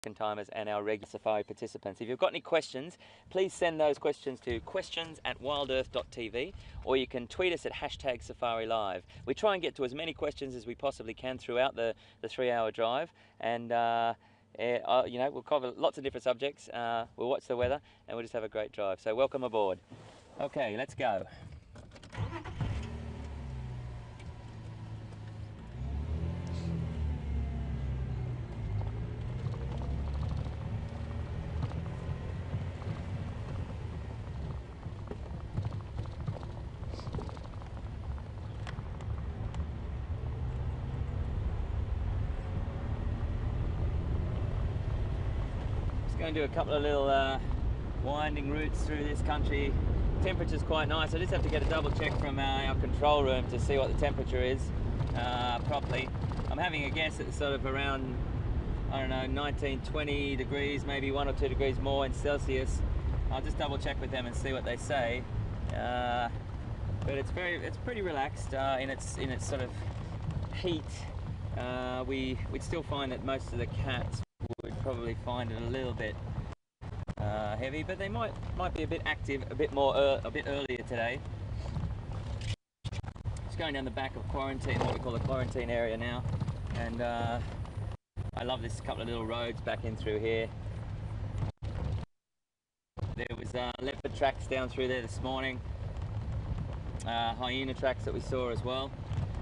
timers and our regular safari participants. If you've got any questions, please send those questions to questions@wildearth.tv, or you can tweet us at #SafariLive. We try and get to as many questions as we possibly can throughout the 3-hour drive, and you know, we'll cover lots of different subjects. We'll watch the weather, and we'll just have a great drive. So welcome aboard. Okay, let's go. Going to do a couple of little winding routes through this country. Temperature's quite nice. I just have to get a double check from our control room to see what the temperature is properly. I'm having a guess at sort of around, I don't know, 19, 20 degrees, maybe 1 or 2 degrees more in Celsius. I'll just double check with them and see what they say. But it's pretty relaxed in its sort of heat. We'd still find that most of the cats would probably find it a little bit heavy, but they might be a bit active, a bit earlier today. Just going down the back of quarantine, what we call the quarantine area now, and I love this couple of little roads back in through here. There was leopard tracks down through there this morning, hyena tracks that we saw as well.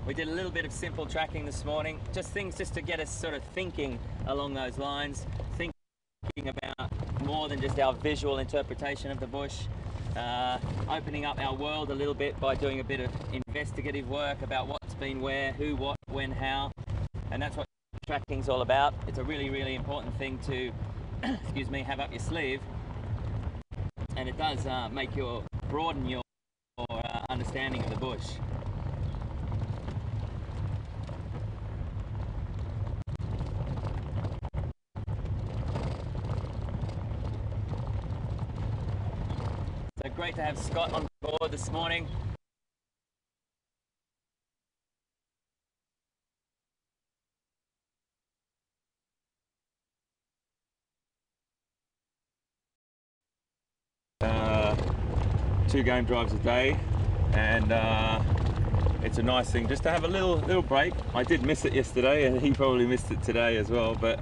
We did a little bit of simple tracking this morning, just to get us sort of thinking along those lines, thinking about more than just our visual interpretation of the bush, opening up our world a little bit by doing a bit of investigative work about what's been where, who, what, when, how, and that's what tracking's all about. It's a really, really important thing to, excuse me, have up your sleeve, and it does broaden your understanding of the bush. So great to have Scott on board this morning. Two game drives a day, and it's a nice thing just to have a little break. I did miss it yesterday, and he probably missed it today as well, but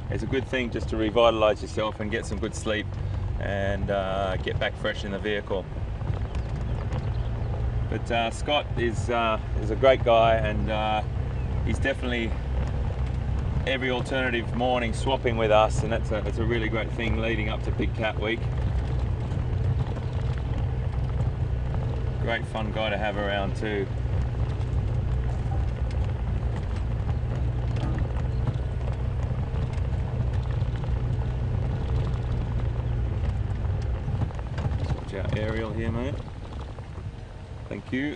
it's a good thing just to revitalise yourself and get some good sleep and get back fresh in the vehicle. But Scott is a great guy, and he's definitely every alternative morning swapping with us, and that's a really great thing leading up to Big Cat Week. Great fun guy to have around too. Switch out aerial here, mate. Thank you.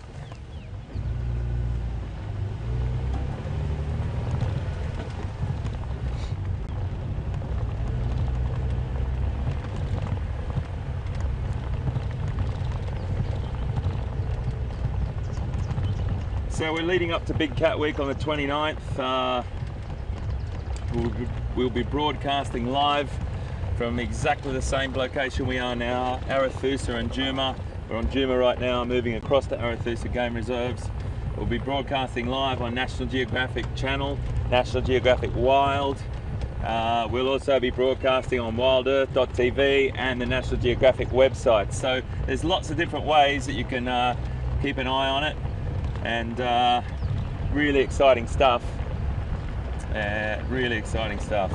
So we're leading up to Big Cat Week on the 29th. We'll be broadcasting live from exactly the same location we are now, Arethusa and Juma. We're on Juma right now, moving across to Arethusa Game Reserves. We'll be broadcasting live on National Geographic Channel, National Geographic Wild. We'll also be broadcasting on WildEarth.tv and the National Geographic website. So there's lots of different ways that you can keep an eye on it. And really exciting stuff. Really exciting stuff.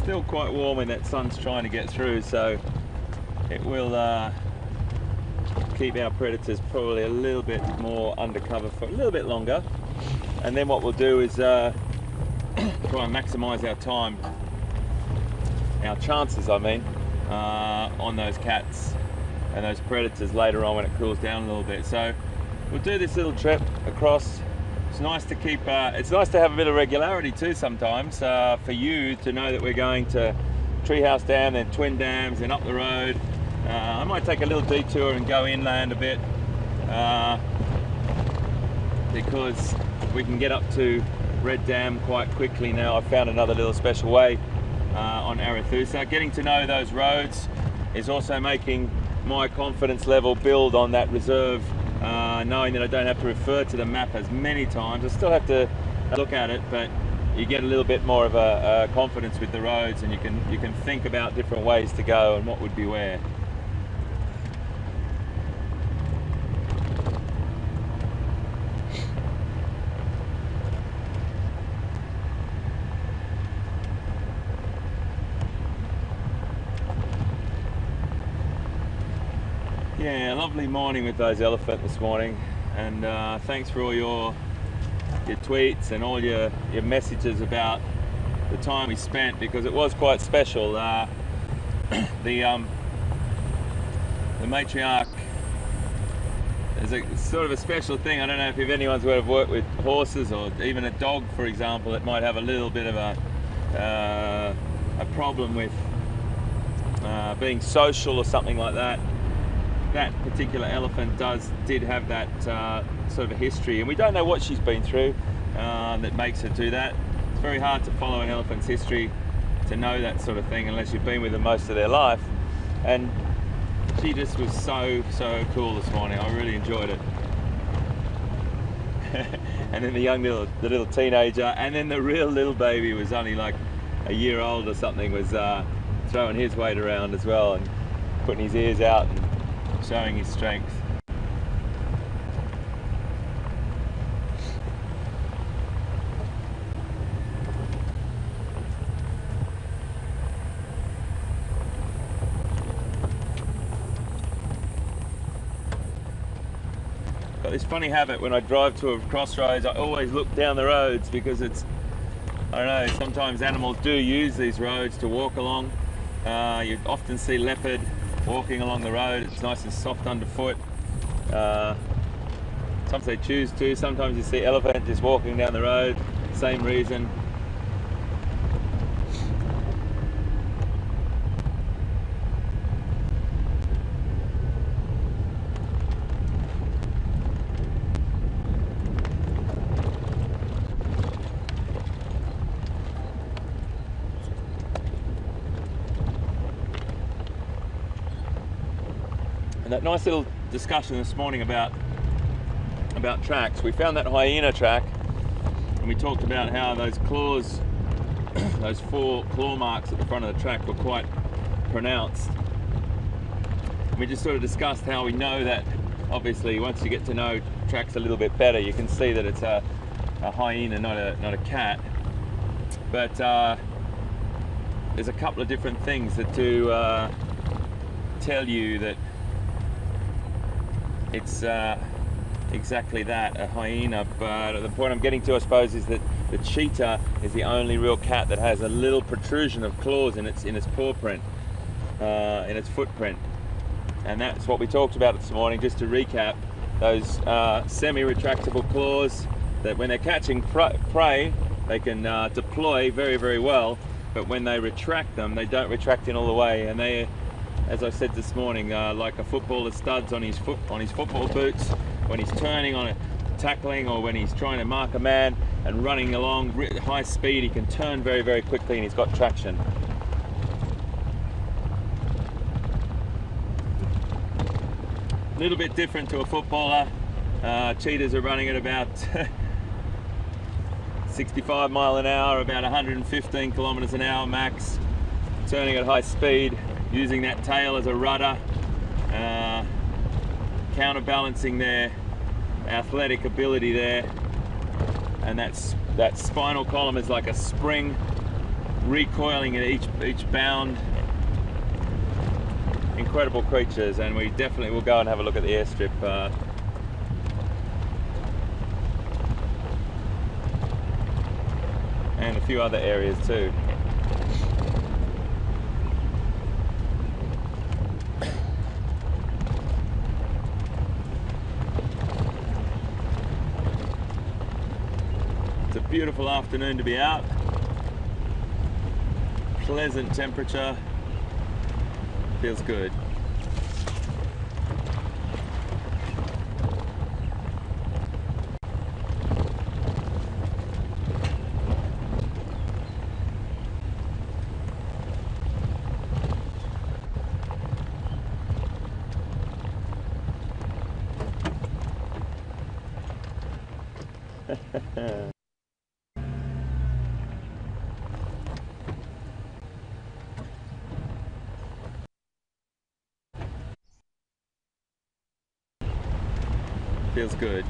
Still quite warm and that sun's trying to get through, so it will keep our predators probably a little bit more undercover for a little bit longer, and then what we'll do is try and maximize our time, our chances I mean, on those cats and those predators later on when it cools down a little bit. So we'll do this little trip across. It's nice to keep, it's nice to have a bit of regularity too sometimes, for you to know that we're going to Treehouse Dam, then Twin Dams, then up the road. I might take a little detour and go inland a bit, because we can get up to Red Dam quite quickly now. I've found another little special way on Arethusa. Getting to know those roads is also making my confidence level build on that reserve, knowing that I don't have to refer to the map as many times. I still have to look at it, but you get a little bit more of a confidence with the roads, and you can think about different ways to go and what would be where. Yeah, lovely morning with those elephant this morning, and thanks for all your tweets and all your messages about the time we spent, because it was quite special. The matriarch is a sort of a special thing. I don't know if anyone's ever worked with horses, or even a dog, for example, that might have a little bit of a problem with being social or something like that. That particular elephant did have that sort of a history, and we don't know what she's been through that makes her do that. It's very hard to follow an elephant's history to know that sort of thing unless you've been with them most of their life. And she just was so cool this morning. I really enjoyed it. And then the little teenager, and then the real little baby was only like a year old or something, was throwing his weight around as well and putting his ears out and showing his strength. Got this funny habit when I drive to a crossroads, I always look down the roads, because it's, I don't know, sometimes animals do use these roads to walk along. You often see leopard walking along the road. It's nice and soft underfoot. Sometimes they choose to. Sometimes you see elephant just walking down the road, same reason. That nice little discussion this morning about tracks. We found that hyena track, and we talked about how those claws, those 4 claw marks at the front of the track were quite pronounced. And we just sort of discussed how we know that, obviously, once you get to know tracks a little bit better, you can see that it's a hyena, not a cat. But there's a couple of different things that do tell you that it's exactly that, a hyena. But the point I'm getting to, I suppose, is that the cheetah is the only real cat that has a little protrusion of claws in its paw print, in its footprint. And that's what we talked about this morning. Just to recap, those semi-retractable claws that when they're catching prey, they can deploy very, very well, but when they retract them, they don't retract in all the way, and they, as I said this morning, like a footballer's studs on his football boots, when he's turning on a tackling, or when he's trying to mark a man and running along high speed, he can turn very, very quickly, and he's got traction. A little bit different to a footballer. Cheetahs are running at about 65 mile an hour, about 115 kilometers an hour max, turning at high speed, using that tail as a rudder, counterbalancing their athletic ability there, and that spinal column is like a spring, recoiling at each bound. incredible creatures, and we definitely will go and have a look at the airstrip. And a few other areas too. It's a beautiful afternoon to be out. Pleasant temperature. Feels good. Feels good.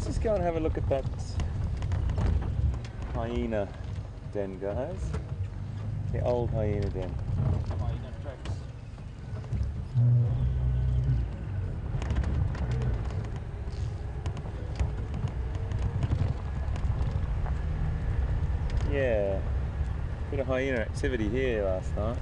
Let's go and have a look at that hyena den, guys. The old hyena den. Hyena tracks. Yeah, bit of hyena activity here last night.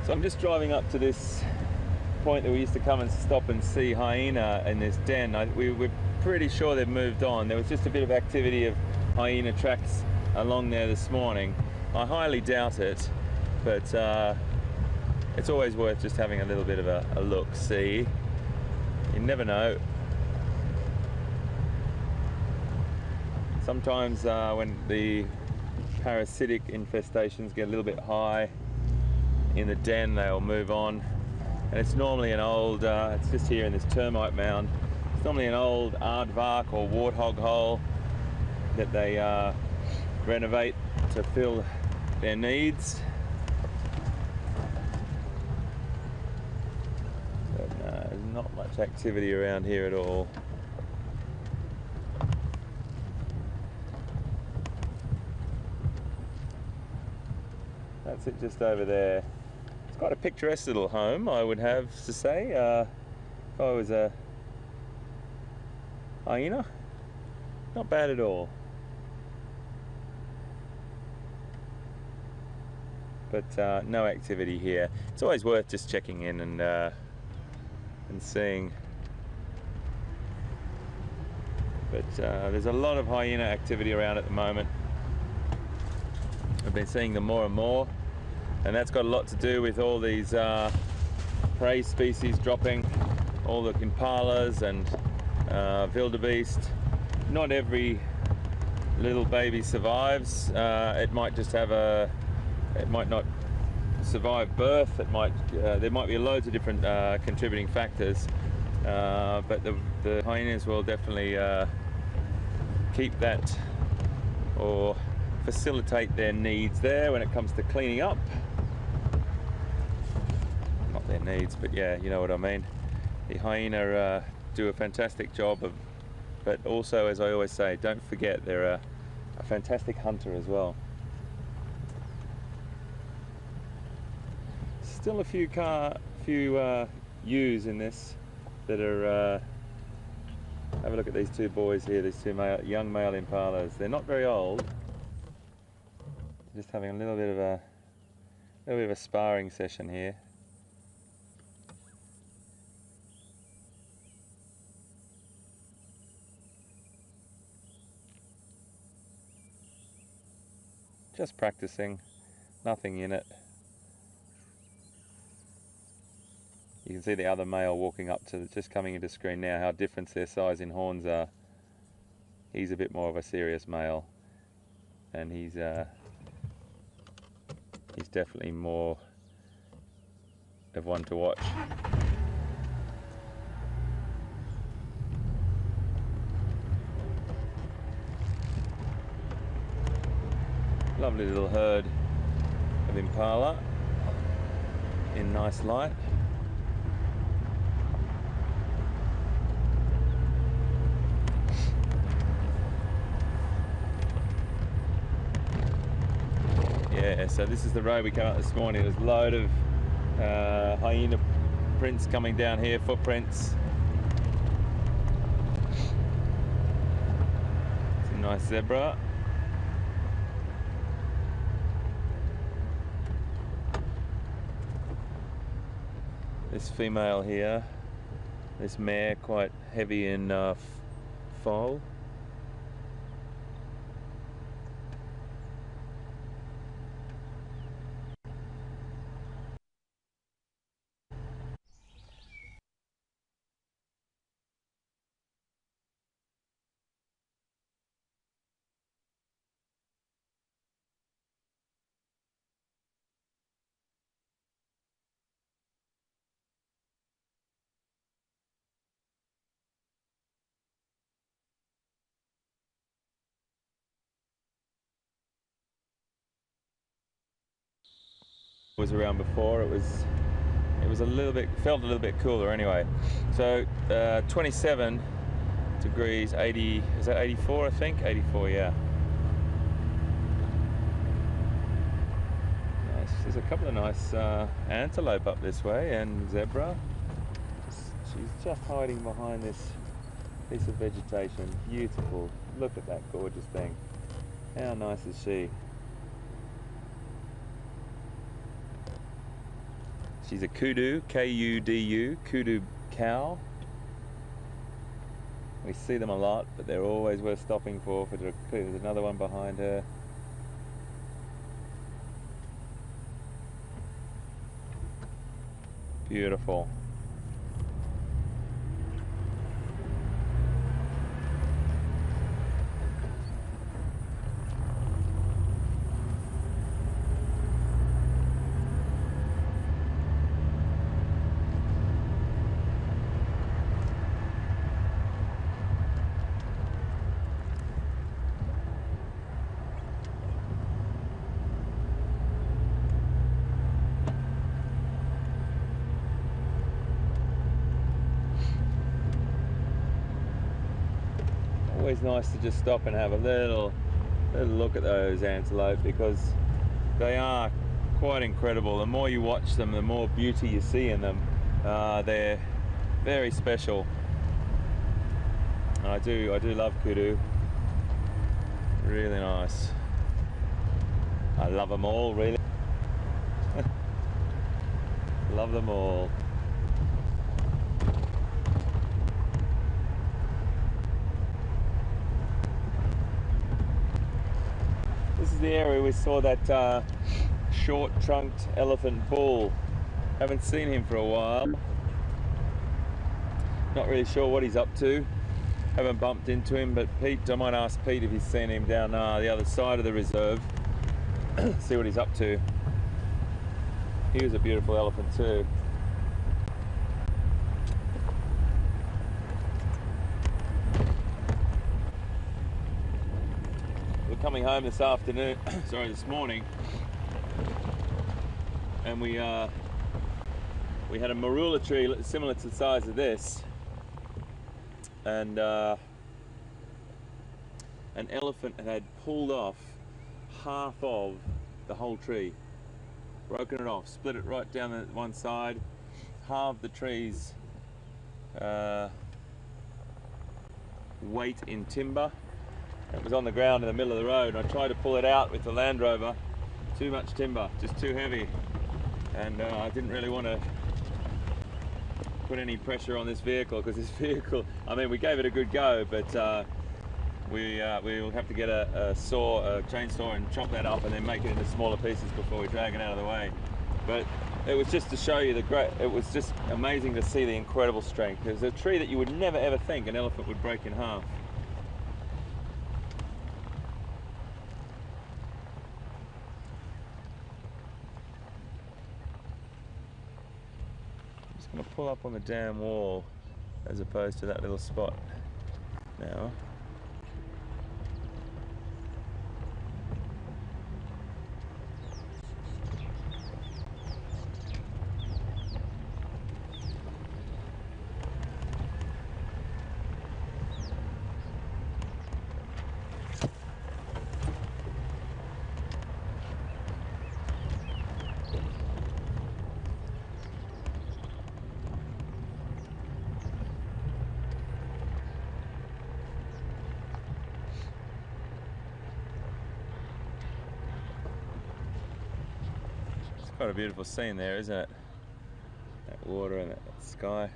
So I'm just driving up to this point that we used to come and stop and see hyena in this den. We're pretty sure they've moved on. There was just a bit of activity of hyena tracks along there this morning. I highly doubt it, but it's always worth just having a little bit of a look-see. You never know. Sometimes when the parasitic infestations get a little bit high in the den, they'll move on, and it's normally an old, it's just here in this termite mound, it's normally an old aardvark or warthog hole that they renovate to fill their needs. But no, there's not much activity around here at all. That's it just over there. It's quite a picturesque little home, I would have to say. If I was a hyena, not bad at all. But no activity here. It's always worth just checking in and seeing. But there's a lot of hyena activity around at the moment. I've been seeing them more and more, and that's got a lot to do with all these prey species dropping, all the impalas and wildebeest. Not every little baby survives. It might just have it might not survive birth. It might there might be loads of different contributing factors, but the hyenas will definitely keep that or facilitate their needs there when it comes to cleaning up. Not their needs, but yeah, you know what I mean. The hyena do a fantastic job of, but also, as I always say, don't forget they're a fantastic hunter as well. Still a few ewes in this that are. Have a look at these two boys here. These two young male impalas. They're not very old. Just having a little bit of a sparring session here. Just practicing, nothing in it. You can see the other male walking up to, just coming into screen now, how different their size in horns are. He's a bit more of a serious male, and he's definitely more of one to watch. Lovely little herd of impala in nice light. Yeah, so this is the road we came up this morning. There's a load of hyena prints coming down here, footprints. It's a nice zebra. This female here, this mare, quite heavy in foal. Was around before. It was a little bit, felt a little bit cooler anyway. So 27 degrees, 80, is that 84 I think? 84, yeah. Nice. There's a couple of nice antelope up this way, and zebra. She's just hiding behind this piece of vegetation. Beautiful. Look at that gorgeous thing. How nice is she? She's a kudu, K-U-D-U, kudu cow. We see them a lot, but they're always worth stopping for. There's another one behind her. Beautiful. Always nice to just stop and have a little look at those antelope, because they are quite incredible. The more you watch them, the more beauty you see in them. They're very special, and I do love kudu. Really nice. I love them all, really. Love them all. This is the area we saw that short-trunked elephant bull. Haven't seen him for a while. Not really sure what he's up to. Haven't bumped into him, but Pete, I might ask Pete if he's seen him down the other side of the reserve. See what he's up to. He was a beautiful elephant too. coming home this afternoon, sorry, this morning, and we had a marula tree similar to the size of this, and an elephant had pulled off half of the whole tree, broken it off, split it right down the one side, halved the tree's weight in timber. It was on the ground in the middle of the road. I tried to pull it out with the Land Rover. Too much timber, just too heavy. And I didn't really want to put any pressure on this vehicle, because this vehicle, I mean, we gave it a good go, but we'll have to get a chainsaw and chop that up and then make it into smaller pieces before we drag it out of the way. But it was just to show you it was just amazing to see the incredible strength. It was a tree that you would never ever think an elephant would break in half. I'm just going to pull up on the damn wall as opposed to that little spot now. Quite a beautiful scene there, isn't it? That water and that sky.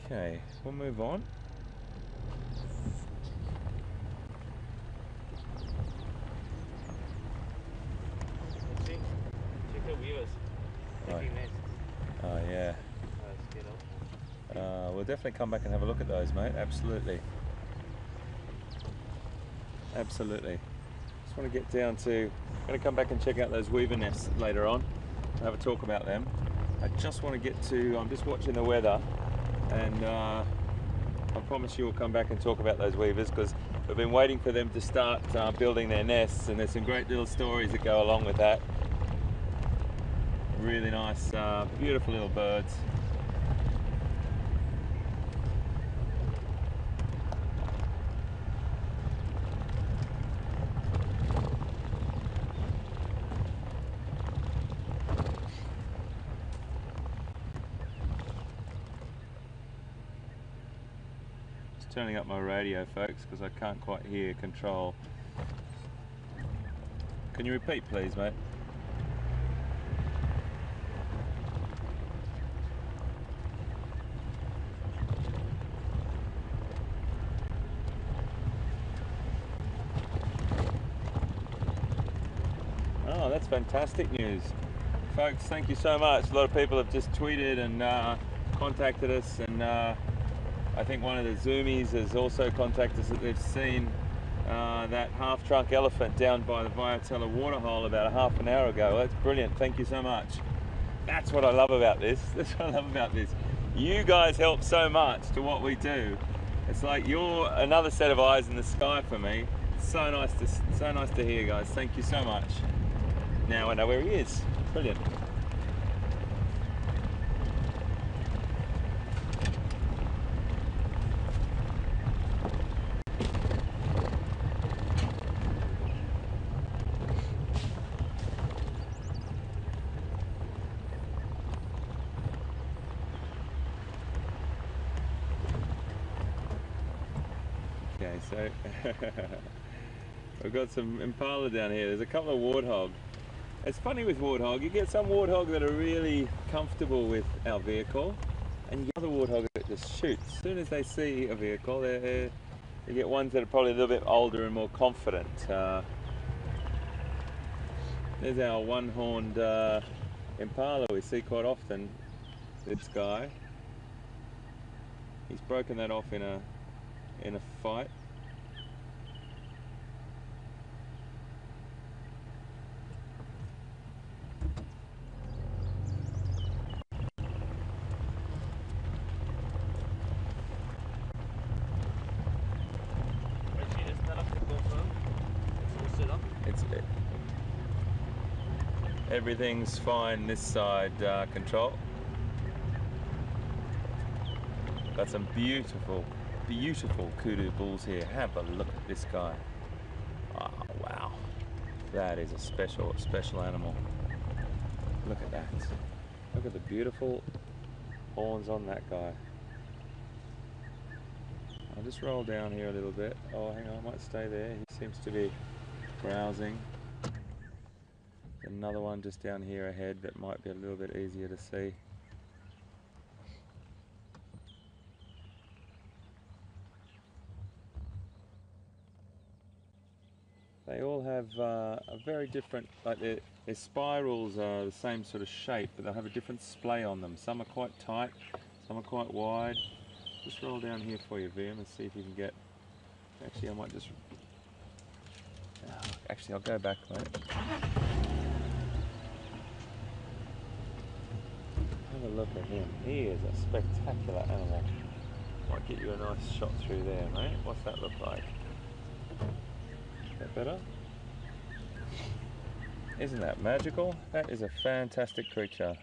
Okay, we'll move on. Oh yeah. We'll definitely come back and have a look at those, mate. Absolutely. Absolutely. Just want to get down to, I'm going to come back and check out those weaver nests later on. Have a talk about them. I just want to get to, I'm just watching the weather, and I promise you we'll come back and talk about those weavers, because we've been waiting for them to start building their nests, and there's some great little stories that go along with that. Really nice, beautiful little birds. Just turning up my radio, folks, because I can't quite hear control. Can you repeat, please, mate? Oh, that's fantastic news. Folks, thank you so much. A lot of people have just tweeted and contacted us, and I think one of the Zoomies has also contacted us that they've seen that half-trunk elephant down by the Viatella waterhole about a half an hour ago. That's brilliant. Thank you so much. That's what I love about this. That's what I love about this. You guys help so much to what we do. It's like you're another set of eyes in the sky for me. It's so nice to hear, guys. Thank you so much. Now I know where he is. Brilliant. Okay, so we've got some impala down here. There's a couple of warthog. It's funny with warthog, you get some warthog that are really comfortable with our vehicle, and you get other warthog that just shoot. As soon as they see a vehicle, you get ones that are probably a little bit older and more confident. There's our one-horned impala we see quite often, this guy. He's broken that off in a fight. Everything's fine this side, control. Got some beautiful, beautiful kudu bulls here. Have a look at this guy. Oh, wow. That is a special animal. Look at that. Look at the beautiful horns on that guy. I'll just roll down here a little bit. Oh, hang on, I might stay there. He seems to be browsing. Another one just down here ahead that might be a little bit easier to see. They all have a very different, like their spirals are the same sort of shape, but they'll have a different splay on them. Some are quite tight, some are quite wide. Just roll down here for you, VM, and see if you can get, actually I might just, actually I'll go back, mate. Have a look at him. He is a spectacular animal. Might get you a nice shot through there, mate. What's that look like? Is that better? Isn't that magical? That is a fantastic creature.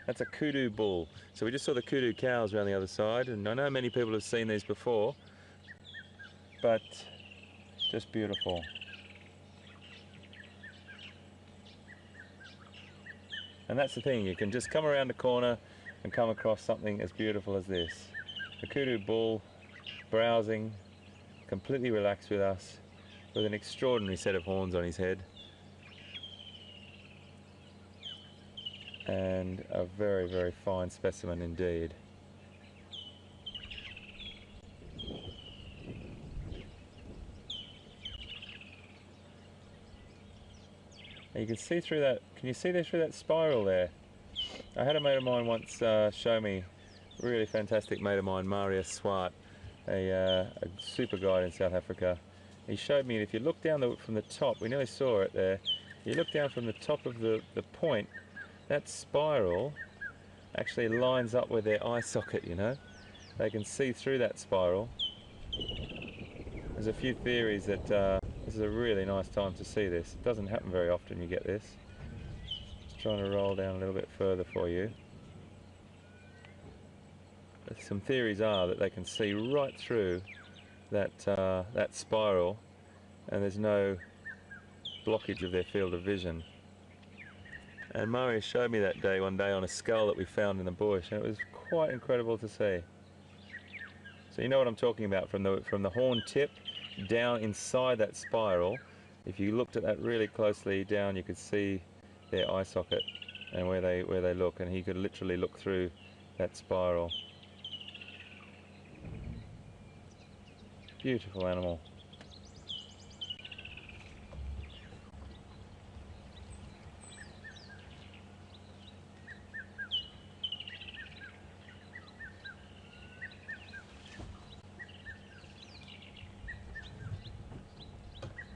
That's a kudu bull. So we just saw the kudu cows around the other side, and I know many people have seen these before, but just beautiful. And that's the thing, you can just come around the corner and come across something as beautiful as this. The kudu bull, browsing, completely relaxed with us, with an extraordinary set of horns on his head. And a very, very fine specimen indeed. And you can see through that, can you see there through that spiral there? I had a mate of mine once show me, a really fantastic mate of mine, Marius Swart, a super guide in South Africa. He showed me, if you look down from the top, we nearly saw it there, you look down from the top of the point, that spiral actually lines up with their eye socket, you know. They can see through that spiral. There's a few theories that this is a really nice time to see this. It doesn't happen very often you get this. Just trying to roll down a little bit further for you. Some theories are that they can see right through that, that spiral, and there's no blockage of their field of vision. And Marius showed me that one day on a skull that we found in the bush, and it was quite incredible to see. So you know what I'm talking about, from the horn tip down inside that spiral. If you looked at that really closely down, you could see their eye socket and where they look, and he could literally look through that spiral. Beautiful animal.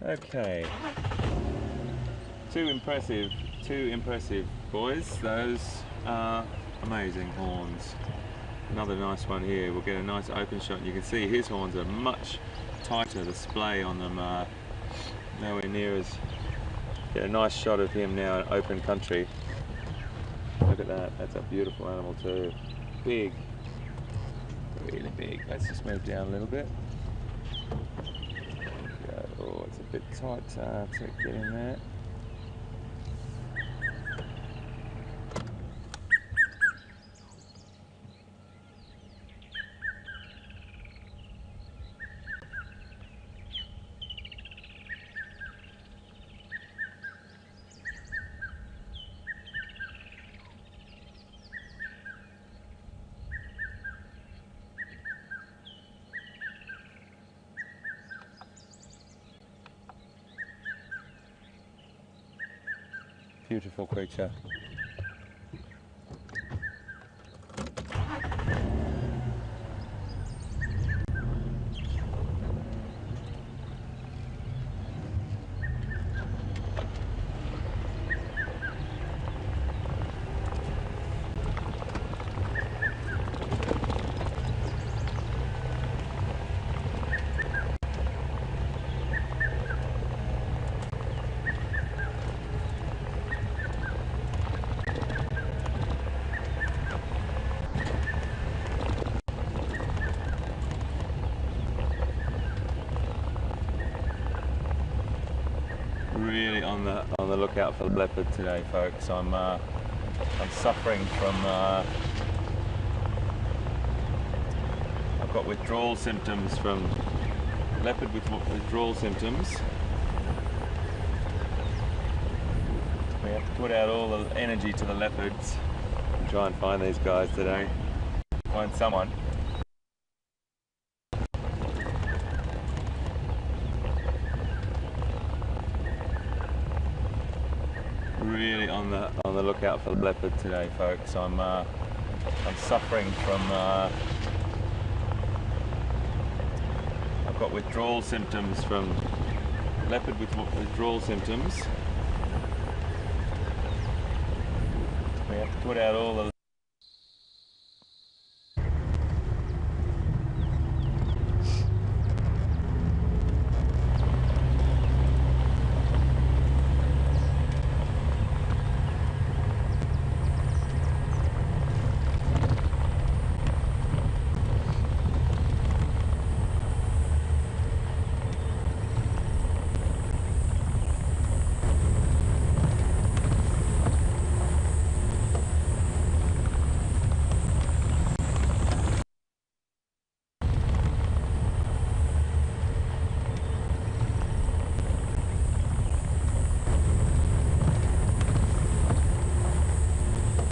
Okay, too impressive boys. Those are amazing horns. Another nice one here. We'll get a nice open shot. You can see his horns are much tighter. The splay on them are nowhere near as. Get a nice shot of him now in open country. Look at that. That's a beautiful animal too. Big, really big. Let's just move down a little bit. Oh, it's a bit tight to get in there. Beautiful creature. Really on the lookout for leopard today, folks. I'm suffering from I've got withdrawal symptoms from leopard withdrawal symptoms. We have to put out all the energy to the leopards and try and find these guys today. Find someone. Really on the lookout for leopard today, folks. I'm suffering from I've got withdrawal symptoms from leopard withdrawal symptoms. We have to put out all the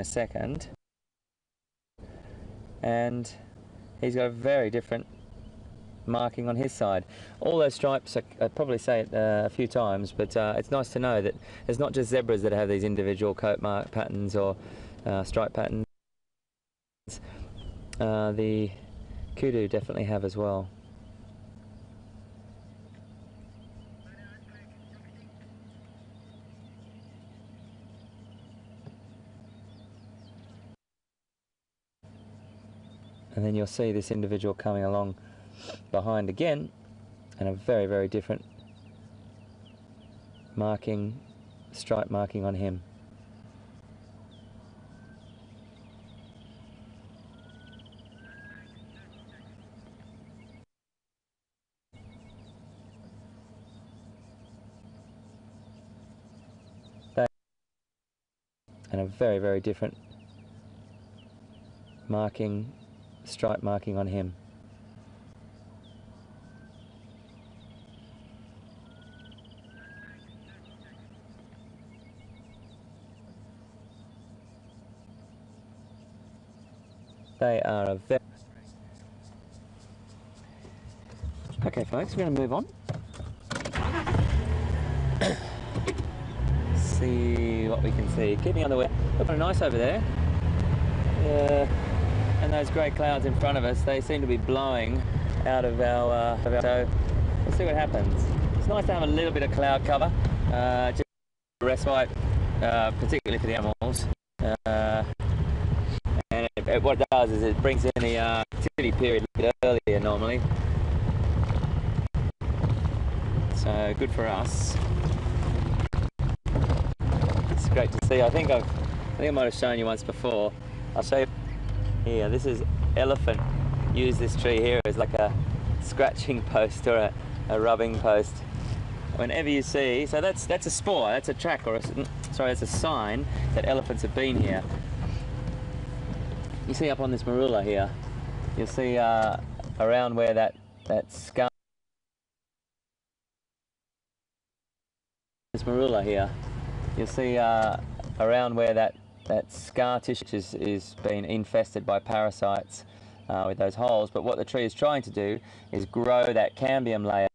second, and he's got a very different marking on his side. All those stripes, I'd probably say it a few times, but it's nice to know that it's not just zebras that have these individual coat mark patterns or stripe patterns. The kudu definitely have as well. And then you'll see this individual coming along behind again, and a very, very different marking, stripe marking on him. And a very, very different marking, stripe marking on him. They are a very... Okay folks, we're going to move on. See what we can see. Keeping on the way. Looking nice over there. And those grey clouds in front of us, they seem to be blowing out of our... so we'll see what happens. It's nice to have a little bit of cloud cover. Just respite, particularly for the animals. And what it does is it brings in the activity period a bit earlier normally. So good for us. It's great to see. I think I might have shown you once before. I'll show you here. This is elephant. Use this tree here as like a scratching post or a rubbing post. Whenever you see, so that's a spoor, that's a track, or that's a sign that elephants have been here. You see up on this marula here, you'll see around where that scar. This marula here, you'll see around where that scar tissue is being infested by parasites with those holes. But what the tree is trying to do is grow that cambium layer.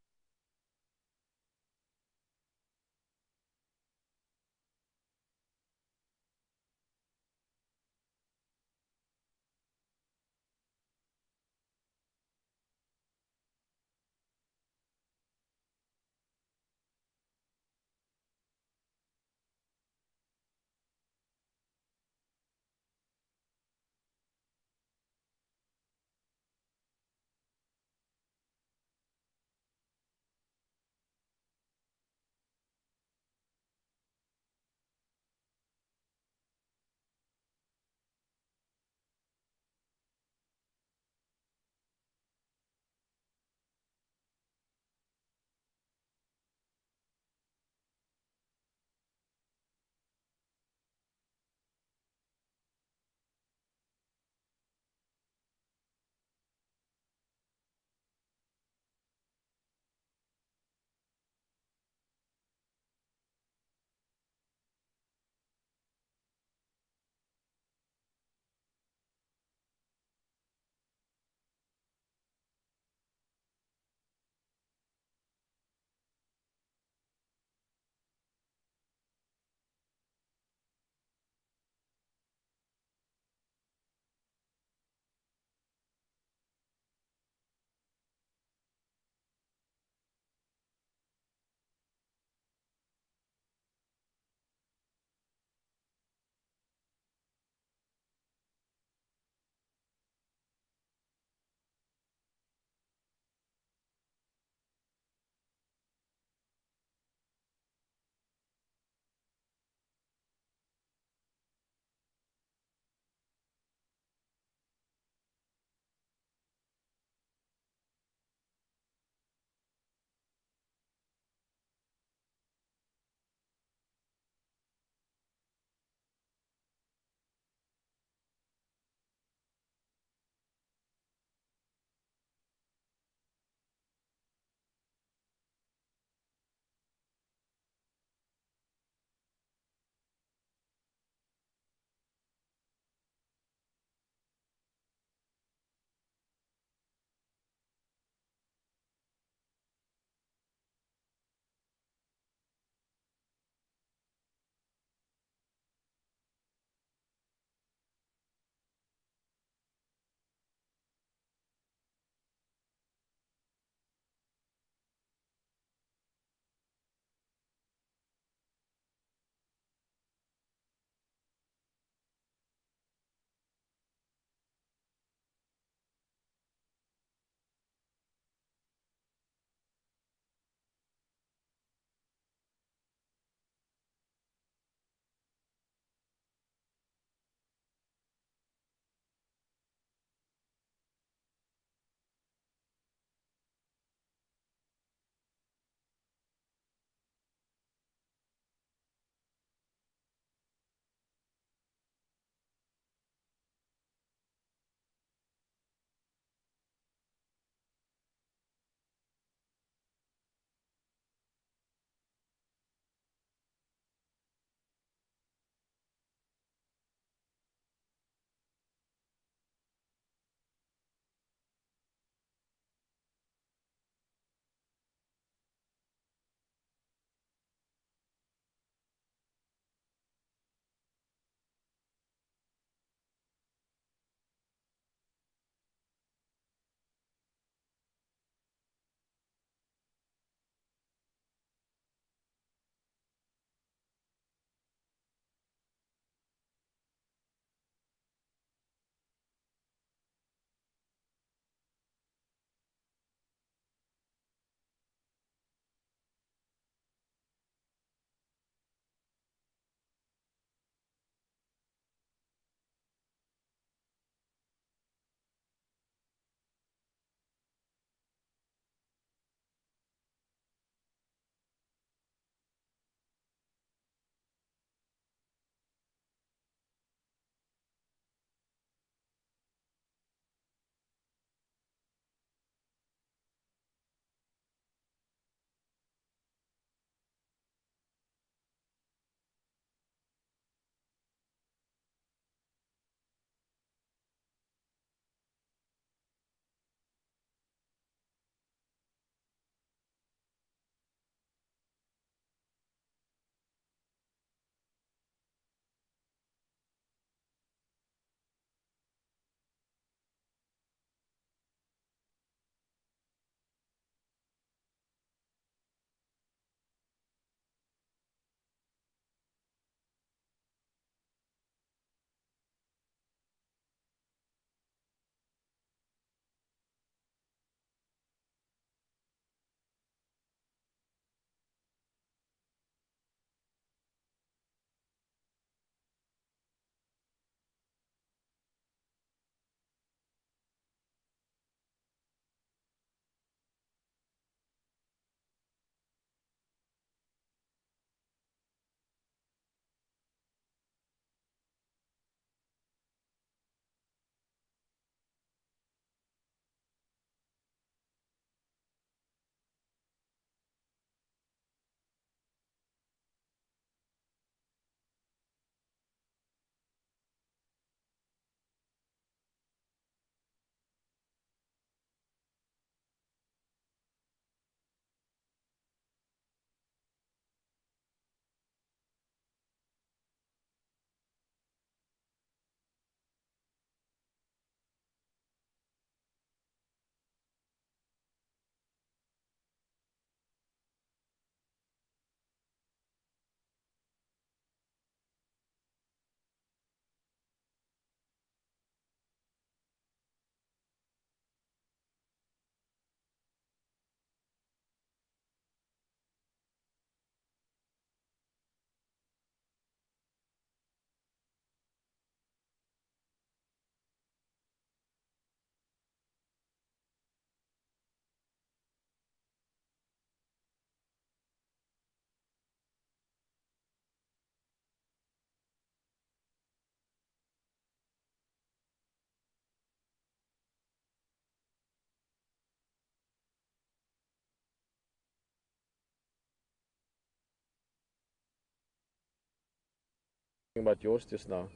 talking about yours just now,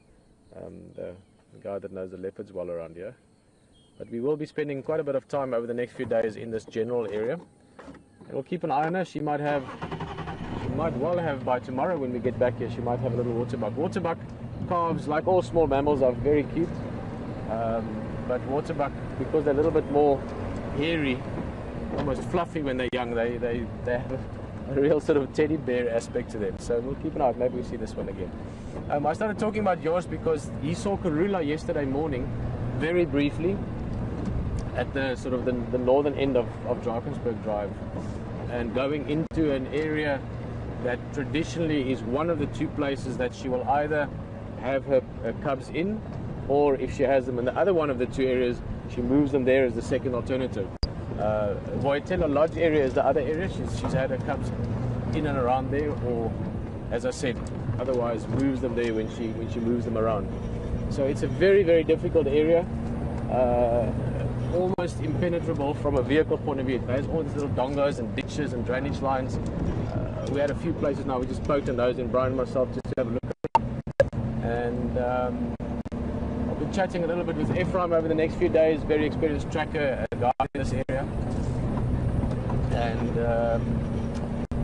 the guy that knows the leopards well around here. But we will be spending quite a bit of time over the next few days in this general area. And we'll keep an eye on her. She might well have by tomorrow when we get back here, she might have a little waterbuck. Waterbuck calves, like all small mammals, are very cute. But waterbuck, because they're a little bit more hairy, almost fluffy when they're young, they have a real sort of teddy bear aspect to them. So we'll keep an eye out. Maybe we see this one again. I started talking about yours because he saw Karula yesterday morning, very briefly, at the sort of the northern end of Drakensberg Drive, and going into an area that traditionally is one of the two places that she will either have her cubs in, or if she has them in the other one of the two areas, she moves them there as the second alternative. Voitela Lodge area is the other area. She's had her cubs in and around there, or, as I said, otherwise moves them there when she moves them around. So it's a very, very difficult area, almost impenetrable from a vehicle point of view. It has all these little dongos and ditches and drainage lines. We had a few places now we just poked on those, and Brian and myself, just to have a look at them. And I'll be chatting a little bit with Ephraim over the next few days, very experienced tracker guy in this area. And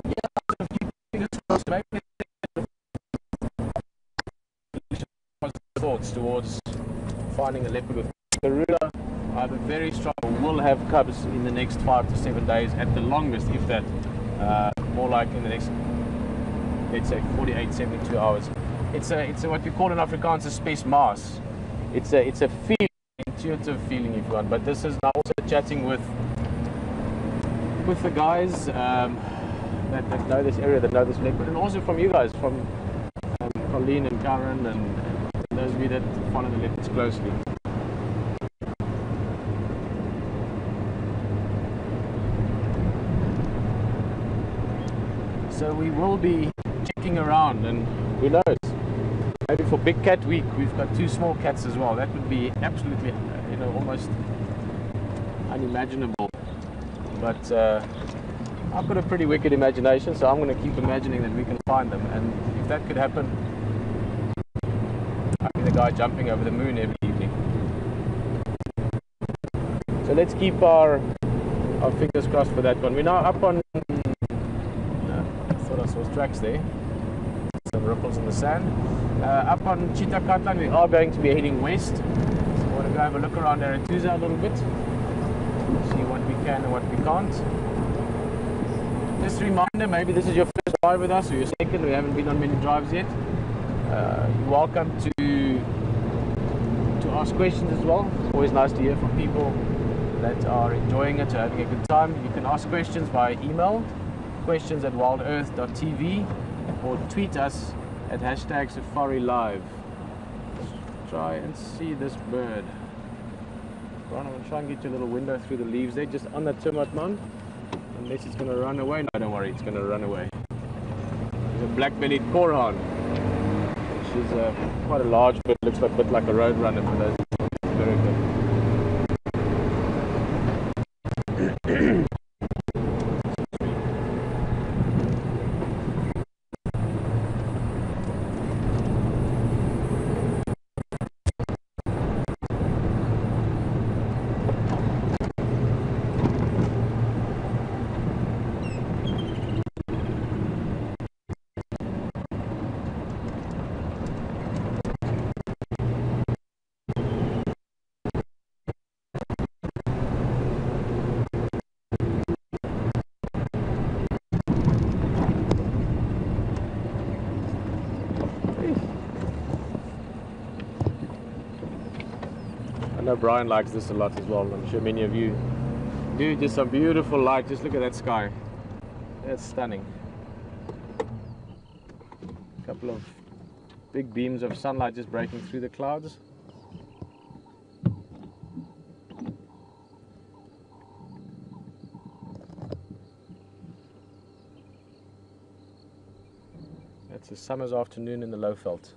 yeah, fingers crossed, maybe thoughts towards finding a leopard with Karula. I have a very strong, will have cubs in the next 5 to 7 days at the longest, if that. More like in the next, let's say, 48, 72 hours. It's a what we call in Afrikaans a space mass. It's a feeling, intuitive feeling, if you want. But this is now also chatting with the guys that know this area, that know this leopard, and also from you guys, from Colleen and Karen, and those of you that follow the leopards closely. So we will be checking around, and who knows, maybe for Big Cat Week we've got 2 small cats as well. That would be absolutely, almost unimaginable. But I've got a pretty wicked imagination, so I'm going to keep imagining that we can find them. And if that could happen, I'd be the guy jumping over the moon every evening. So let's keep our fingers crossed for that one. We're now up on, I saw tracks there, some ripples in the sand. Up on Chitakatlan, we are going to be heading west. So we want to go have a look around Aretusa a little bit, see what we can and what we can't. Just a reminder, maybe this is your first drive with us, or your second. We haven't been on many drives yet. You're welcome to ask questions as well. It's always nice to hear from people that are enjoying it, or having a good time. You can ask questions via email, questions@wildearth.tv, or tweet us at #SafariLive. Let's try and see this bird. Ron, I'm going to try and get you a little window through the leaves there, just on that termite mound. Unless it's going to run away. No, don't worry, it's going to run away. There's a black-bellied korhaan. She's quite a large bird, looks a bit like a roadrunner for those in America. I know Brian likes this a lot as well. I'm sure many of you do. Just some beautiful light. Just look at that sky. That's stunning. A couple of big beams of sunlight just breaking through the clouds. It's a summer's afternoon in the Lowveld.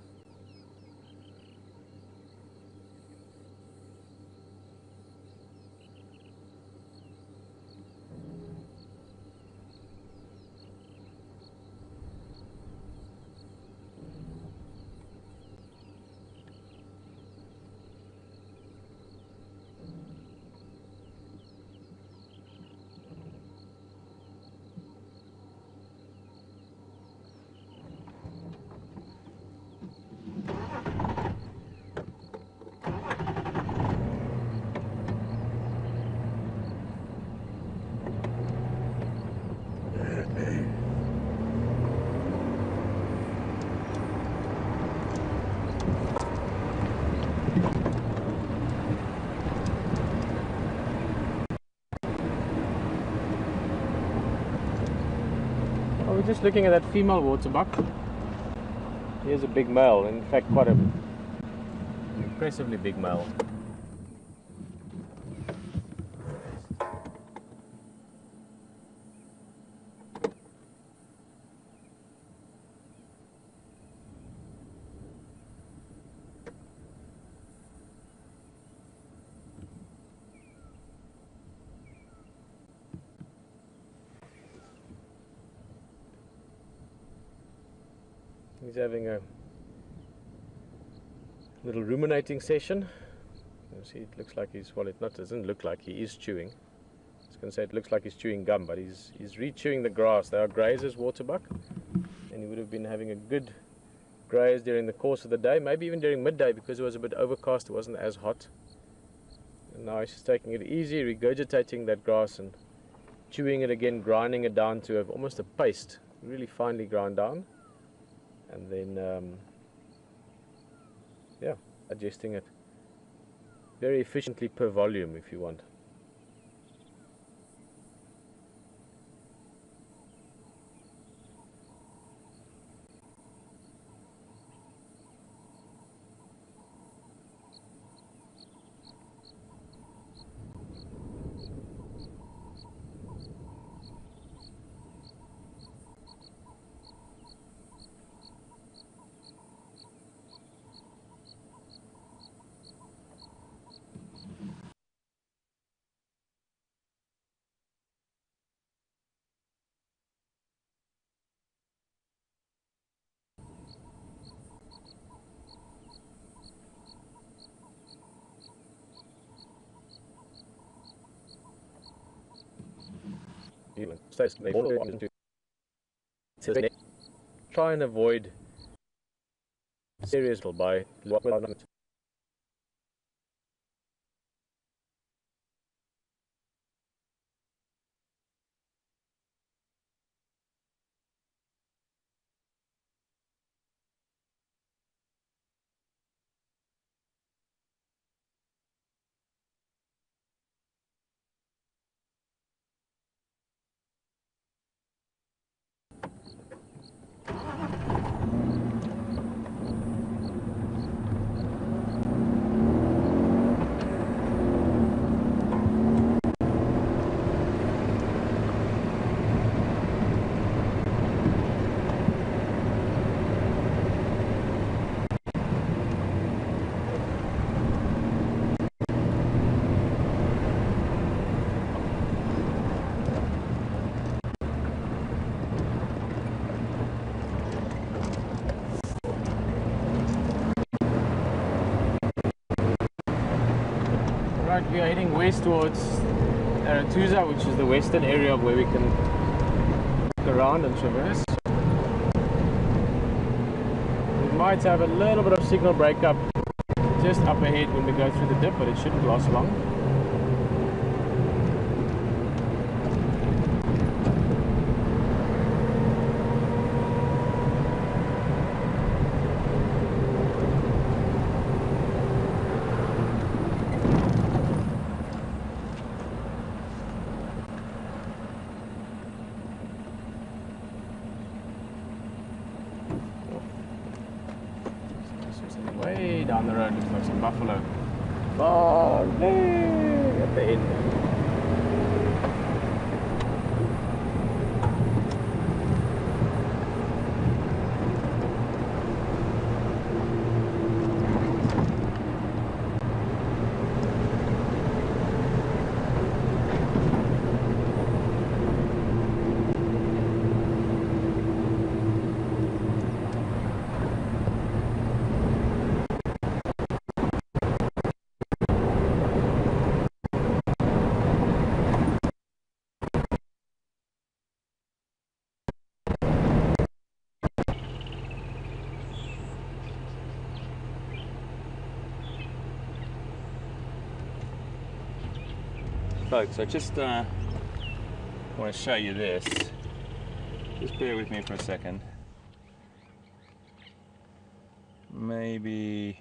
we're just looking at that female waterbuck. Here's a big male, in fact quite an impressively big male. He's having a little ruminating session. You see, it looks like he's, well, it not doesn't look like he is chewing. I was going to say it looks like he's chewing gum, but he's re-chewing the grass. They are grazers, waterbuck, and he would have been having a good graze during the course of the day, maybe even during midday because it was a bit overcast, it wasn't as hot. And now he's just taking it easy, regurgitating that grass and chewing it again, grinding it down to almost a paste, really finely ground down. And then, yeah, adjusting it very efficiently per volume if you want. Try and avoid serious by Right, we are heading west towards Aratuza, which is the western area of where we can look around and traverse. We might have a little bit of signal breakup just up ahead when we go through the dip, but it shouldn't last long. Way down the road looks like some buffalo. Far there at the end. Folks, I just want to show you this. Just bear with me for a second. Maybe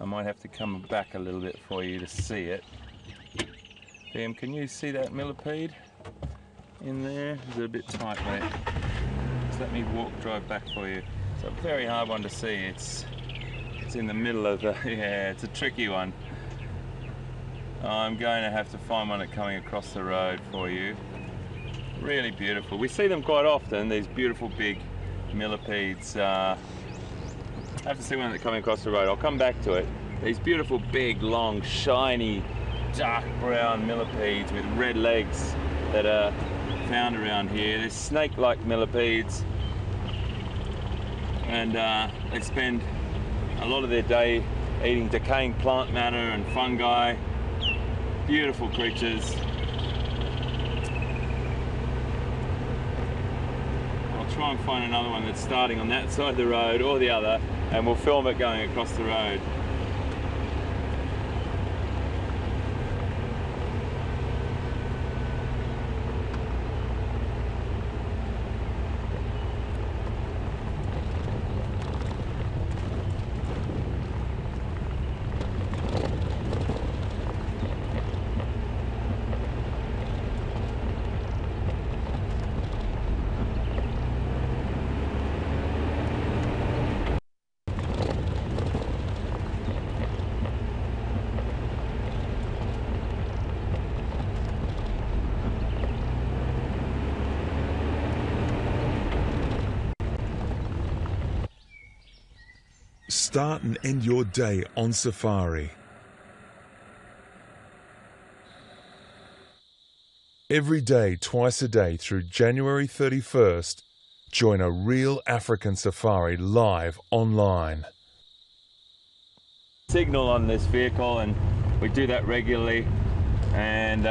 I might have to come back a little bit for you to see it. Pam, can you see that millipede in there? It's a bit tight there. let me drive back for you. It's a very hard one to see. It's in the middle of the, yeah, it's a tricky one. I'm going to have to find one coming across the road for you. Really beautiful. We see them quite often, these beautiful big millipedes. I have to see one that's coming across the road. I'll come back to it. These beautiful big, long, shiny, dark brown millipedes with red legs that are found around here. They're snake-like millipedes, and they spend a lot of their day eating decaying plant matter and fungi. Beautiful creatures. I'll try and find another one that's starting on that side of the road or the other, and we'll film it going across the road. Start and end your day on safari. Every day, twice a day through January 31st, join a real African safari live online. Signal on this vehicle, and we do that regularly, and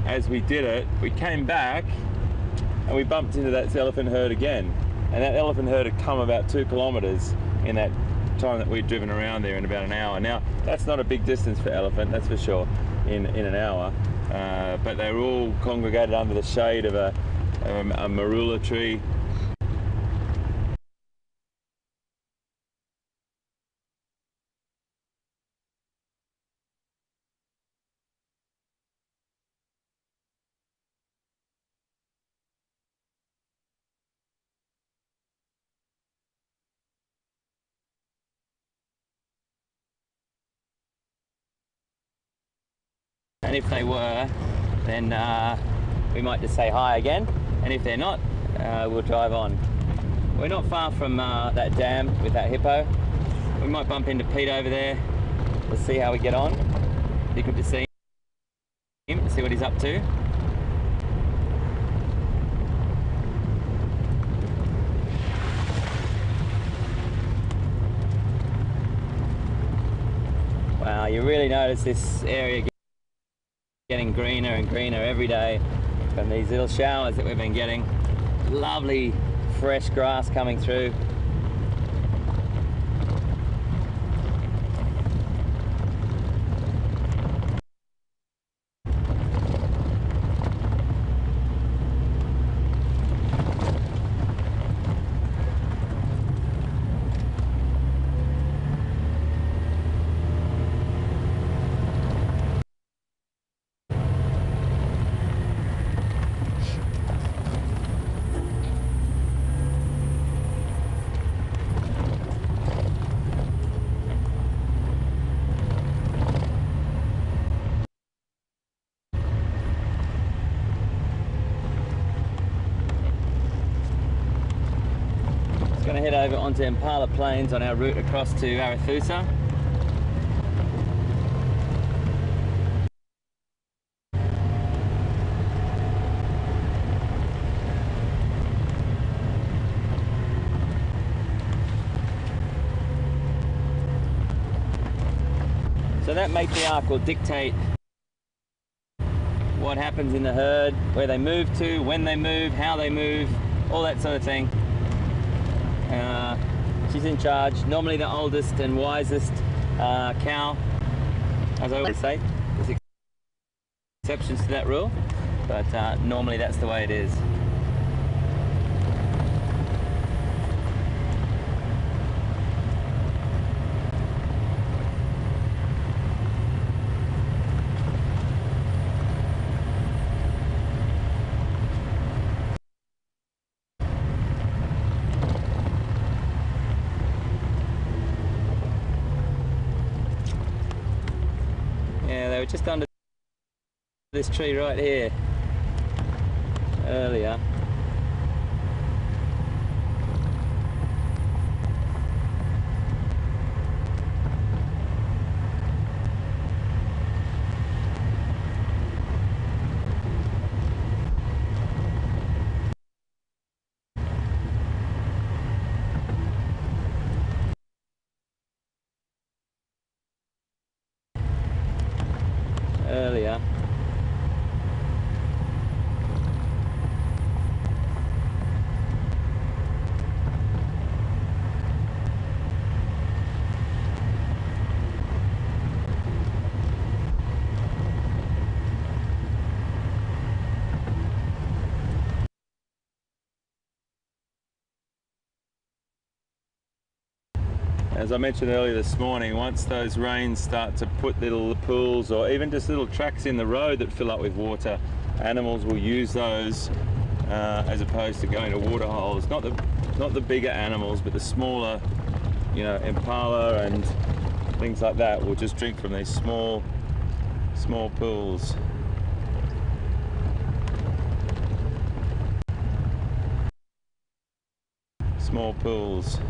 as we did it, we came back and we bumped into that elephant herd again. And that elephant herd had come about 2 kilometres in that time that we'd driven around there in about an hour. Now, that's not a big distance for elephant, that's for sure, in an hour. But they were all congregated under the shade of a marula tree. And if they were, then we might just say hi again, and if they're not, we'll drive on. We're not far from that dam with that hippo. We might bump into Pete over there. Let's see how we get on. Be good to see him, see what he's up to. Wow, you really notice this area getting greener and greener every day from these little showers that we've been getting. Lovely fresh grass coming through. Going to head over onto Impala Plains on our route across to Arathusa. So that matriarch will dictate what happens in the herd, where they move to, when they move, how they move, all that sort of thing. She's in charge. Normally the oldest and wisest cow, as I always say. There's exceptions to that rule, but normally that's the way it is. they were just under this tree right here earlier. As I mentioned earlier this morning, once those rains start to put little pools or even just little tracks in the road that fill up with water, animals will use those as opposed to going to water holes. Not the bigger animals, but the smaller, you know, impala and things like that will just drink from these small pools. Small pools.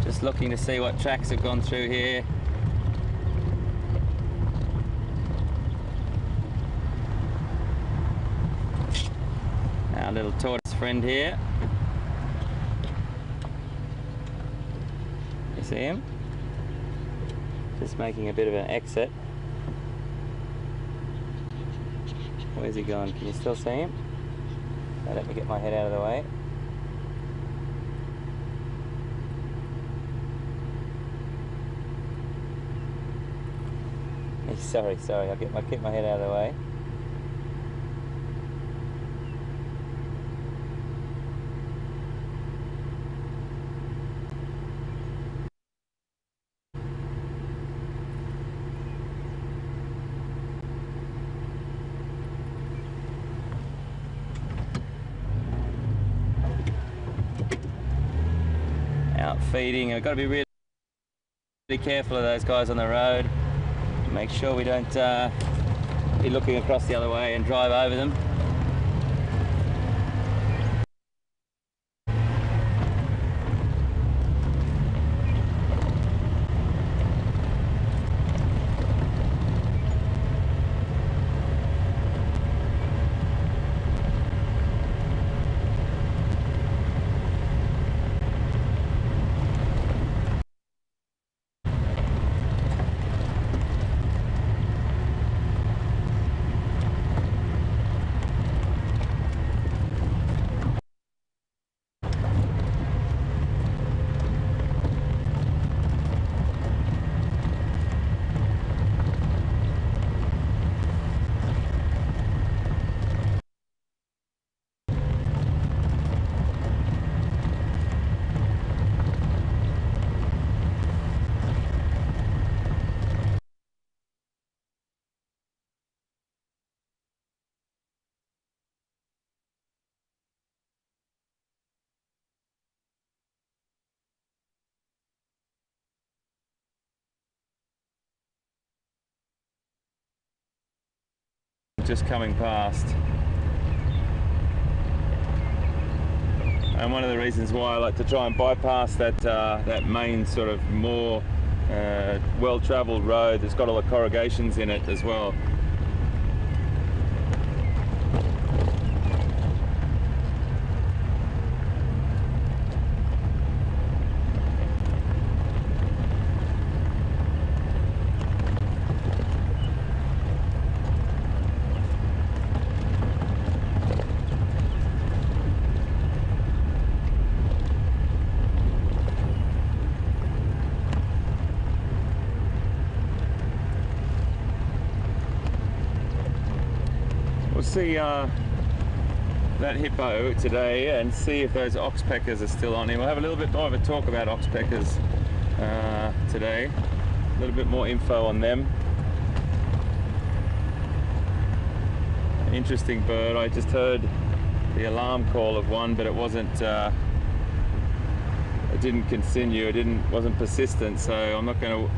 Just looking to see what tracks have gone through here. Our little tortoise friend here. You see him? Just making a bit of an exit. Where's he gone? Can you still see him? Now let me get my head out of the way. Sorry, I'll keep my head out of the way. Out feeding. I've got to be really careful of those guys on the road. Make sure we don't be looking across the other way and drive over them. Just coming past. And one of the reasons why I like to try and bypass that main sort of more well-travelled road that's got all the corrugations in it as well. see that hippo today and see if those oxpeckers are still on him. We'll have a little bit more of a talk about oxpeckers today. A little bit more info on them. Interesting bird. I just heard the alarm call of one, but it wasn't. It didn't continue. It wasn't persistent. So I'm not going to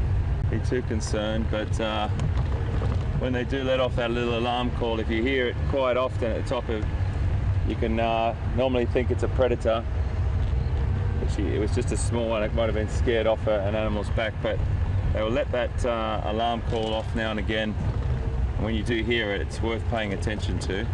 be too concerned. But when they do let off that little alarm call, if you hear it quite often at the top of, you can normally think it's a predator. It was just a small one. It might have been scared off an animal's back, but they will let that alarm call off now and again. And when you do hear it, it's worth paying attention to.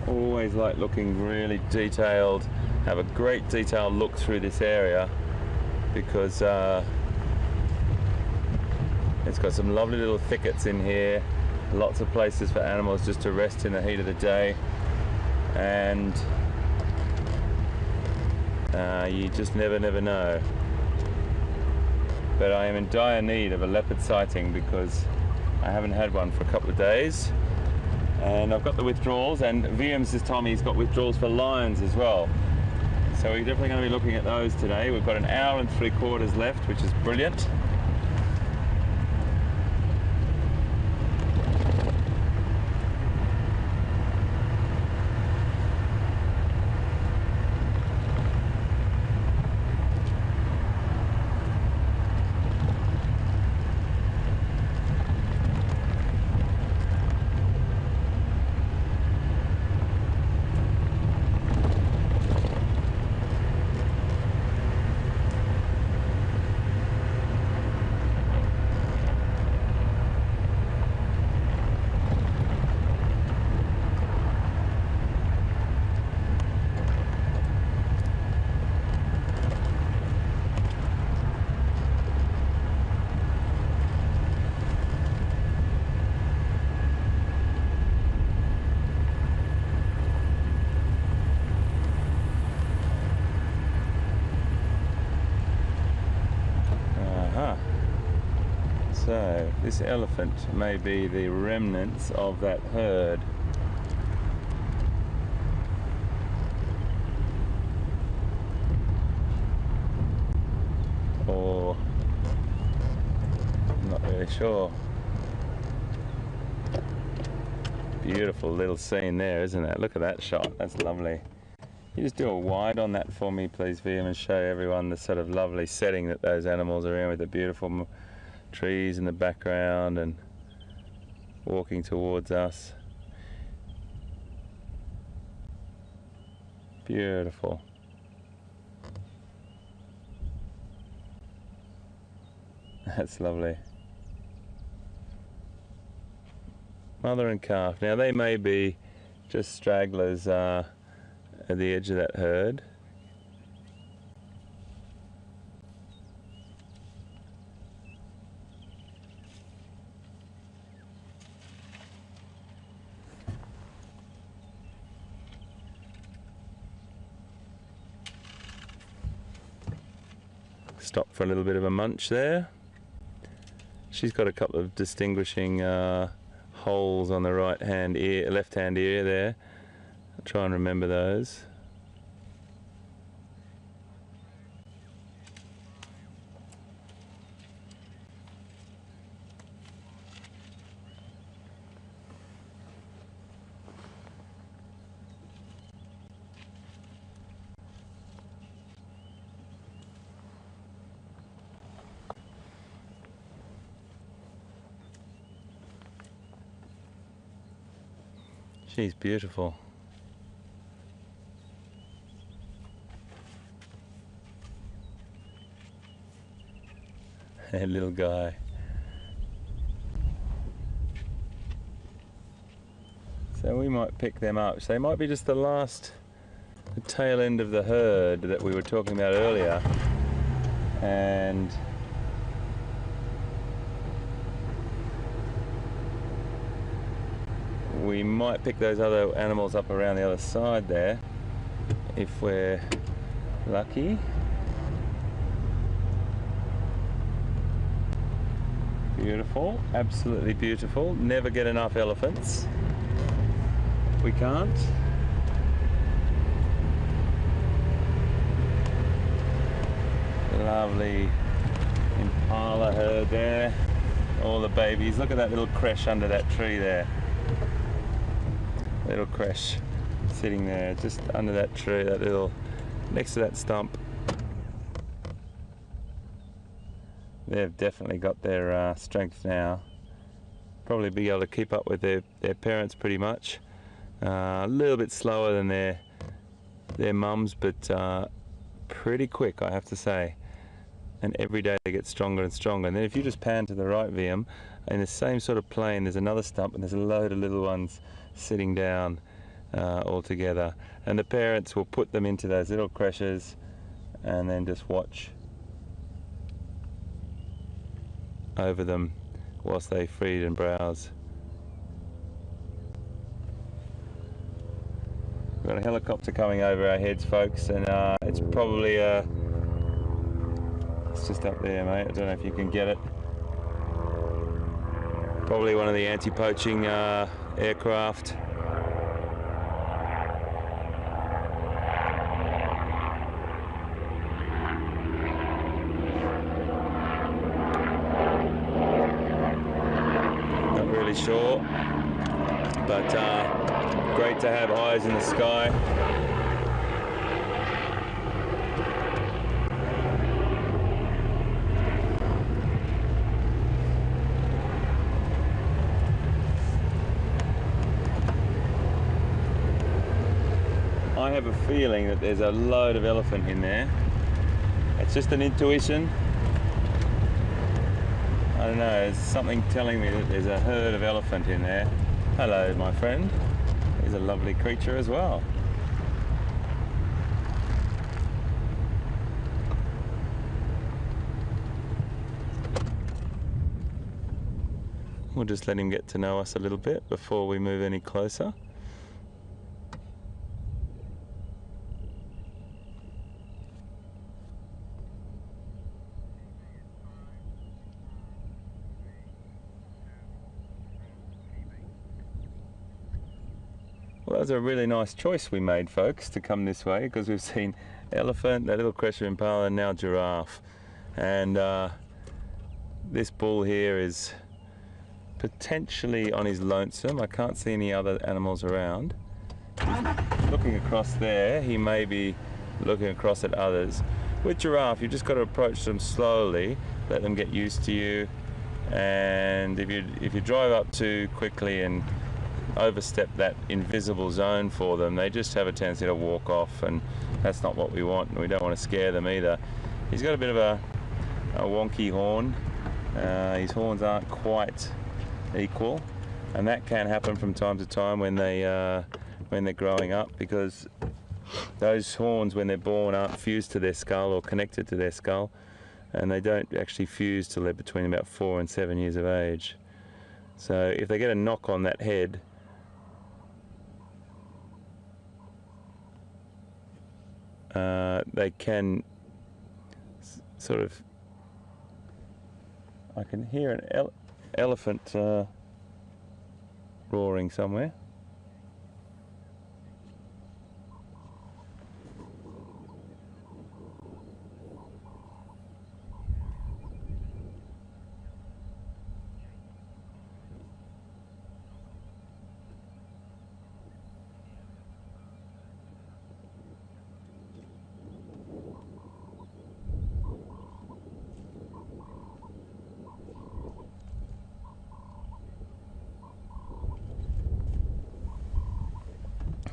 Always like looking really detailed, have a great detailed look through this area, because it's got some lovely little thickets in here, lots of places for animals just to rest in the heat of the day, and you just never know. But I am in dire need of a leopard sighting because I haven't had one for a couple of days. And I've got the withdrawals, and VM's has told me he's got withdrawals for lions as well. So we're definitely going to be looking at those today. We've got an hour and 3/4 left, which is brilliant. So this elephant may be the remnants of that herd. Or I'm not really sure. Beautiful little scene there, isn't it? Look at that shot, that's lovely. You just do a wide on that for me, please, VM, and show everyone the sort of lovely setting that those animals are in, with the beautiful trees in the background and walking towards us. Beautiful. That's lovely. Mother and calf. Now they may be just stragglers at the edge of that herd. Stop for a little bit of a munch there. She's got a couple of distinguishing holes on the left hand ear there. I'll try and remember those. She's beautiful. That little guy. So we might pick them up. So they might be just the last the tail end of the herd that we were talking about earlier, and we might pick those other animals up around the other side there if we're lucky. Beautiful, absolutely beautiful. Never get enough elephants. We can't. Lovely impala herd there. All the babies. Look at that little creche under that tree there. Little creche sitting there just under that tree, that little, next to that stump. They've definitely got their strength now. Probably be able to keep up with their parents pretty much. A little bit slower than their mums, but pretty quick, I have to say. And every day they get stronger and stronger. And then if you just pan to the right, VM, in the same sort of plain, there's another stump and there's a load of little ones sitting down all together. And the parents will put them into those little creches and then just watch over them whilst they feed and browse. We've got a helicopter coming over our heads, folks, and it's probably it's just up there, mate. I don't know if you can get it. Probably one of the anti-poaching aircraft. Sure, but great to have eyes in the sky. I have a feeling that there's a load of elephant in there. It's just an intuition. I don't know, there's something telling me that there's a herd of elephant in there. Hello, my friend. He's a lovely creature as well. We'll just let him get to know us a little bit before we move any closer. Well, that was a really nice choice we made, folks, to come this way, because we've seen elephant, that little crescent impala, and now giraffe. And this bull here is potentially on his lonesome. I can't see any other animals around. He's looking across there. He may be looking across at others. With giraffe, you've just got to approach them slowly, let them get used to you. And if you drive up too quickly and overstep that invisible zone for them, they just have a tendency to walk off, and that's not what we want, and we don't want to scare them either. He's got a bit of a wonky horn. His horns aren't quite equal, and that can happen from time to time when they're growing up, because those horns when they're born aren't fused to their skull or connected to their skull, and they don't actually fuse till they're between about 4 and 7 years of age. So if they get a knock on that head, they can sort of, I can hear an elephant roaring somewhere.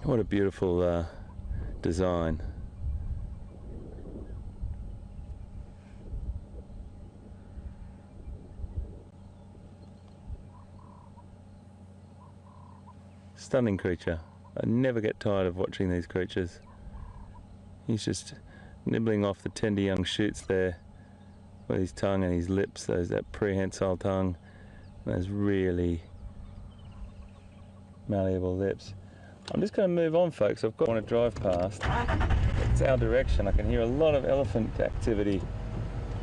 What a beautiful design. Stunning creature. I never get tired of watching these creatures. He's just nibbling off the tender young shoots there with his tongue and his lips, that prehensile tongue, those really malleable lips. I'm just going to move on, folks. I want to drive past. It's our direction. I can hear a lot of elephant activity,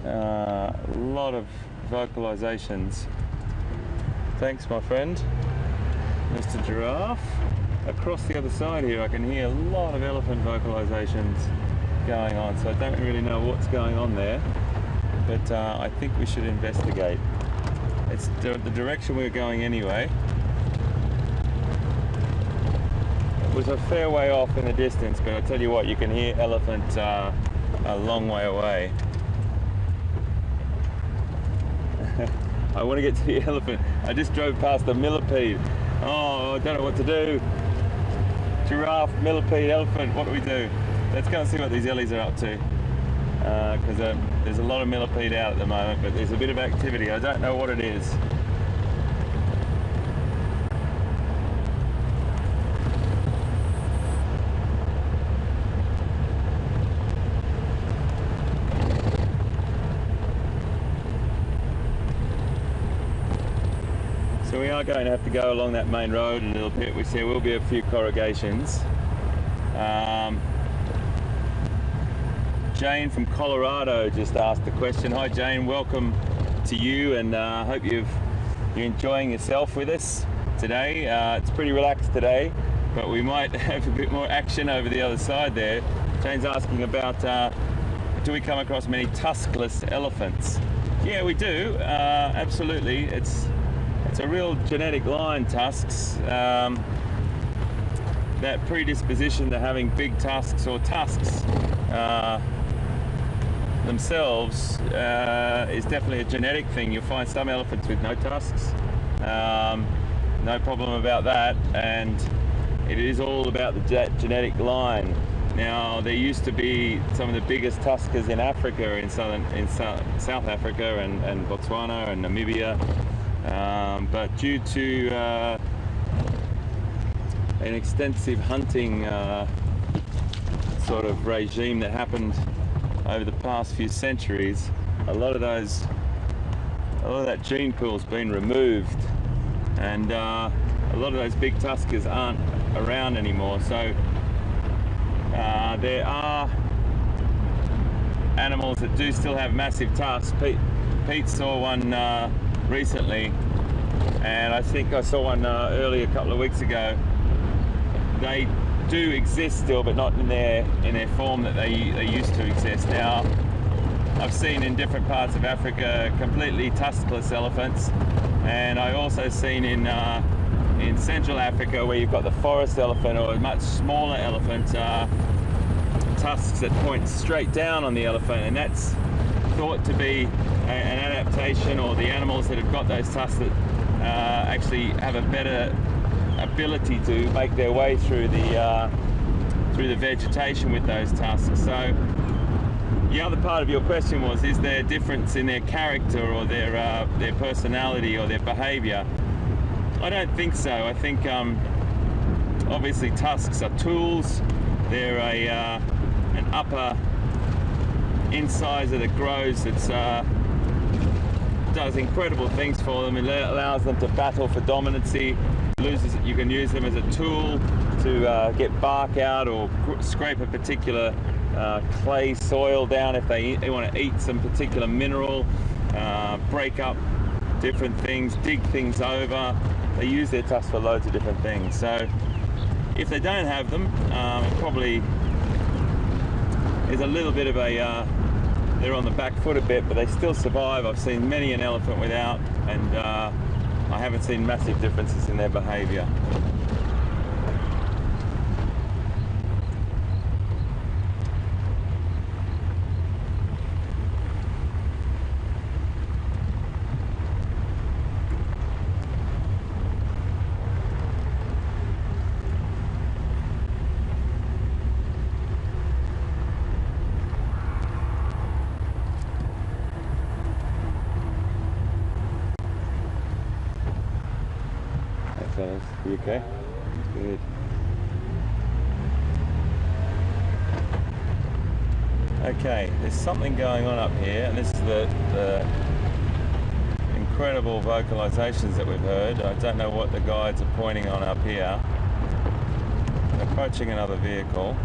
a lot of vocalizations. Thanks, my friend, Mr. Giraffe. Across the other side here, I can hear a lot of elephant vocalizations going on, so I don't really know what's going on there, but I think we should investigate. It's the direction we're going anyway. It was a fair way off in the distance, but I tell you what, you can hear elephants a long way away. I want to get to the elephant. I just drove past the millipede. Oh, I don't know what to do. Giraffe, millipede, elephant, what do we do? Let's go and see what these ellies are up to. Because there's a lot of millipede out at the moment, but there's a bit of activity. I don't know what it is. So we are going to have to go along that main road a little bit. We see there will be a few corrugations. Jane from Colorado just asked a question. Hi Jane, welcome to you, and hope you're enjoying yourself with us today. It's pretty relaxed today, but we might have a bit more action over the other side there. Jane's asking about do we come across many tuskless elephants? Yeah, we do, absolutely. It's a real genetic line, tusks. That predisposition to having big tusks or tusks themselves is definitely a genetic thing. You'll find some elephants with no tusks, no problem about that, and it is all about the genetic line. Now, there used to be some of the biggest tuskers in Africa, in South Africa and Botswana and Namibia, but due to an extensive hunting sort of regime that happened over the past few centuries, a lot of that gene pool's been removed, and a lot of those big tuskers aren't around anymore. So there are animals that do still have massive tusks. Pete saw one recently, and I think I saw one earlier a couple of weeks ago. They do exist still, but not in their form that they used to exist. Now, I've seen in different parts of Africa completely tuskless elephants, and I also seen in Central Africa, where you've got the forest elephant, or a much smaller elephant, tusks that point straight down on the elephant, and that's thought to be an adaptation, or the animals that have got those tusks that actually have a better ability to make their way through the vegetation with those tusks. So the other part of your question was, is there a difference in their character or their personality or their behavior? I don't think so. I think obviously tusks are tools. They're an upper incisor that grows, that does incredible things for them. It allows them to battle for dominancy. You can use them as a tool to get bark out, or scrape a particular clay soil down if they want to eat some particular mineral, break up different things, dig things over. They use their tusks for loads of different things. So if they don't have them, it probably is a little bit of a they're on the back foot a bit, but they still survive. I've seen many an elephant without, and I haven't seen massive differences in their behavior. Fellas, you okay? Good. Okay, there's something going on up here, and this is the incredible vocalizations that we've heard. I don't know what the guides are pointing on up here. They're approaching another vehicle.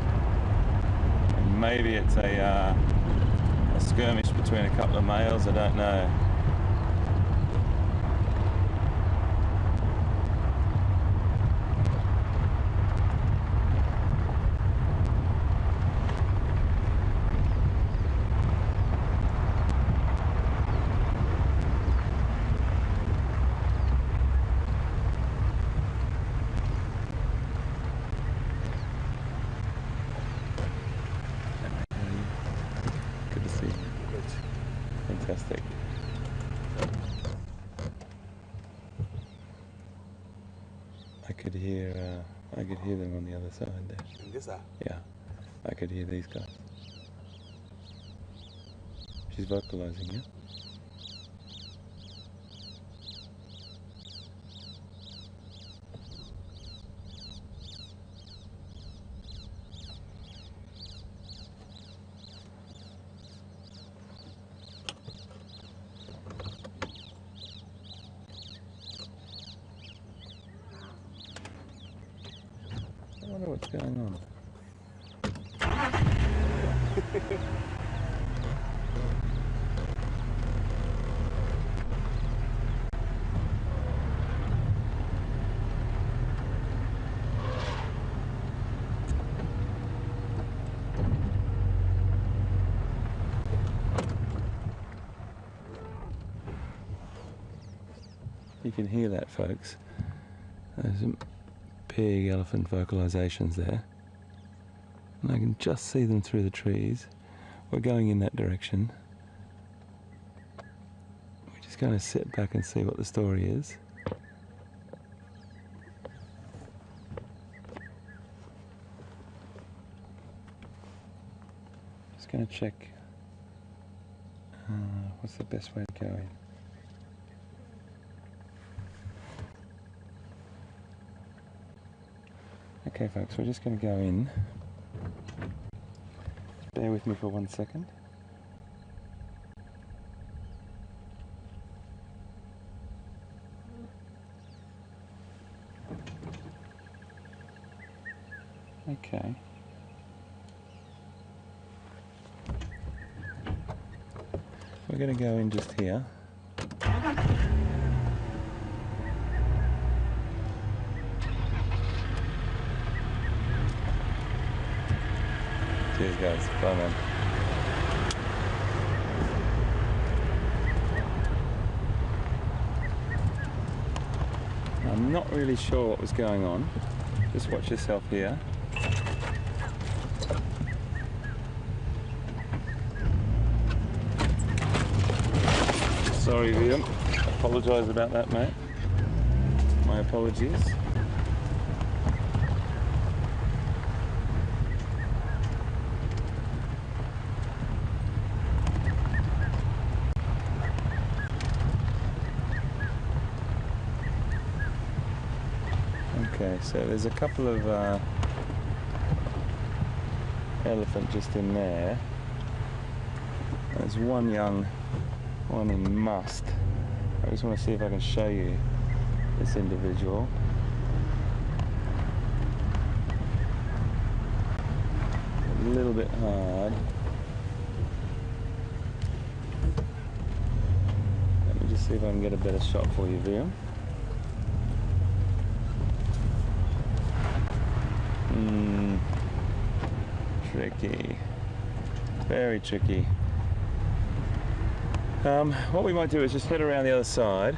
And maybe it's a skirmish between a couple of males, I don't know. Good to see you. Fantastic. I could hear them on the other side there. Yeah, I could hear these guys. She's vocalizing, yeah? I wonder what's going on. You can hear that, folks. There's some big elephant vocalizations there. And I can just see them through the trees. We're going in that direction. We're just going to sit back and see what the story is. Just going to check what's the best way to go in. Okay folks, we're just going to go in. Just bear with me for 1 second. Okay. We're going to go in just here. Cheers guys, bye man. I'm not really sure what was going on. Just watch yourself here. Sorry Liam, apologise about that mate. My apologies. Okay, so there's a couple of elephant just in there. There's one young one in must. I just want to see if I can show you this individual. A little bit hard. Let me just see if I can get a better shot for you, Liam. Tricky. Very tricky. What we might do is just head around the other side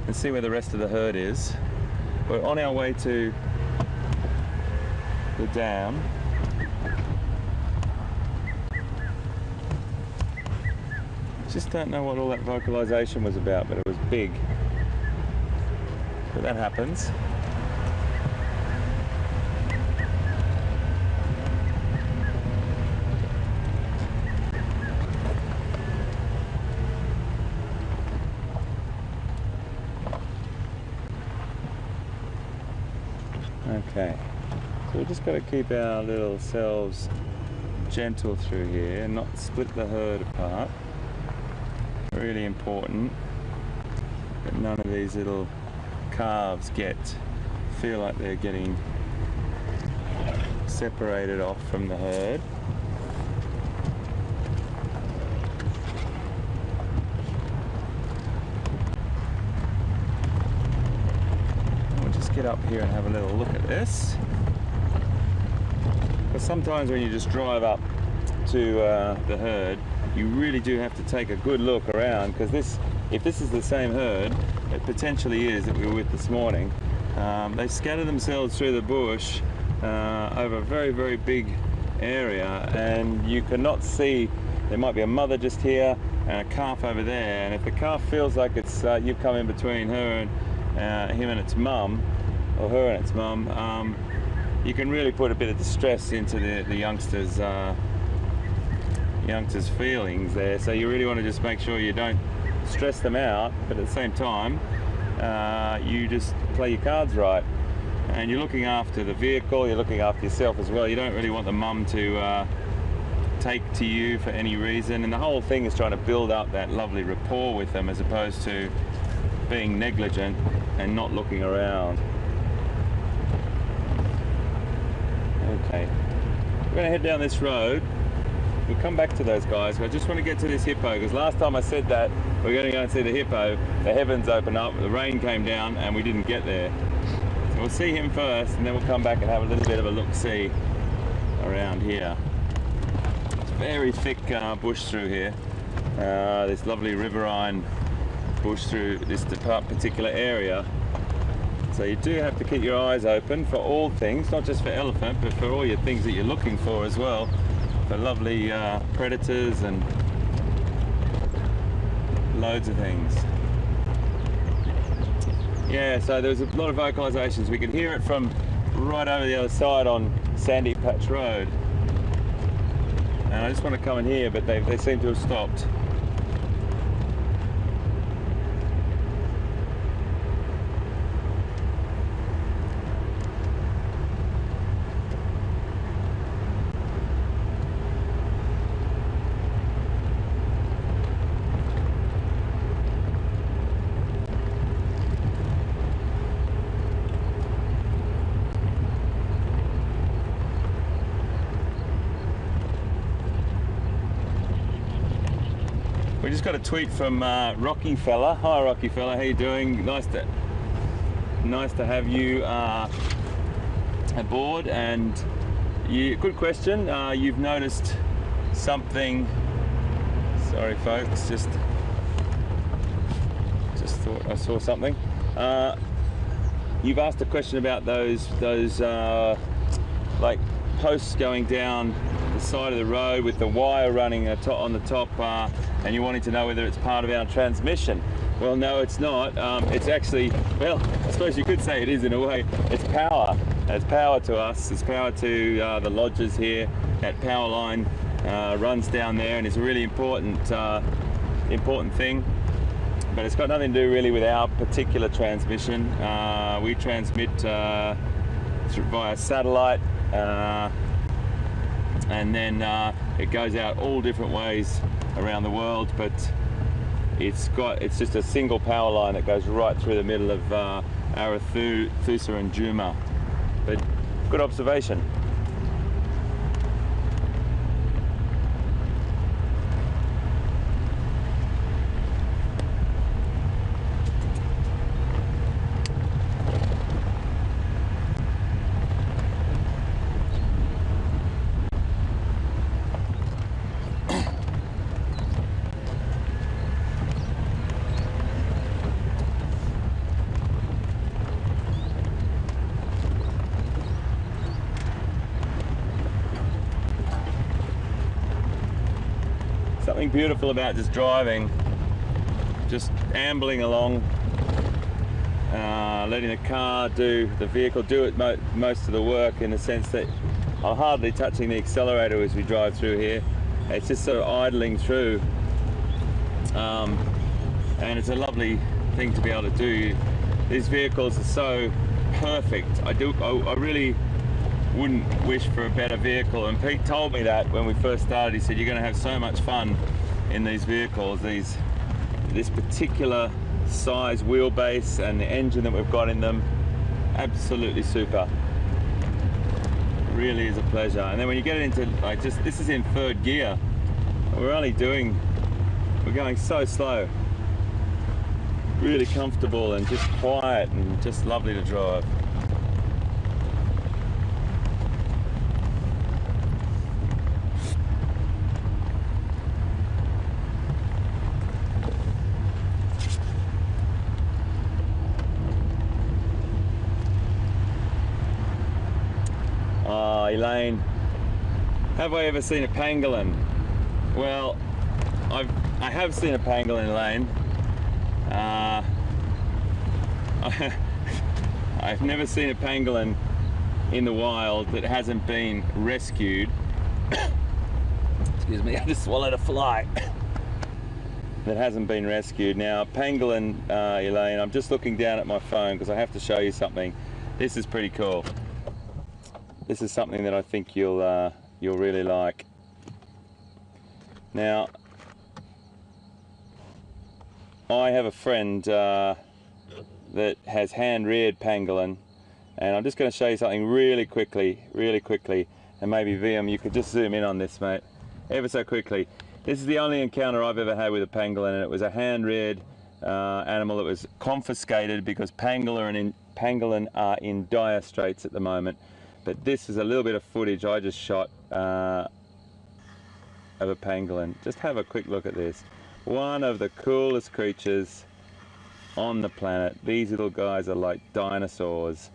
and see where the rest of the herd is. We're on our way to the dam. Just don't know what all that vocalization was about, but it was big. But that happens. Okay, so we just got to keep our little selves gentle through here and not split the herd apart. Really important that none of these little calves feel like they're getting separated off from the herd. We'll just get up here and have a little look at this. But sometimes when you just drive up to the herd, you really do have to take a good look around, because if this is the same herd, it potentially is, that we were with this morning. They scatter themselves through the bush over a very, very big area, and you cannot see. There might be a mother just here and a calf over there, and if the calf feels like it's you've come in between her and him and its mum, or her and its mum, you can really put a bit of distress into the youngsters' feelings there. So you really want to just make sure you don't stress them out, but at the same time you just play your cards right, and you're looking after the vehicle, you're looking after yourself as well. You don't really want the mum to take to you for any reason, and the whole thing is trying to build up that lovely rapport with them, as opposed to being negligent and not looking around. Okay, we're going to head down this road. We'll come back to those guys, but I just want to get to this hippo, because last time I said that we're going to go and see the hippo, the heavens opened up, the rain came down, and we didn't get there. So we'll see him first, and then we'll come back and have a little bit of a look-see around here. It's very thick bush through here. This lovely riverine bush through this particular area. So you do have to keep your eyes open for all things, not just for elephant, but for all your things that you're looking for as well. For lovely predators and loads of things. Yeah, so there was a lot of vocalizations. We could hear it from right over the other side on Sandy Patch Road. And I just want to come in here, but they seem to have stopped. We just got a tweet from Rocky Fella. Hi Rocky Fella, how you doing? Nice to have you aboard. And good question. You've noticed something. Sorry folks, just thought I saw something. You've asked a question about those like posts going down the side of the road with the wire running on the top, and you're wanting to know whether it's part of our transmission. Well, no, it's not. It's actually, well, I suppose you could say it is in a way. It's power. It's power to us. It's power to the lodges here. That power line runs down there, and it's a really important thing. But it's got nothing to do really with our particular transmission. We transmit via satellite, and then it goes out all different ways around the world, but it's just a single power line that goes right through the middle of Arathusa and Juma. But good observation. Something beautiful about just driving, just ambling along, letting the vehicle do it most of the work, in the sense that I'm hardly touching the accelerator as we drive through here. It's just sort of idling through, and it's a lovely thing to be able to do. These vehicles are so perfect. I really wouldn't wish for a better vehicle. And Pete told me that when we first started. He said, you're going to have so much fun in these vehicles. This particular size wheelbase and the engine that we've got in them, absolutely super. It really is a pleasure. And then when you get it into, like, just, this is in third gear. We're going so slow. Really comfortable and just quiet and just lovely to drive. Oh, Elaine, have I ever seen a pangolin? Well, I have seen a pangolin, Elaine. I've never seen a pangolin in the wild that hasn't been rescued. Excuse me, I just swallowed a fly. That hasn't been rescued. Now, pangolin, Elaine, I'm just looking down at my phone because I have to show you something. This is pretty cool. This is something that I think you'll really like. Now, I have a friend that has hand-reared pangolin, and I'm just going to show you something really quickly, and maybe VM, you could just zoom in on this, mate, ever so quickly. This is the only encounter I've ever had with a pangolin, and it was a hand-reared animal that was confiscated because pangolin are in dire straits at the moment. But this is a little bit of footage I just shot of a pangolin. Just have a quick look at this. One of the coolest creatures on the planet. These little guys are like dinosaurs.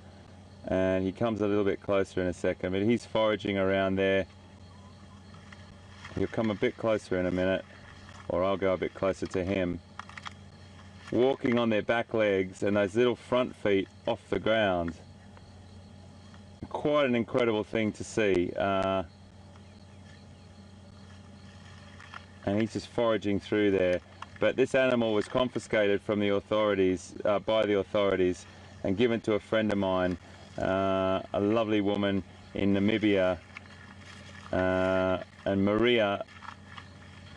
And he comes a little bit closer in a second, but he's foraging around there. He'll come a bit closer in a minute, or I'll go a bit closer to him. Walking on their back legs and those little front feet off the ground. Quite an incredible thing to see. And he's just foraging through there. But this animal was confiscated from the authorities, by the authorities, and given to a friend of mine, a lovely woman in Namibia. And Maria,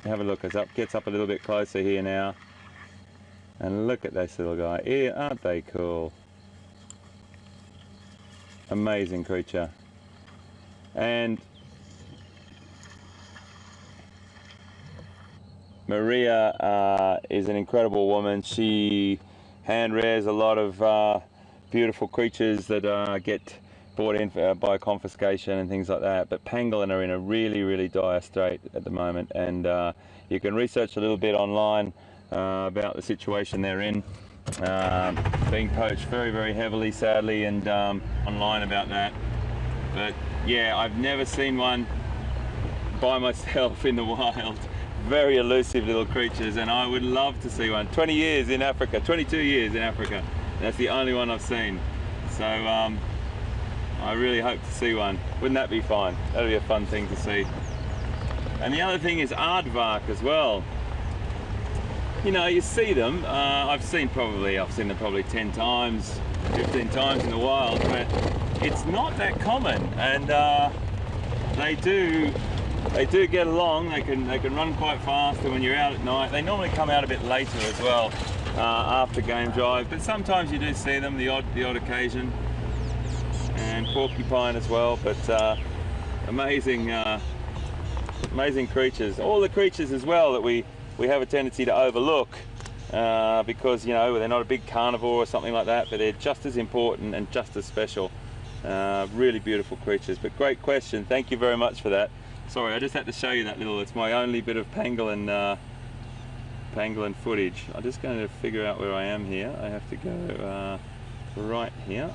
have a look, gets up a little bit closer here now. And look at this little guy. Aren't they cool? Amazing creature. And Maria is an incredible woman. She hand rears a lot of beautiful creatures that get brought in by confiscation and things like that. But pangolin are in a really dire strait at the moment, and you can research a little bit online about the situation they're in. Being poached very heavily, sadly, and online about that. But yeah, I've never seen one by myself in the wild. Very elusive little creatures, and I would love to see one. 20 years in Africa, 22 years in Africa. That's the only one I've seen. So I really hope to see one. Wouldn't that be fun? That'd be a fun thing to see. And the other thing is aardvark as well. You know, you see them. I've seen them probably 10 times, 15 times in the wild, but it's not that common. And they do get along. They can run quite fast, and when you're out at night, they normally come out a bit later as well after game drive. But sometimes you do see them, the odd occasion, and porcupine as well. But amazing creatures. All the creatures as well that we have a tendency to overlook because, you know, they're not a big carnivore or something like that, but they're just as important and just as special. Really beautiful creatures. But great question. Thank you very much for that. Sorry, I just had to show you that little, it's my only bit of pangolin footage. I'm just going to figure out where I am here. I have to go right here.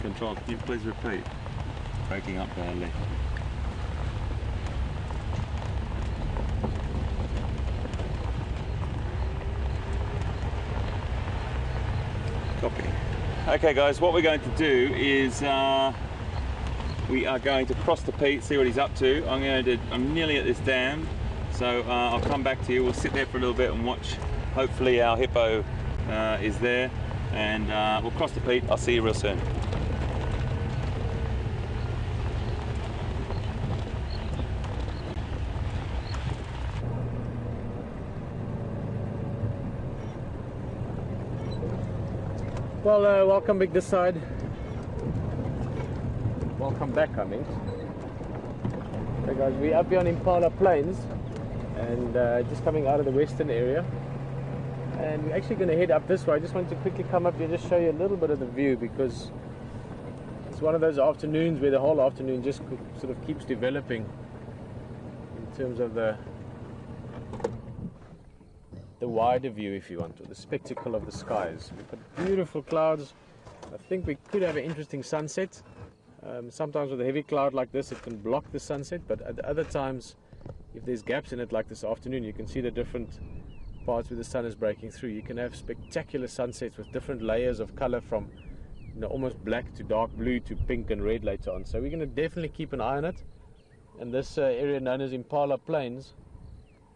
Control, can you please repeat? Breaking up badly. Copy. Okay guys, what we're going to do is we are going to cross the peat, see what he's up to. I'm nearly at this dam, so I'll come back to you. We'll sit there for a little bit and watch. Hopefully our hippo is there, and we'll cross the peat. I'll see you real soon. Well, welcome back this side. Welcome back, I mean. So guys, we're up here on Impala Plains, and just coming out of the western area. And we're actually going to head up this way. I just wanted to quickly come up here and just show you a little bit of the view, because it's one of those afternoons where the whole afternoon just sort of keeps developing in terms of the wider view, if you want, or the spectacle of the skies. We've got beautiful clouds. I think we could have an interesting sunset. Sometimes with a heavy cloud like this, it can block the sunset, but at other times, if there's gaps in it like this afternoon, you can see the different parts where the sun is breaking through. You can have spectacular sunsets with different layers of color, from almost black to dark blue to pink and red later on. So we're going to definitely keep an eye on it. And this area known as Impala Plains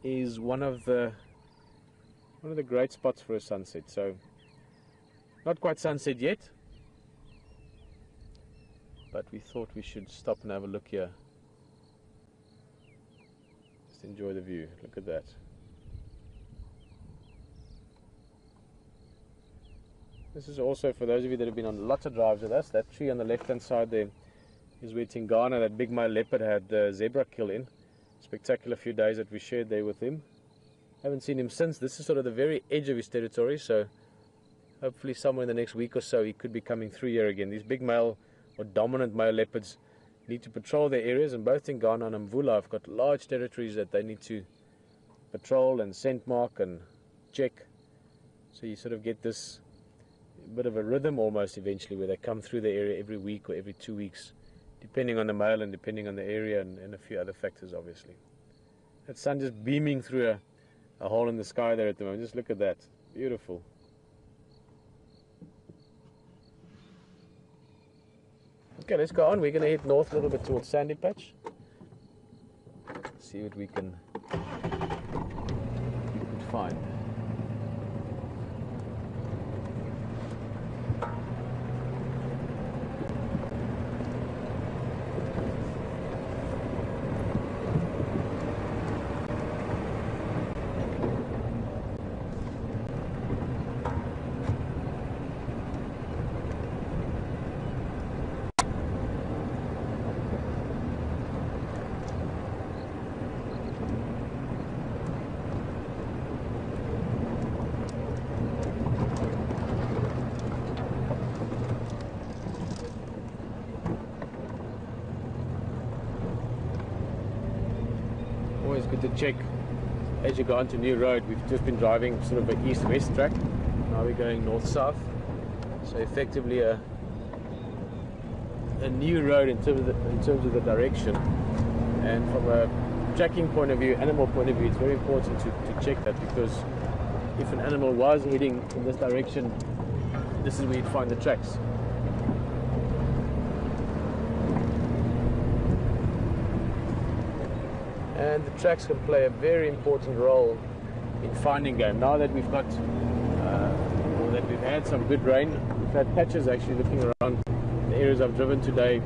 is one of the great spots for a sunset. So not quite sunset yet, but we thought we should stop and have a look here. Just enjoy the view. Look at that. This is also for those of you that have been on lots of drives with us. That tree on the left hand side there is where Tingana, that big male leopard, had zebra kill in. Spectacular few days that we shared there with him. Haven't seen him since. This is sort of the very edge of his territory, so hopefully somewhere in the next week or so he could be coming through here again. These big male or dominant male leopards need to patrol their areas, and both Tingana and Mvula have got large territories that they need to patrol and scent mark and check. So you sort of get this bit of a rhythm almost eventually, where they come through the area every week or every 2 weeks, depending on the male and depending on the area and a few other factors, obviously. That sun just beaming through a hole in the sky there at the moment. Just look at that. Beautiful. Okay, let's go on. We're going to head north a little bit towards Sandy Patch. See what we can find. Always good to check as you go onto new road. We've just been driving sort of an east-west track. Now we're going north-south. So effectively a new road in terms of the direction. And from a tracking point of view, animal point of view, it's very important to check that, because if an animal was heading in this direction, this is where you'd find the tracks. And the tracks can play a very important role in finding game. Now that we've got, or that we've had some good rain, we've had patches actually looking around the areas I've driven today.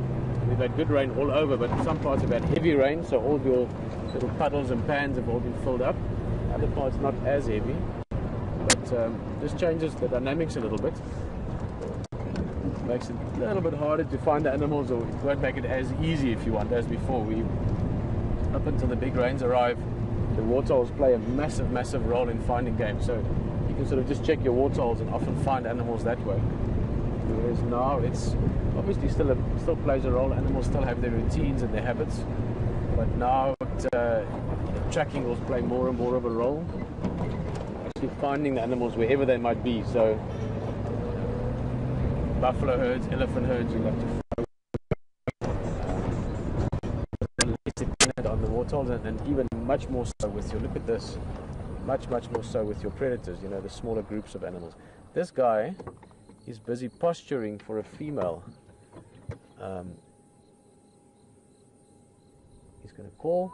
We've had good rain all over, but some parts have had heavy rain, so all your little puddles and pans have all been filled up. Other parts not as heavy, but this changes the dynamics a little bit. Makes it a little bit harder to find the animals, or it won't make it as easy, if you want, as before. Up until the big rains arrive, the waterholes play a massive role in finding game. So you can sort of just check your waterholes and often find animals that way. Whereas now it's obviously still plays a role. Animals still have their routines and their habits, but now tracking will play more and more of a role. Actually finding the animals wherever they might be. So buffalo herds, elephant herds, you have to on the waterholes, and even much more so with your, look at this, much more so with your predators, the smaller groups of animals. This guy He's busy posturing for a female. He's going to call.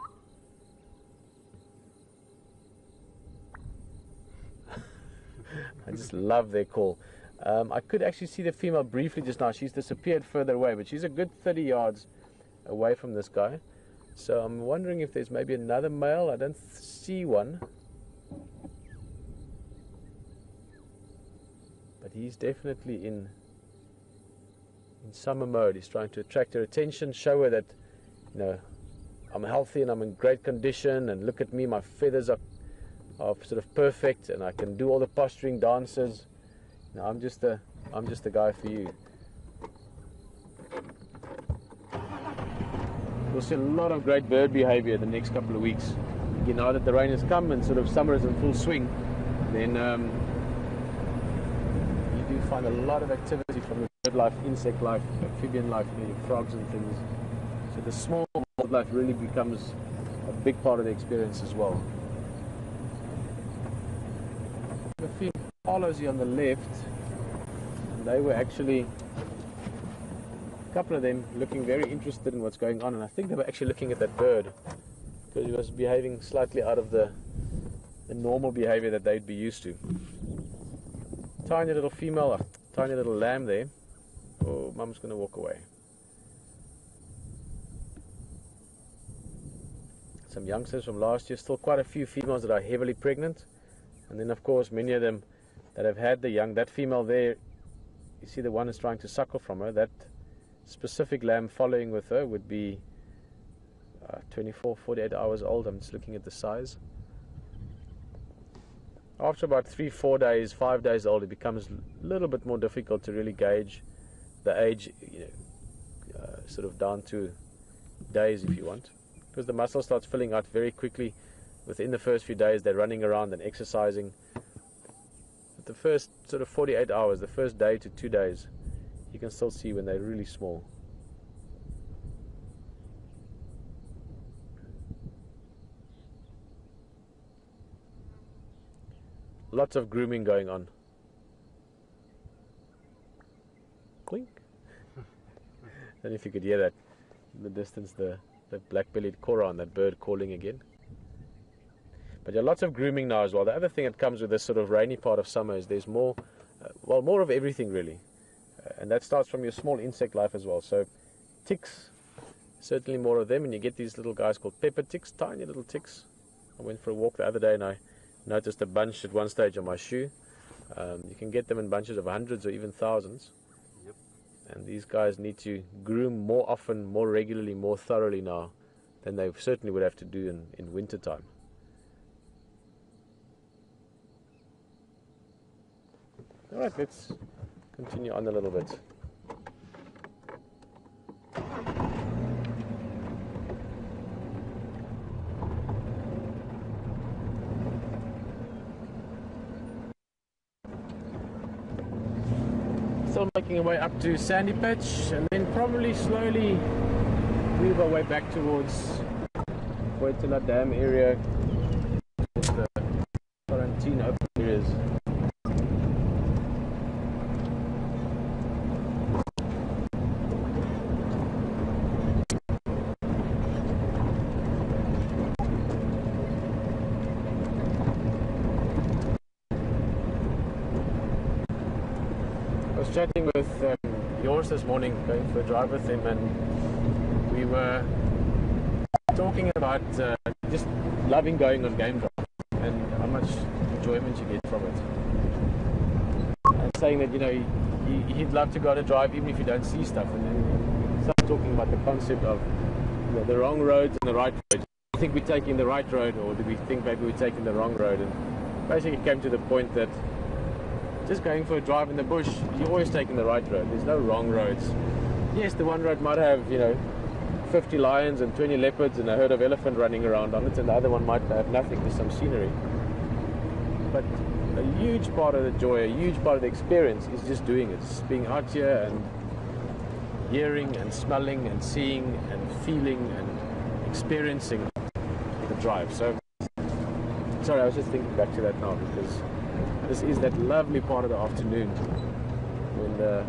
I just love their call. I could actually see the female briefly just now. She's disappeared further away, but she's a good 30 yards away from this guy. So I'm wondering if there's maybe another male. I don't see one. But he's definitely in summer mode. He's trying to attract her attention, show her that, you know, I'm healthy and I'm in great condition, and look at me, my feathers are sort of perfect, and I can do all the posturing dances. You know, I'm just the guy for you. We'll see a lot of great bird behavior the next couple of weeks. Again, now that the rain has come and sort of summer is in full swing, then you do find a lot of activity from the bird life, insect life, amphibian life, you know, frogs and things. So the small wildlife really becomes a big part of the experience as well. The few follows here on the left, and they were actually, a couple of them, looking very interested in what's going on, and I think they were actually looking at that bird because he was behaving slightly out of the normal behavior that they'd be used to. Tiny little female, tiny little lamb there. Oh, mum's going to walk away. Some youngsters from last year, still quite a few females that are heavily pregnant, and then of course many of them that have had the young. That female there, you see the one is trying to suckle from her. That specific lamb following with her would be 24, 48 hours old. I'm just looking at the size. After about 3, 4 days, 5 days old, it becomes a little bit more difficult to really gauge the age, you know, sort of down to days if you want, because the muscle starts filling out very quickly. Within the first few days, they're running around and exercising. But the first sort of 48 hours, the first day to 2 days, you can still see when they're really small. Lots of grooming going on. Clink. I don't know if you could hear that in the distance, the black-bellied koran, that bird calling again. But yeah, lots of grooming now as well. The other thing that comes with this sort of rainy part of summer is there's more, well, more of everything really. And that starts from your small insect life as well. So ticks, certainly more of them, and you get these little guys called pepper ticks, tiny little ticks. I went for a walk the other day and I noticed a bunch at one stage on my shoe. You can get them in bunches of hundreds or even thousands. Yep. And these guys need to groom more often, more regularly, more thoroughly now than they certainly would have to do in winter time. Alright, let's continue on a little bit. Still making our way up to Sandy Patch, and then probably slowly move our way back towards Voitila Dam area, the quarantine open areas. Chatting with yours this morning, going for a drive with him, and we were talking about just loving going on game drive and how much enjoyment you get from it. And saying that, you know, he'd love to go on a drive even if you don't see stuff. And then we started talking about the concept of, you know, the wrong roads and the right road. Do you think we're taking the right road, or do we think maybe we're taking the wrong road? And basically came to the point that just going for a drive in the bush, you're always taking the right road. There's no wrong roads. Yes, the one road might have, you know, 50 lions and 20 leopards and a herd of elephant running around on it, and the other one might have nothing, just some scenery. But a huge part of the joy, a huge part of the experience is just doing it. Just being out here and hearing and smelling and seeing and feeling and experiencing the drive. So, sorry, I was just thinking back to that now, because this is that lovely part of the afternoon when the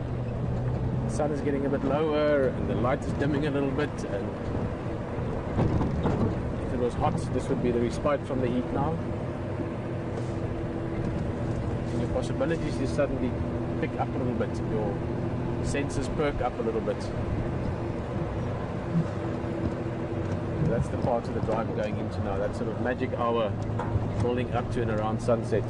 sun is getting a bit lower and the light is dimming a little bit, and if it was hot, this would be the respite from the heat now. And your possibilities to suddenly pick up a little bit, your senses perk up a little bit. So that's the part of the drive we're going into now, that sort of magic hour building up to and around sunset.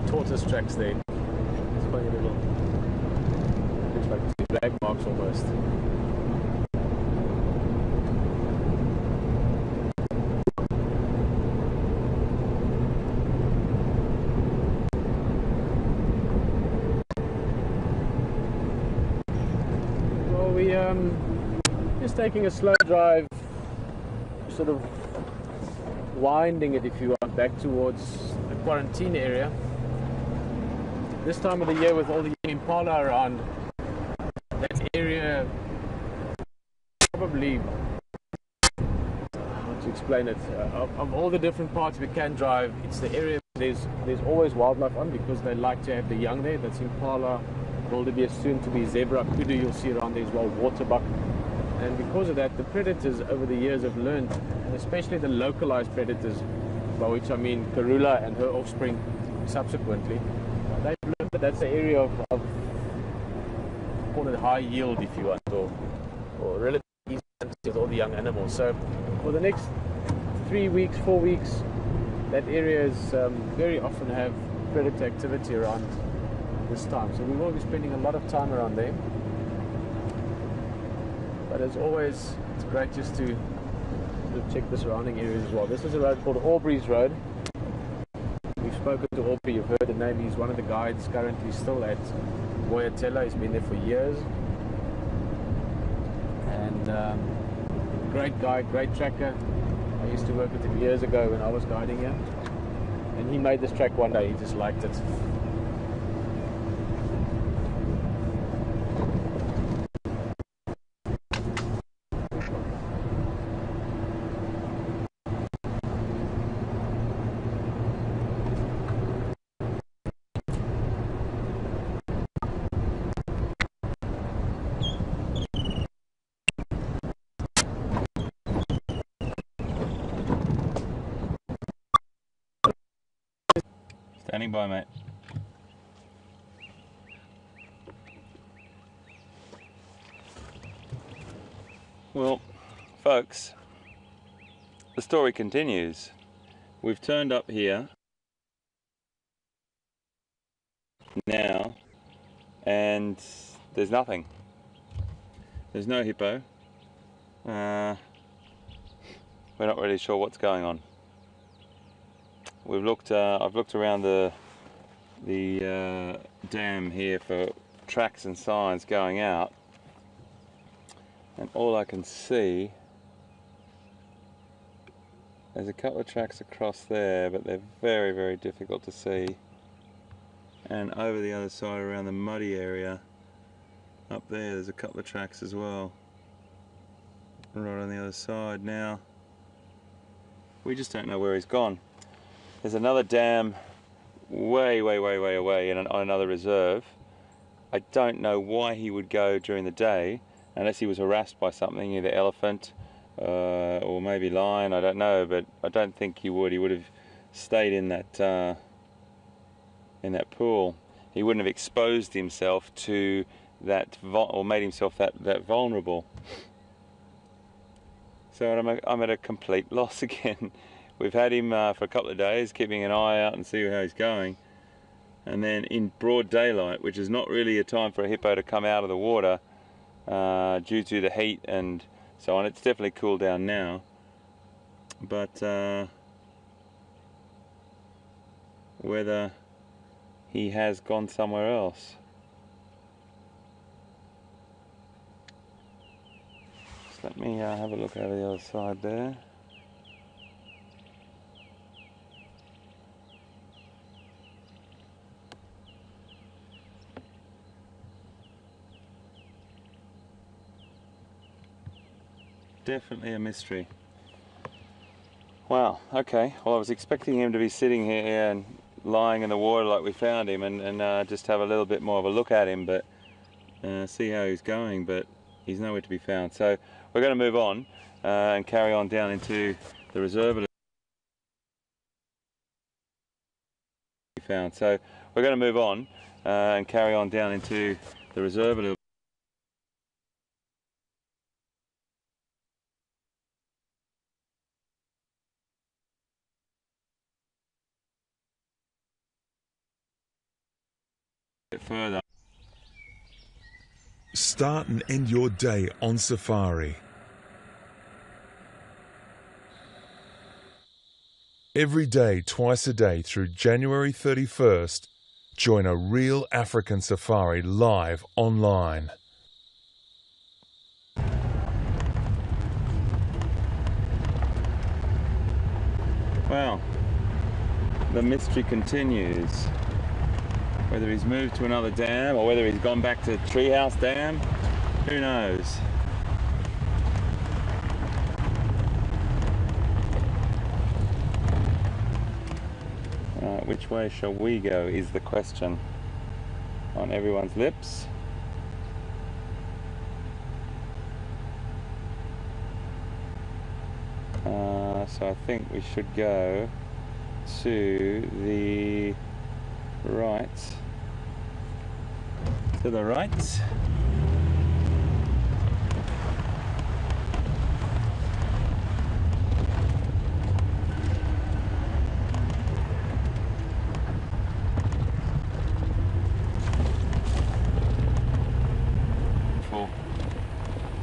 Tortoise tracks there. It's funny little, looks like drag marks almost. Well, we just taking a slow drive, sort of winding it, if you want, back towards the quarantine area. This time of the year, with all the impala around, that area probably, how to explain it, of all the different parts we can drive, it's the area there's always wildlife on, because they like to have the young there. That's impala, wildebeest, soon to be zebra, kudu you'll see around there as well, waterbuck. And because of that, the predators over the years have learned, and especially the localized predators, by which I mean Karula and her offspring subsequently, they've learned that that's the area of call it high yield, if you want, or relatively easy with all the young animals. So for the next 3 weeks, 4 weeks, that area is very often have predator activity around this time. So we will be spending a lot of time around there. But as always, it's great just to check the surrounding areas as well. This is a road called Aubrey's Road. We've spoken to Aubrey, you've heard the name. He's one of the guides currently still at Boyatella. He's been there for years. And great guide, great tracker. I used to work with him years ago when I was guiding him. And he made this track one day, he just liked it. Standing by, mate. Well, Folks, the story continues. We've turned up here now and there's nothing. There's no hippo. We're not really sure what's going on. We've looked. I've looked around the dam here for tracks and signs going out, and all I can see, there's a couple of tracks across there, but they're very, very difficult to see. And over the other side, around the muddy area, up there's a couple of tracks as well. Right on the other side now. We just don't know where he's gone. There's another dam way away on another reserve. I don't know why he would go during the day, unless he was harassed by something, either elephant or maybe lion, I don't know, but I don't think he would. He would have stayed in that pool. He wouldn't have exposed himself to that, or made himself that vulnerable. So I'm at a complete loss again. We've had him for a couple of days, keeping an eye out and see how he's going. And then in broad daylight, which is not really a time for a hippo to come out of the water due to the heat and so on. It's definitely cooled down now. But whether he has gone somewhere else. Just let me have a look over the other side there. Definitely a mystery. Wow, okay. Well, I was expecting him to be sitting here and lying in the water like we found him and just have a little bit more of a look at him, but see how he's going, but he's nowhere to be found. So we're going to move on and carry on down into the reserve a little. So we're going to move on and carry on down into the reserve a little. Further. Start and end your day on safari. Every day, twice a day through January 31st, join a real African safari live online. Well, the mystery continues. Whether he's moved to another dam or whether he's gone back to Treehouse Dam, who knows? Which way shall we go is the question on everyone's lips. So I think we should go to the right. To the right.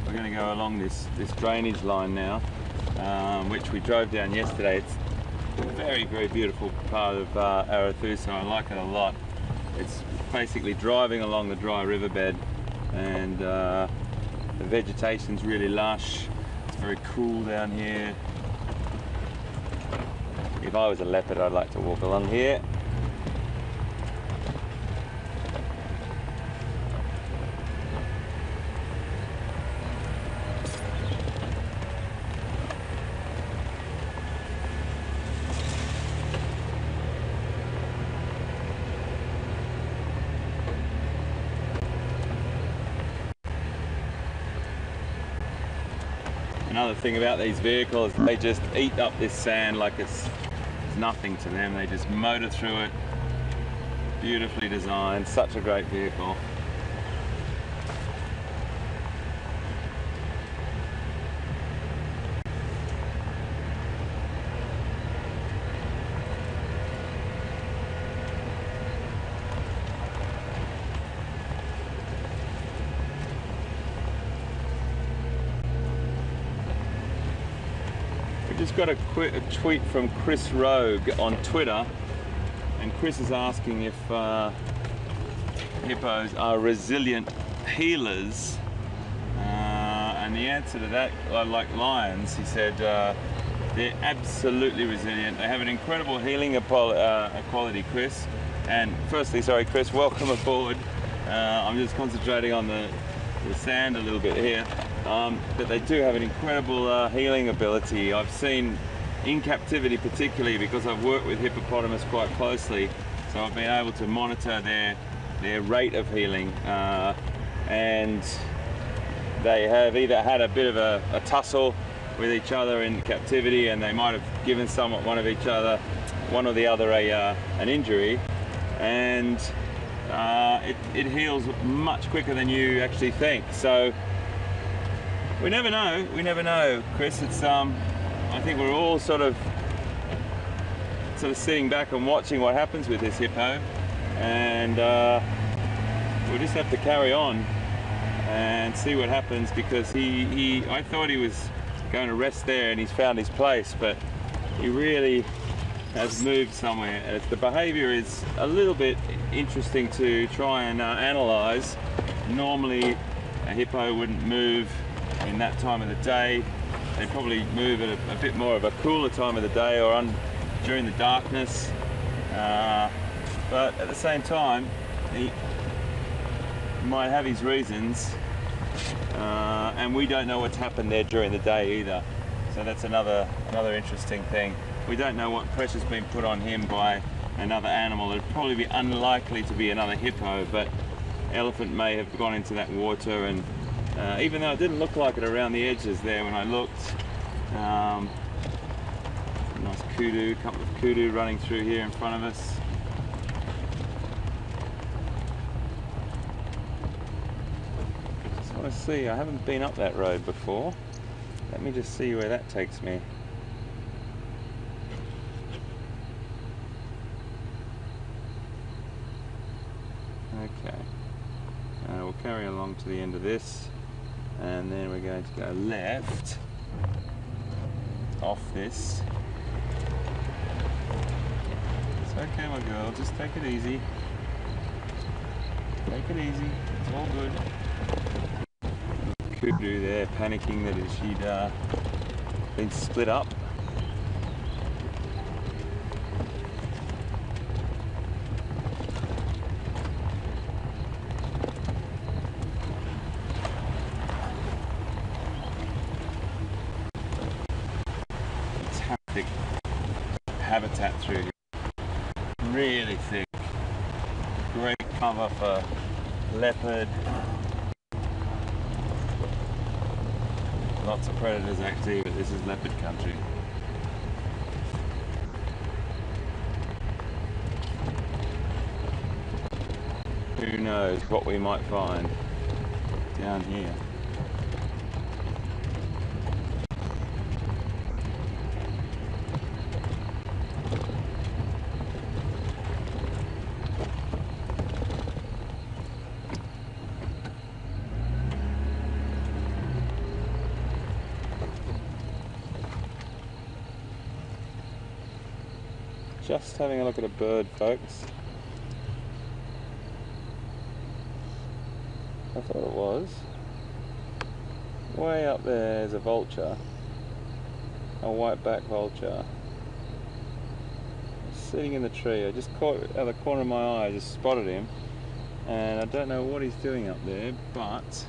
We're going to go along this drainage line now, which we drove down yesterday. It's a very, very beautiful part of Arathusa. I like it a lot. It's basically driving along the dry riverbed, and the vegetation's really lush. It's very cool down here. If I was a leopard, I'd like to walk along here. Another thing about these vehicles, they just eat up this sand like it's nothing to them. They just motor through it. Beautifully designed, such a great vehicle. just got a tweet from Chris Rogue on Twitter, and Chris is asking if hippos are resilient healers, and the answer to that, like lions, he said, they're absolutely resilient. They have an incredible healing quality, Chris. And firstly, sorry Chris, welcome aboard. I'm just concentrating on the sand a little bit here. But they do have an incredible healing ability. I've seen in captivity, particularly because I've worked with hippopotamus quite closely, so I've been able to monitor their rate of healing, and they have either had a bit of a tussle with each other in captivity, and they might have given one or the other an injury, and it heals much quicker than you actually think. So we never know, Chris. It's I think we're all sort of sitting back and watching what happens with this hippo, and we'll just have to carry on and see what happens, because I thought he was going to rest there and he's found his place, but he really has moved somewhere. The behavior is a little bit interesting to try and analyze. Normally a hippo wouldn't move in that time of the day. They probably move at a bit more of a cooler time of the day, or during the darkness, but at the same time he might have his reasons, and we don't know what's happened there during the day either. So that's another interesting thing. We don't know what pressure's been put on him by another animal. It'd probably be unlikely to be another hippo, but elephant may have gone into that water, and even though it didn't look like it around the edges there when I looked. Nice kudu, couple of kudu running through here in front of us. Just want to see, I haven't been up that road before. Let me just see where that takes me. Okay, we'll carry along to the end of this, and then we're going to go left off this. It's okay, my girl, just take it easy. Take it easy, it's all good. Kudu there, panicking that she'd been split up. Thick habitat through here, really thick, great cover for leopard, lots of predators active, but this is leopard country. Who knows what we might find down here. Just having a look at a bird, folks. I thought it was. Way up there is a vulture. A white-backed vulture. Sitting in the tree. I just caught it out of the corner of my eye, I just spotted him. And I don't know what he's doing up there, but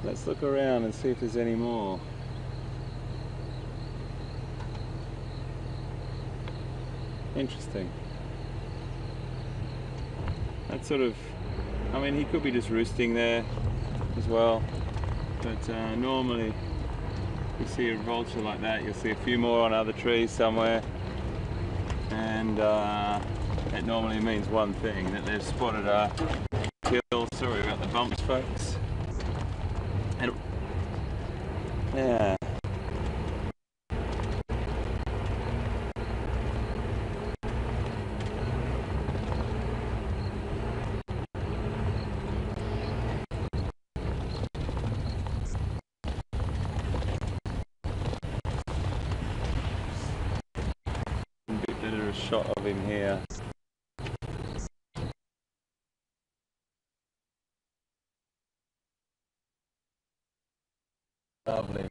let's look around and see if there's any more. Interesting. That's sort of, I mean, he could be just roosting there as well, but normally you see a vulture like that, you'll see a few more on other trees somewhere, and it normally means one thing, that they've spotted a kill. Sorry about the bumps, folks. And yeah. a shot of him here. Lovely.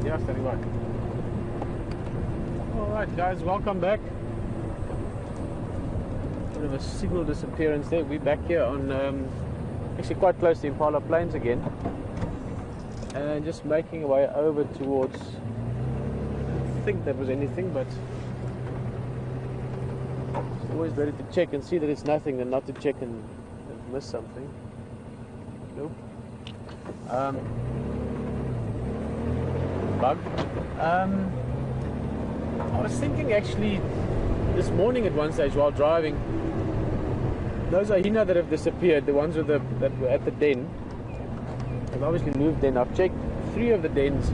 Yeah, standing by. Alright guys, welcome back. Bit of a signal disappearance there. We're back here on actually quite close to Impala Plains again. And just making our way over towards, I didn't think that was anything, but it's always better to check and see that it's nothing than not to check and miss something. Nope. Bug. I was thinking actually this morning at one stage while driving, those hyena that have disappeared, the ones with that were at the den, they've obviously moved den. I've checked 3 of the dens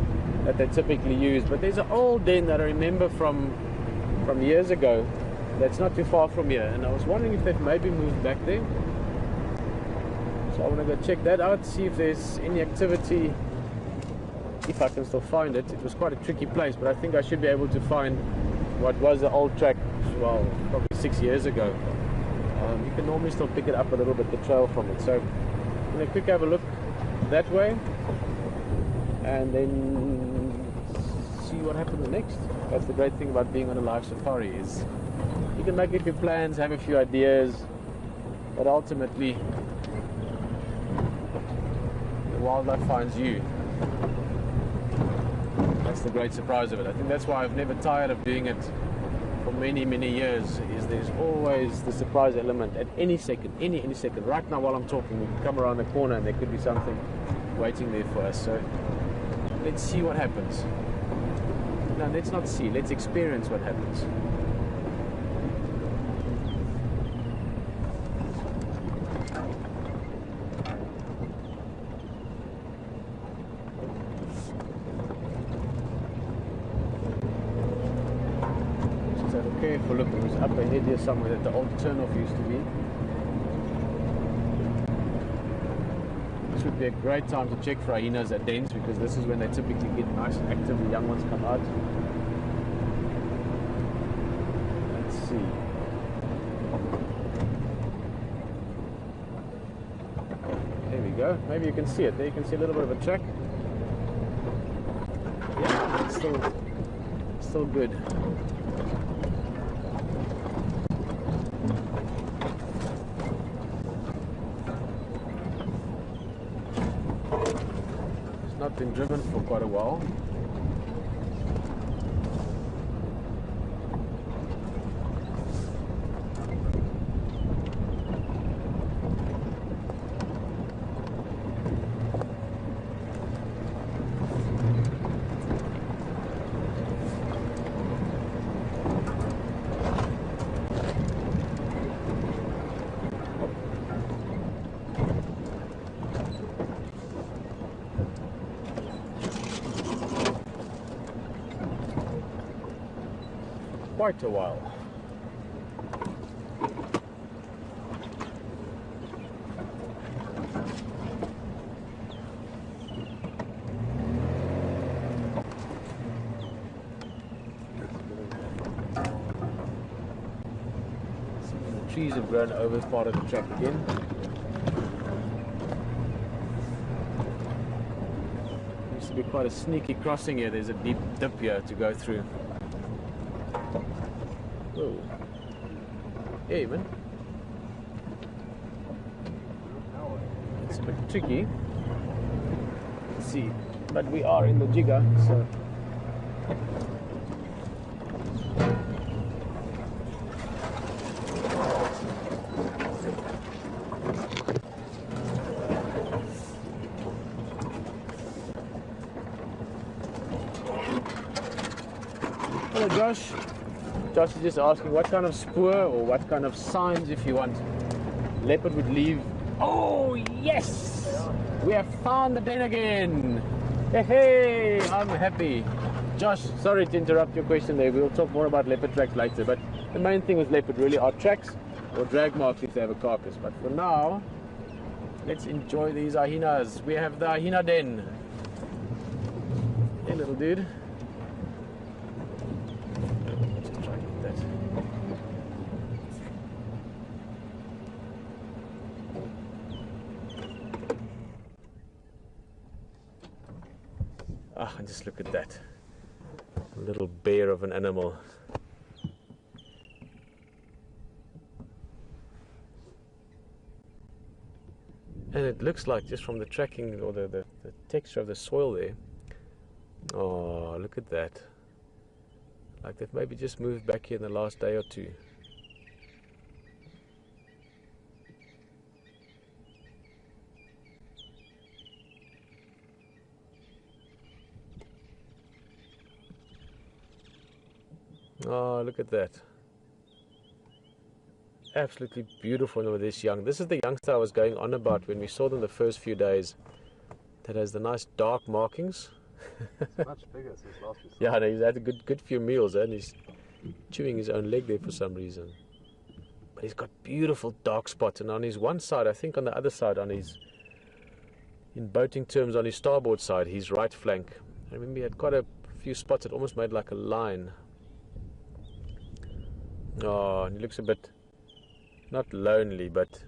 that they typically use, but there's an old den that I remember from years ago that's not too far from here, and I was wondering if they've maybe moved back there. So I want to go check that out, see if there's any activity, if I can still find it. It was quite a tricky place, but I think I should be able to find what was the old track, well, probably 6 years ago. You can normally still pick it up a little bit, the trail from it. So I'm going to quick have a look that way and then see what happens next. That's the great thing about being on a live safari, is you can make a few plans, have a few ideas, but ultimately the wildlife finds you. That's the great surprise of it. I think that's why I've never tired of doing it for many, many years, is there's always the surprise element at any second, any second. Right now while I'm talking, we can come around the corner and there could be something waiting there for us. So let's see what happens. No, let's not see, let's experience what happens. Careful look, it was up ahead here somewhere that the old turnoff used to be. This would be a great time to check for hyenas at dens, because this is when they typically get nice and active, the young ones come out. Let's see. There we go. Maybe you can see it. There you can see a little bit of a track. Yeah, it's still good. Not been driven for quite a while. Quite a while. The trees have grown over part of the track again. Used to be quite a sneaky crossing here. There's a deep dip here to go through. Whoa. Hey man. It's a bit tricky. Let's see. But we are in the jigger, so Hello, Josh. Josh is just asking what kind of spoor or what kind of signs, if you want, leopard would leave. Oh, yes! We have found the den again. Hey, I'm happy. Josh, sorry to interrupt your question there. We'll talk more about leopard tracks later. But the main thing with leopard really are tracks or drag marks if they have a carcass. But for now, let's enjoy these hyenas. We have the hyena den. Hey, little dude. Just try and get that. Ah, and just look at that. A little bear of an animal. And it looks like, just from the tracking or the texture of the soil there, oh, look at that. Like they've maybe just moved back here in the last day or two. Oh, look at that. Absolutely beautiful with this young. This is the youngster I was going on about when we saw them the first few days. That has the nice dark markings. It's much bigger since last we saw. Yeah, no, he's had a good few meals, and he's chewing his own leg there for some reason. But he's got beautiful dark spots, and on his one side, I think on the other side, on his, in boating terms, on his starboard side, his right flank. I remember he had quite a few spots that almost made like a line. Oh, and he looks a bit, not lonely, but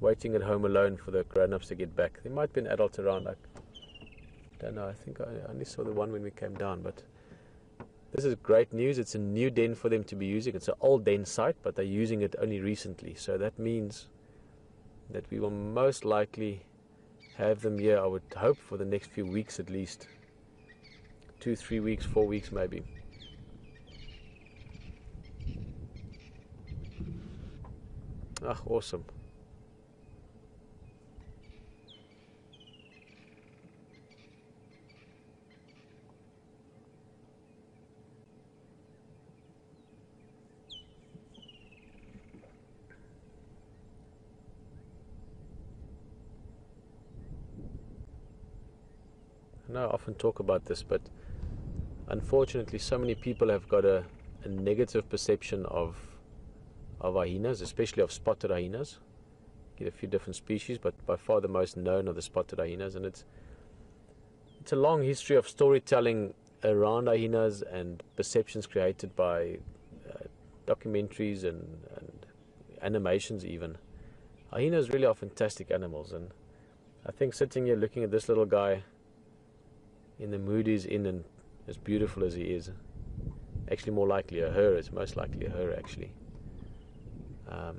waiting at home alone for the grown-ups to get back. There might be an adult around. I don't know. I think I only saw the one when we came down, but this is great news. It's a new den for them to be using. It's an old den site, but they're using it only recently. So that means that we will most likely have them here, I would hope, for the next few weeks at least. 2, 3 weeks, 4 weeks maybe. Ah, awesome. I know I often talk about this, but unfortunately so many people have got a negative perception of hyenas, especially of spotted hyenas. Get a few different species, but by far the most known are the spotted hyenas, and it's a long history of storytelling around hyenas and perceptions created by documentaries and animations even. Hyenas really are fantastic animals, and I think sitting here looking at this little guy in the mood he's in, and as beautiful as he is, actually more likely a her, it's most likely a her actually.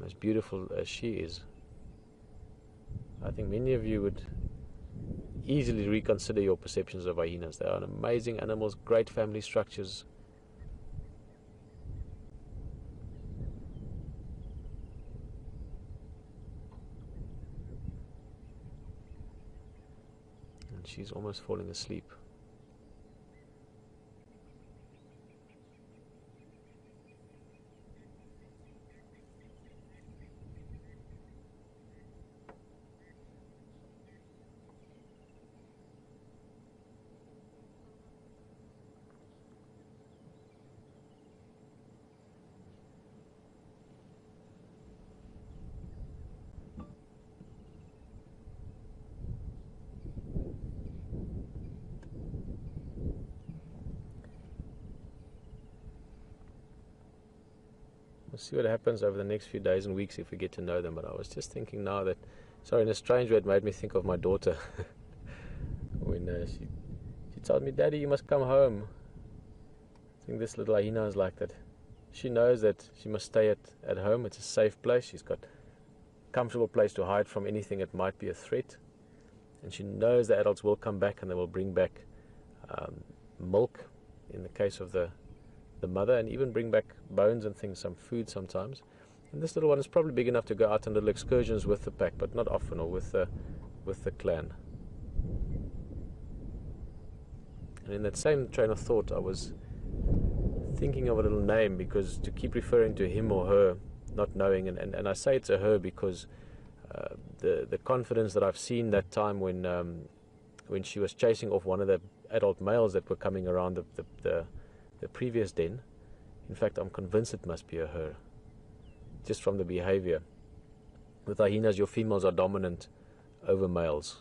As beautiful as she is, I think many of you would easily reconsider your perceptions of hyenas. They are amazing animals, great family structures. And she's almost falling asleep. We'll see what happens over the next few days and weeks if we get to know them. But I was just thinking now that, sorry, in a strange way, it made me think of my daughter. When she told me, "Daddy, you must come home." I think this little hyena is like that. She knows that she must stay at home. It's a safe place. She's got a comfortable place to hide from anything that might be a threat. And she knows the adults will come back, and they will bring back milk in the case of the mother, and even bring back bones and things, some food sometimes. And this little one is probably big enough to go out on little excursions with the pack, but not often, or with the clan. And in that same train of thought, I was thinking of a little name, because to keep referring to him or her, not knowing, and I say it's a her because the confidence that I've seen that time when she was chasing off one of the adult males that were coming around the previous den. In fact, I'm convinced it must be a her, just from the behavior. With hyenas, your females are dominant over males.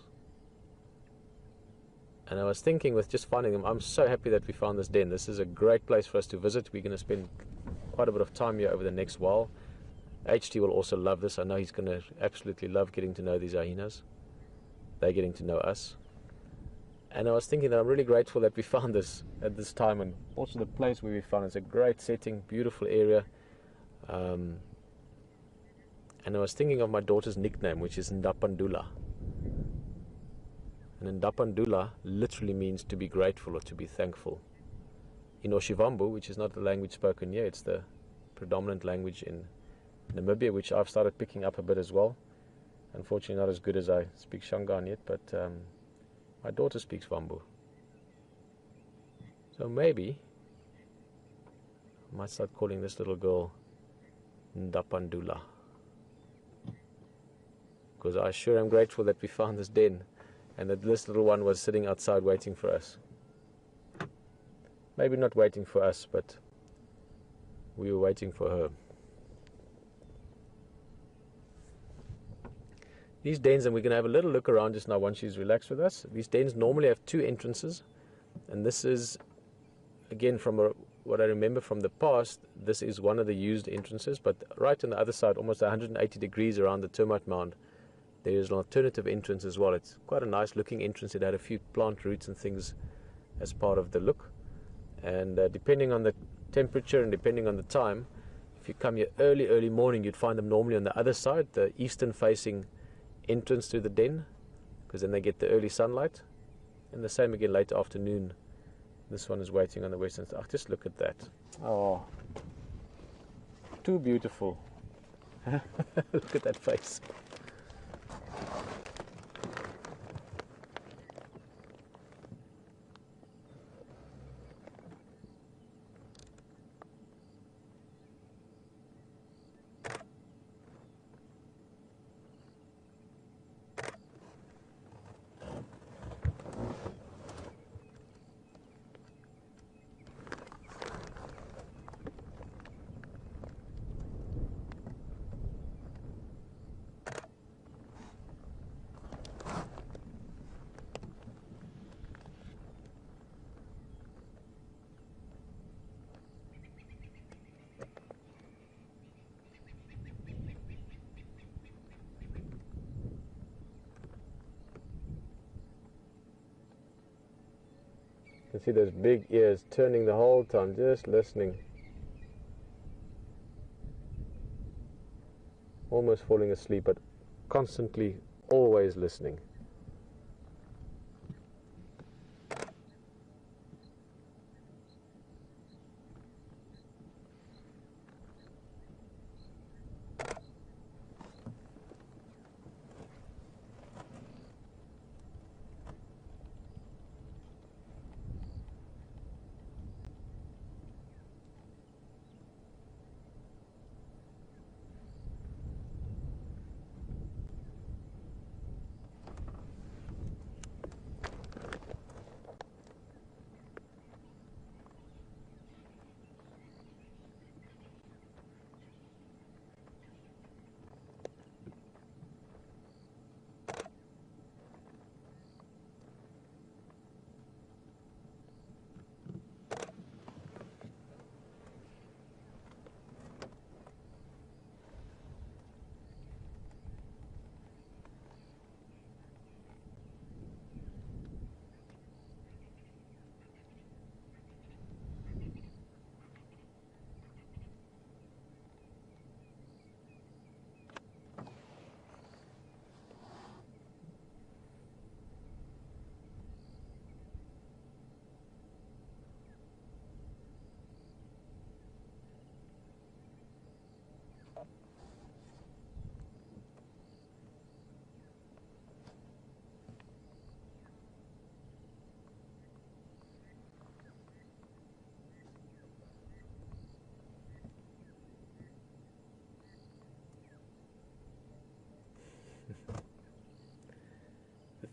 And I was thinking, with just finding them, I'm so happy that we found this den. This is a great place for us to visit. We're going to spend quite a bit of time here over the next while. HT will also love this. I know he's going to absolutely love getting to know these hyenas. They're getting to know us. And I was thinking that I'm really grateful that we found this at this time, and also the place where we found it's a great setting, beautiful area. And I was thinking of my daughter's nickname, which is Ndapandula. And Ndapandula literally means to be grateful or to be thankful. In Oshivambu, which is not the language spoken here, it's the predominant language in Namibia, which I've started picking up a bit as well. Unfortunately, not as good as I speak Shangaan yet, but my daughter speaks Vambu. So maybe I might start calling this little girl Ndapandula, because I sure am grateful that we found this den and that this little one was sitting outside waiting for us. Maybe not waiting for us, but we were waiting for her. These dens, and we're going to have a little look around just now once she's relaxed with us. These dens normally have two entrances, and this is, again, from what I remember from the past, this is one of the used entrances, but right on the other side, almost 180 degrees around the termite mound, there is an alternative entrance as well. It's quite a nice looking entrance. It had a few plant roots and things as part of the look, and depending on the temperature and depending on the time, if you come here early morning, you'd find them normally on the other side, the eastern facing entrance to the den, because then they get the early sunlight, and the same again late afternoon. This one is waiting on the western side. Just look at that. Oh, too beautiful. Look at that face. You can see those big ears turning the whole time, just listening. Almost falling asleep, but constantly, always listening.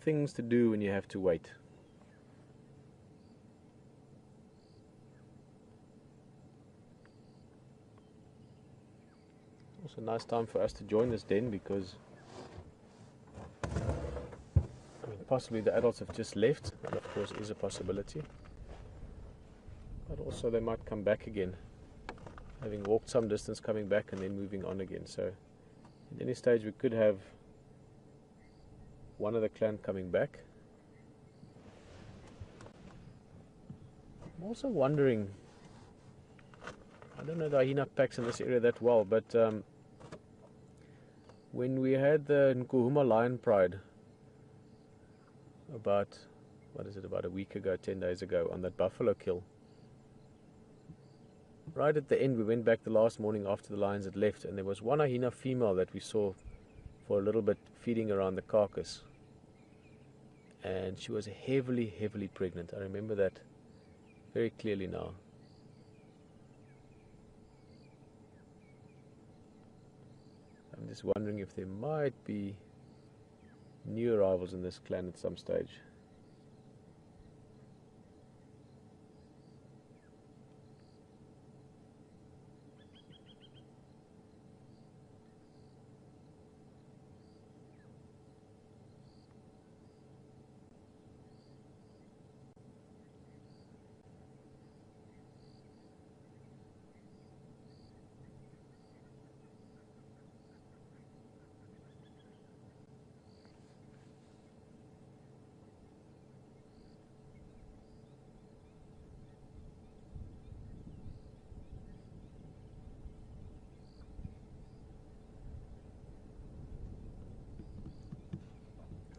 things to do when you have to wait. Also a nice time for us to join this den because possibly the adults have just left. That of course is a possibility. But also they might come back again, having walked some distance, coming back and then moving on again. So at any stage we could have one of the clan coming back. I'm also wondering, I don't know the hyena packs in this area that well, but when we had the Nkuhuma Lion Pride about, about a week ago, 10 days ago, on that buffalo kill, right at the end we went back the last morning after the lions had left, and there was one hyena female that we saw for a little bit feeding around the carcass, and she was heavily pregnant. I remember that very clearly now. I'm just wondering if there might be new arrivals in this clan at some stage.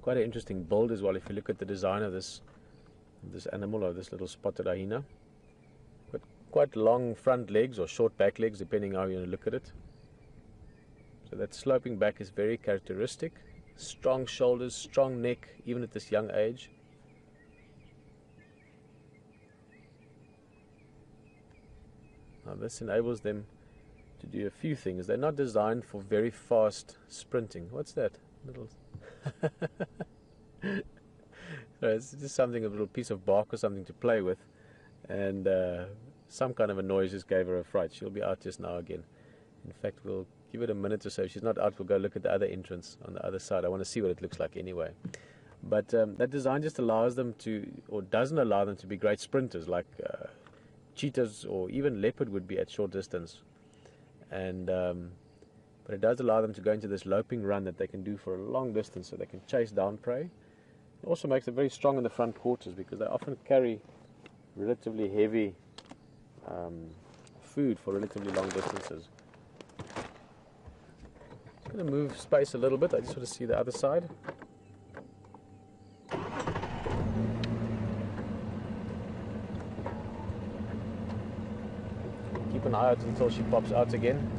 Quite an interesting build as well if you look at the design of this animal, or this little spotted hyena. But quite long front legs or short back legs, depending how you look at it. So that sloping back is very characteristic. Strong shoulders, strong neck, even at this young age. Now this enables them to do a few things. They're not designed for very fast sprinting. What's that? Little so it's just something, a little piece of bark or something to play with, and some kind of a noise just gave her a fright. She'll be out just now again. In fact, we'll give it a minute or so. If she's not out, we'll go look at the other entrance on the other side. I want to see what it looks like anyway. But that design just allows them to, or doesn't allow them to be great sprinters like cheetahs or even leopard would be at short distance, and but it does allow them to go into this loping run that they can do for a long distance, so they can chase down prey. It also makes them very strong in the front quarters because they often carry relatively heavy food for relatively long distances. I'm going to move space a little bit. I just want to see the other side. Keep an eye out until she pops out again.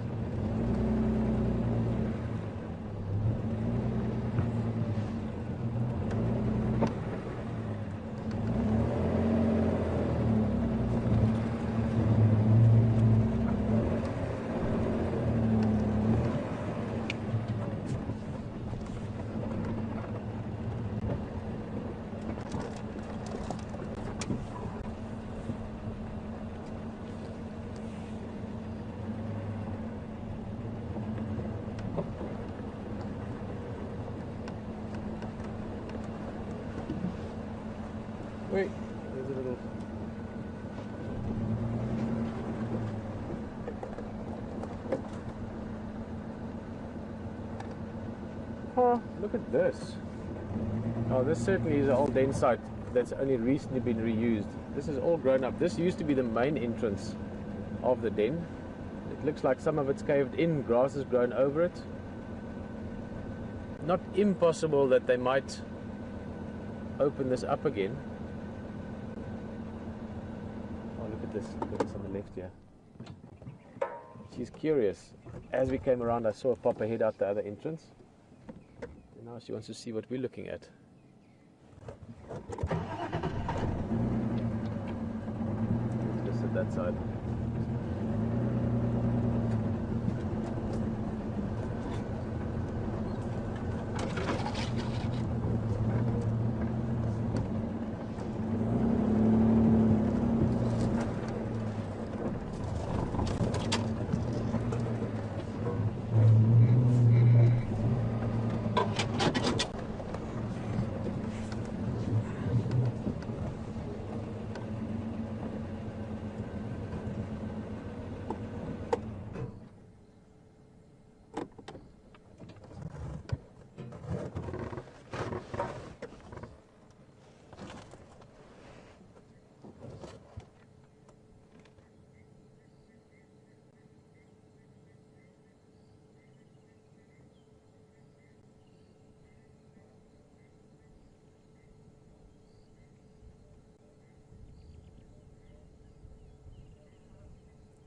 Wait, there's a little... Huh, look at this. Oh, this certainly is an old den site that's only recently been reused. This is all grown up. This used to be the main entrance of the den. It looks like some of it's caved in, grass has grown over it. Not impossible that they might open this up again. Look at this on the left here. She's curious. As we came around, I saw her pop her head out the other entrance. And now she wants to see what we're looking at. Just at that side.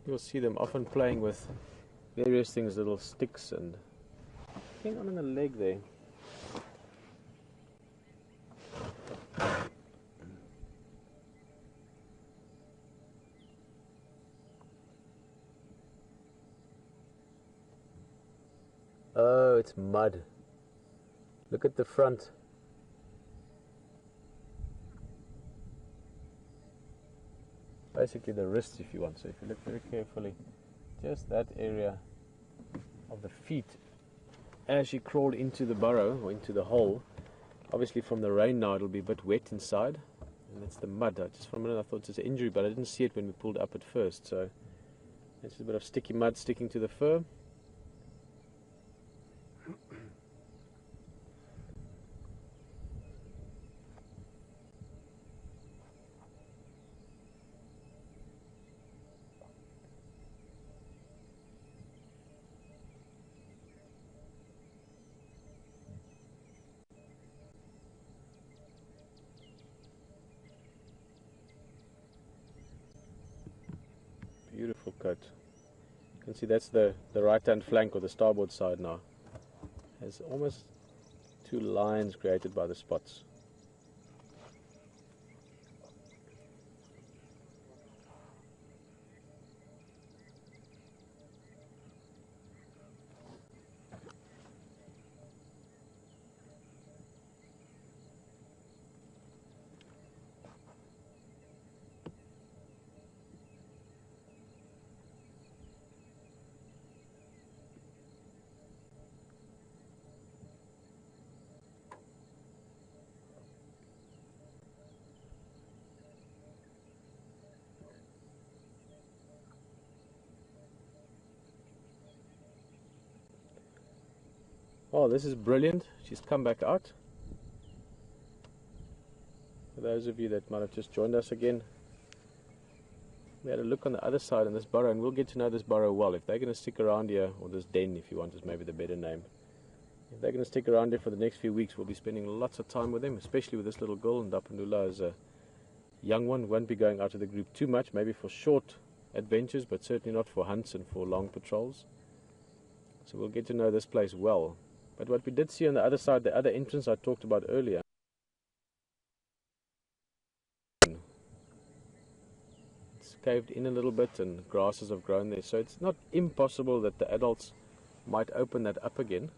You'll see them often playing with various things, little sticks, and hang on the leg there. Oh, it's mud. Look at the front. Basically the wrists, if you want. So if you look very carefully, just that area of the feet as she crawled into the burrow, or into the hole. Obviously from the rain now it'll be a bit wet inside, and that's the mud. Just for a minute I thought it was an injury, but I didn't see it when we pulled up at first. So it's just a bit of sticky mud sticking to the fur. Beautiful coat. You can see that's the right hand flank, or the starboard side now. There's almost two lines created by the spots. Oh, this is brilliant. She's come back out. For those of you that might have just joined us again, we had a look on the other side in this burrow, and we'll get to know this burrow well. If they're going to stick around here, or this den if you want is maybe the better name. If they're going to stick around here for the next few weeks, we'll be spending lots of time with them, especially with this little girl. And Dapandula is a young one, won't be going out of the group too much, maybe for short adventures, but certainly not for hunts and for long patrols. So we'll get to know this place well. But what we did see on the other side, the other entrance I talked about earlier, it's caved in a little bit and grasses have grown there, so it's not impossible that the adults might open that up again.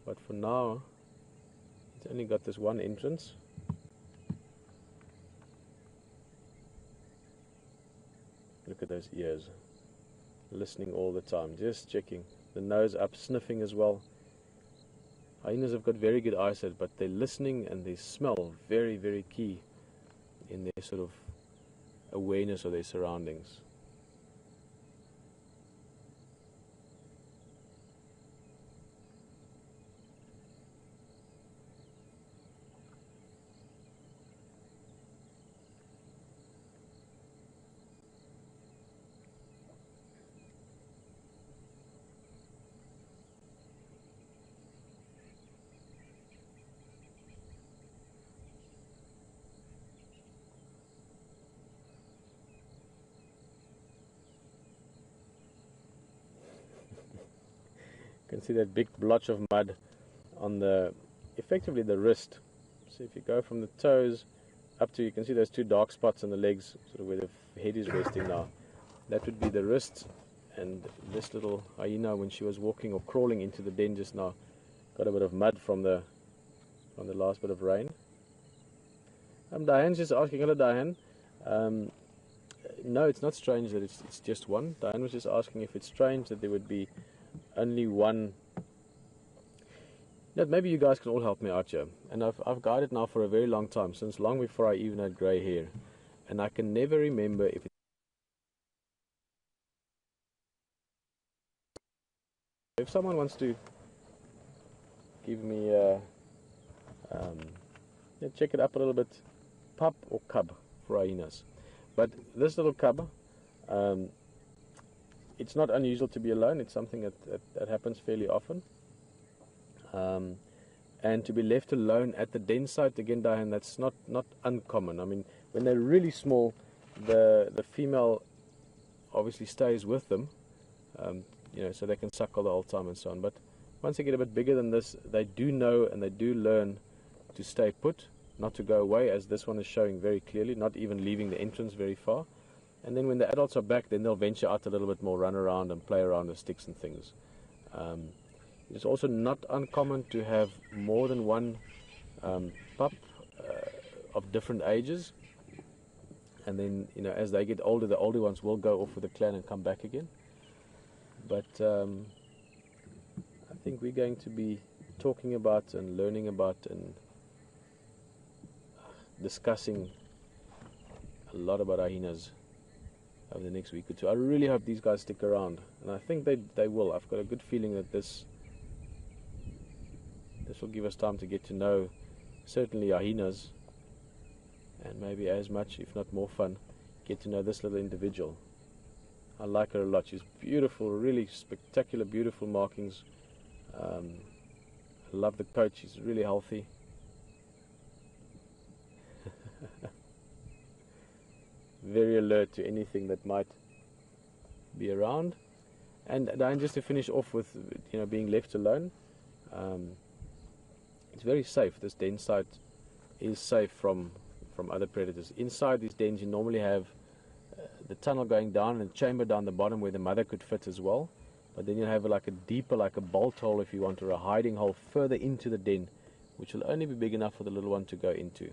But for now, it's only got this one entrance. Look at those ears, listening all the time, just checking. The nose up, sniffing as well. Hyenas have got very good eyesight, but their listening and their smell very, very key in their sort of awareness of their surroundings. You can see that big blotch of mud on the, effectively the wrist. So if you go from the toes up to, you can see those two dark spots on the legs, sort of where the head is resting now. That would be the wrist, and this little hyena, when she was walking or crawling into the den just now, got a bit of mud from the last bit of rain. Diane's just asking, hello Diane. No, it's not strange that it's just one. Diane was just asking if it's strange that there would be only one. Yeah, maybe you guys can all help me out here. And I've guided now for a very long time, since long before I even had grey hair, and I can never remember if someone wants to give me check it up a little bit, pup or cub for hyenas. But this little cub, it's not unusual to be alone. It's something that happens fairly often. And to be left alone at the den site, again, Diane, that's not uncommon. I mean, when they're really small, the female obviously stays with them, you know, so they can suckle the whole time and so on. But once they get a bit bigger than this, they do know and they do learn to stay put, not to go away, as this one is showing very clearly, not even leaving the entrance very far. And then when the adults are back, then they'll venture out a little bit more, run around and play around with sticks and things. It's also not uncommon to have more than one pup of different ages. And then, you know, as they get older, the older ones will go off with the clan and come back again. But I think we're going to be talking about and learning about and discussing a lot about hyenas over the next week or two. I really hope these guys stick around, and I think they will. I've got a good feeling that this will give us time to get to know certainly hyenas, and maybe as much, if not more fun, get to know this little individual. I like her a lot. She's beautiful, really spectacular, beautiful markings. I love the coat. She's really healthy. Very alert to anything that might be around. And then just to finish off with, you know, being left alone, it's very safe. This den site is safe from other predators. Inside these dens you normally have the tunnel going down and a chamber down the bottom where the mother could fit as well. But then you have like a deeper, like a bolt hole if you want, or a hiding hole further into the den, which will only be big enough for the little one to go into.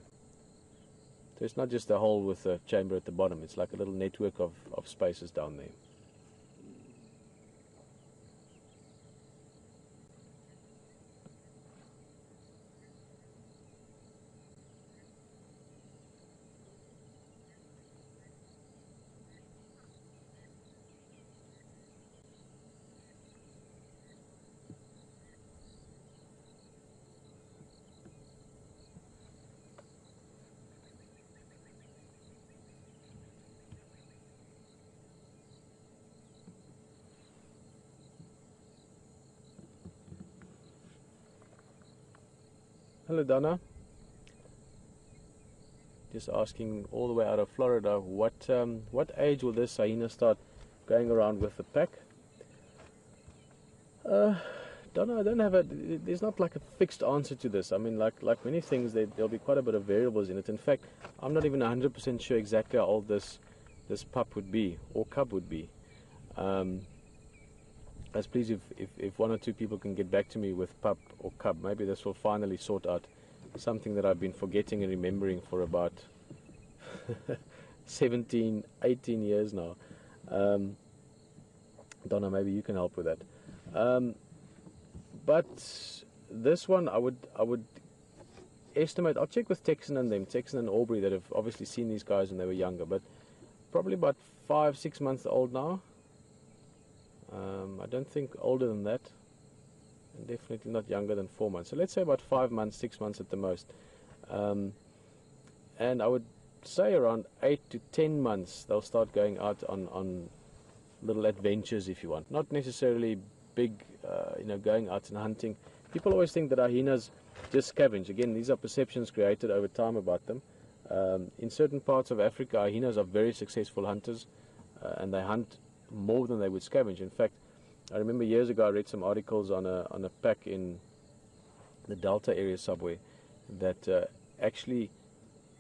So it's not just a hole with a chamber at the bottom, it's like a little network of spaces down there. Hello Donna, just asking all the way out of Florida, what age will this hyena start going around with the pack? Donna, I don't have there's not like a fixed answer to this. I mean, like many things, there'll be quite a bit of variables in it. In fact, I'm not even 100% sure exactly how old this pup would be, or cub would be. As please, if one or two people can get back to me with pup or cub, maybe this will finally sort out something that I've been forgetting and remembering for about 17, 18 years now. Donna, maybe you can help with that. But this one, I would estimate, I'll check with Texan and them, Texan and Aubrey, that have obviously seen these guys when they were younger, but probably about 5-6 months old now. I don't think older than that, and definitely not younger than 4 months. So let's say about 5 months, 6 months at the most. And I would say around 8 to 10 months they'll start going out on little adventures, if you want. Not necessarily big, going out and hunting. People always think that hyenas just scavenge. Again, these are perceptions created over time about them. In certain parts of Africa, hyenas are very successful hunters, and they hunt more than they would scavenge. In fact, I remember years ago I read some articles on a pack in the Delta area subway that actually,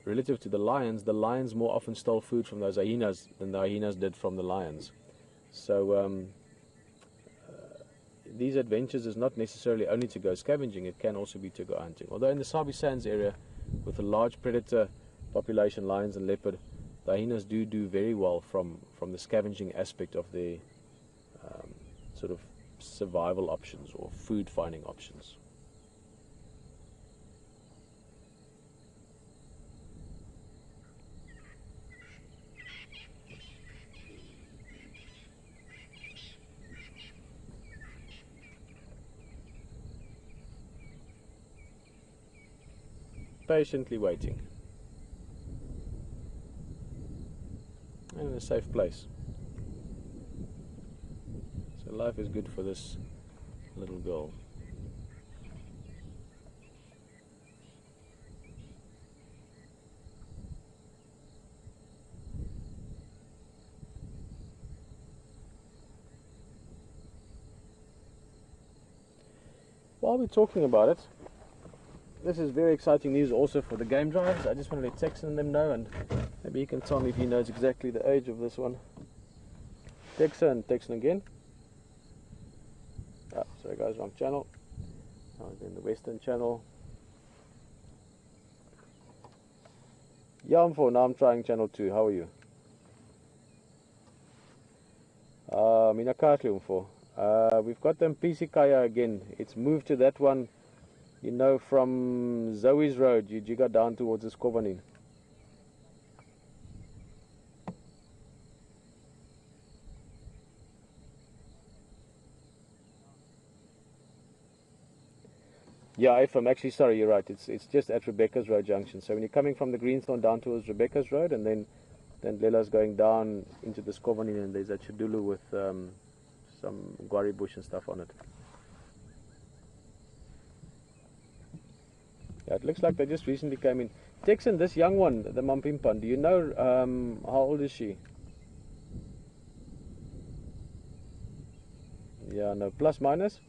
relative to the lions more often stole food from those hyenas than the hyenas did from the lions. So these adventures is not necessarily only to go scavenging, it can also be to go hunting. Although in the Sabi Sands area, with a large predator population, lions and leopard, the hyenas do very well from the scavenging aspect of their sort of survival options or food finding options. Patiently waiting. And in a safe place. So life is good for this little girl. while we're talking about it, this is very exciting news also for the game drives. I just want to let Texan and them know, and maybe he can tell me if he knows exactly the age of this one. Texan again. Ah, sorry guys, wrong channel. Then the Western channel. Yeah, now I'm trying channel 2. How are you? We've got them PC Kaya again. It's moved to that one, you know, from Zoe's Road. You got down towards the Skovanin. Yeah, if I'm actually sorry, you're right. It's just at Rebecca's Road junction. So when you're coming from the Greenthorn down towards Rebecca's Road, and then Lela's going down into the Skovanin, and there's a Chudulu with some guari bush and stuff on it. Yeah, it looks like they just recently came in. Texan, this young one, the Mampimpan, do you know how old is she? Yeah, no, plus minus?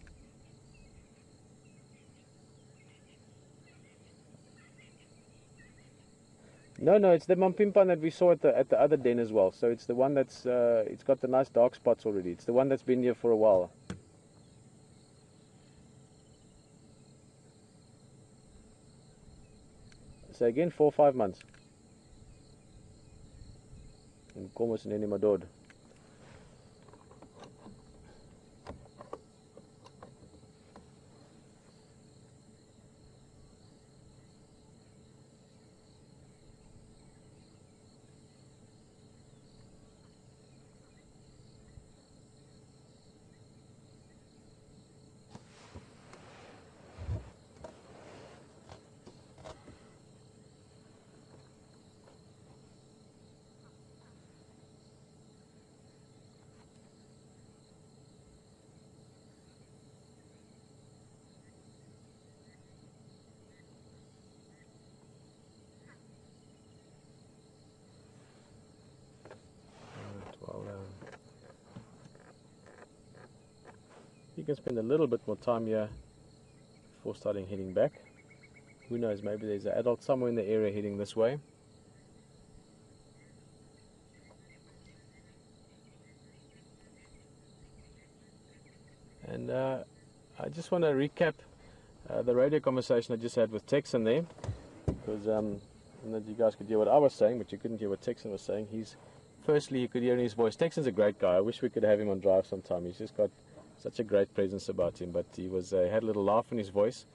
No, it's the Mampimpan that we saw at the other den as well. So it's the one that's it's got the nice dark spots already. It's the one that's been here for a while. So again, 4 or 5 months. And Komos and Enimadod. You can spend a little bit more time here before starting heading back. Who knows, maybe there's an adult somewhere in the area heading this way. And I just want to recap the radio conversation I just had with Texan there, because you guys could hear what I was saying, but you couldn't hear what Texan was saying. Firstly, you could hear in his voice. Texan's a great guy. I wish we could have him on drive sometime. He's just got such a great presence about him. But he had a little laugh in his voice.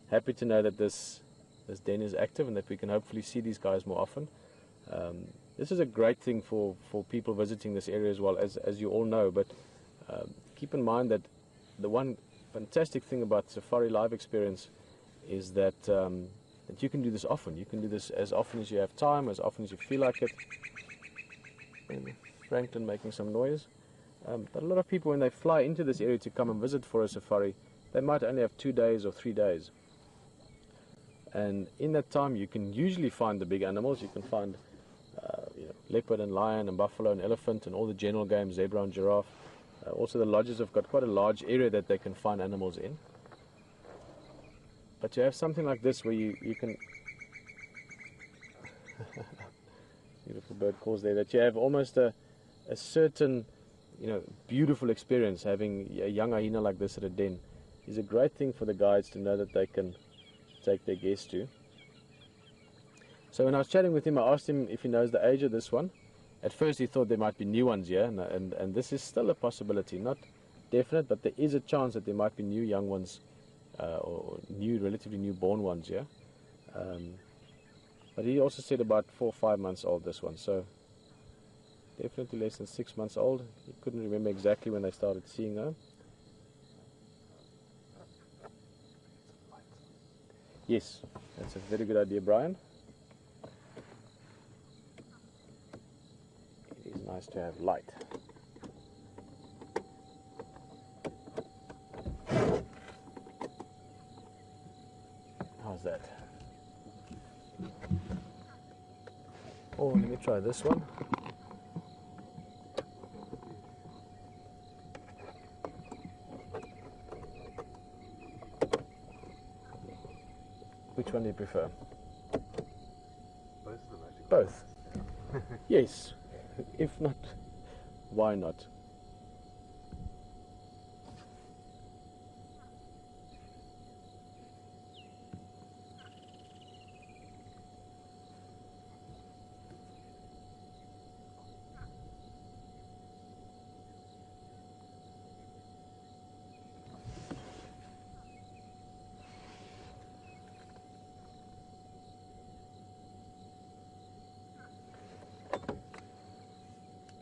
Happy to know that this den is active and that we can hopefully see these guys more often. This is a great thing for people visiting this area as well, as you all know. But keep in mind that the one fantastic thing about Safari Live experience is that that you can do this often. You can do this as often as you have time, as often as you feel like it. And Franklin making some noise. But a lot of people, when they fly into this area to come and visit for a safari, they might only have 2 days or 3 days. And in that time, you can usually find the big animals. You can find leopard and lion and buffalo and elephant and all the general game, zebra and giraffe. Also, the lodges have got quite a large area that they can find animals in. But you have something like this where you can... Beautiful bird calls there. That you have almost a certain, beautiful experience having a young hyena like this at a den. Is a great thing for the guides to know that they can take their guests to. So when I was chatting with him, I asked him if he knows the age of this one. At first he thought there might be new ones here, and this is still a possibility. Not definite, but there is a chance that there might be new young ones, or relatively newborn ones here. But he also said about 4 or 5 months old, this one. So definitely less than 6 months old. He couldn't remember exactly when they started seeing her. Yes, that's a very good idea, Brian. It is nice to have light. How's that? Oh, let me try this one. Which one do you prefer? Both of them actually. Both. Yes. If not, why not?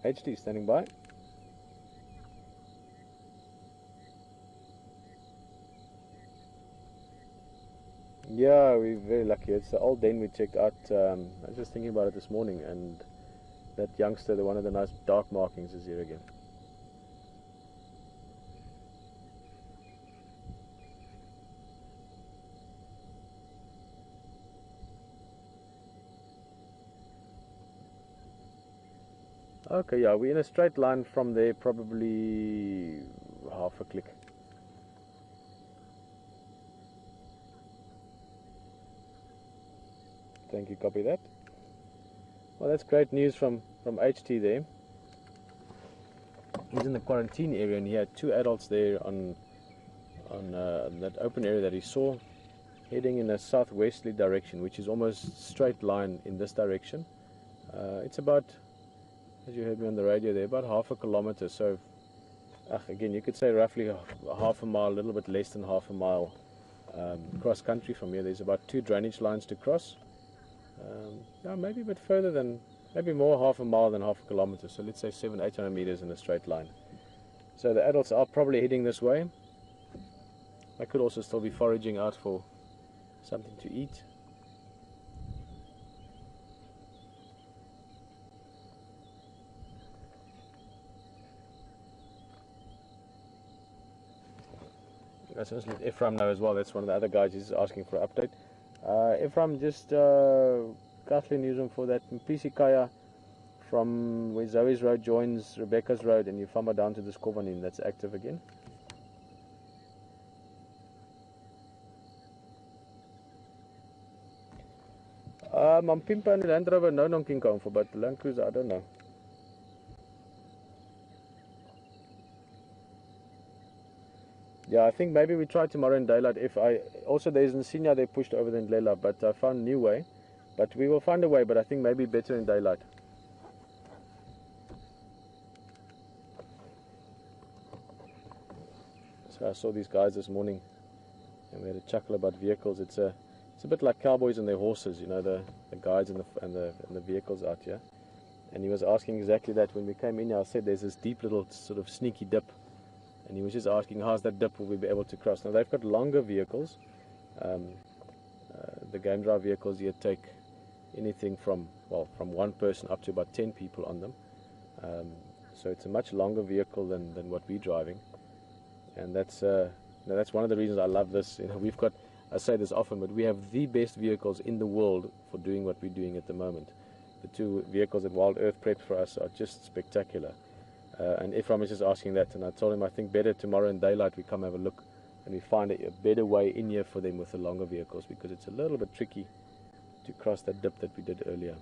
HD standing by. Yeah, we're very lucky. It's the old den we checked out. I was just thinking about it this morning, and that youngster, one of the nice dark markings, is here again. Okay, yeah, we're in a straight line from there, probably half a click. Thank you, copy that. Well, that's great news from HT there. He's in the quarantine area, and he had 2 adults there on that open area that he saw, heading in a southwesterly direction, which is almost straight line in this direction. It's about, as you heard me on the radio there, about half a kilometer. So again, you could say roughly half a mile, a little bit less than half a mile cross country from here. There's about 2 drainage lines to cross. Yeah, maybe a bit further than, maybe more half a mile than half a kilometer. So let's say 700-800 meters in a straight line. So the adults are probably heading this way. I could also still be foraging out for something to eat. I just let Ephraim know as well. That's one of the other guys who's asking for an update. Ephraim, just Kathleen use him for that Mpisikaya from where Zoe's road joins Rebecca's road, and you famba down to the Skovanin. That's active again. Mampimpa and the Land Rover no nonking going for, but the Land Cruiser I don't know. Yeah, I think maybe we try tomorrow in daylight. If I also there's Nsinya they pushed over the Ndlela, but I found a new way. But we will find a way, but I think maybe better in daylight. So I saw these guys this morning, and we had a chuckle about vehicles. It's a bit like cowboys and their horses, you know, the guides and the vehicles out here. And he was asking exactly that when we came in here. I said there's this deep little sort of sneaky dip. And he was just asking, how's that dip, will we be able to cross? Now they've got longer vehicles. The game drive vehicles here take anything from 1 person up to about 10 people on them. So it's a much longer vehicle than what we're driving. And that's one of the reasons I love this. You know, we've got, I say this often, but we have the best vehicles in the world for doing what we're doing at the moment. The 2 vehicles that WildEarth prepped for us are just spectacular. And Ephraim is just asking that, and I told him I think better tomorrow in daylight we come have a look and we find a better way in here for them with the longer vehicles, because it's a little bit tricky to cross that dip that we did earlier.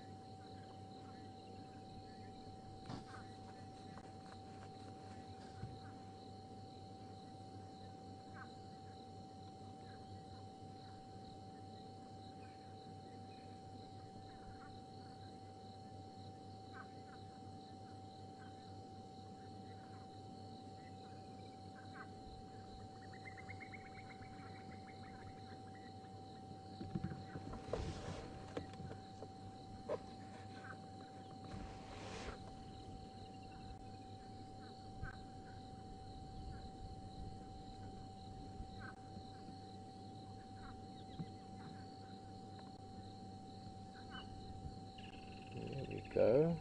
Go.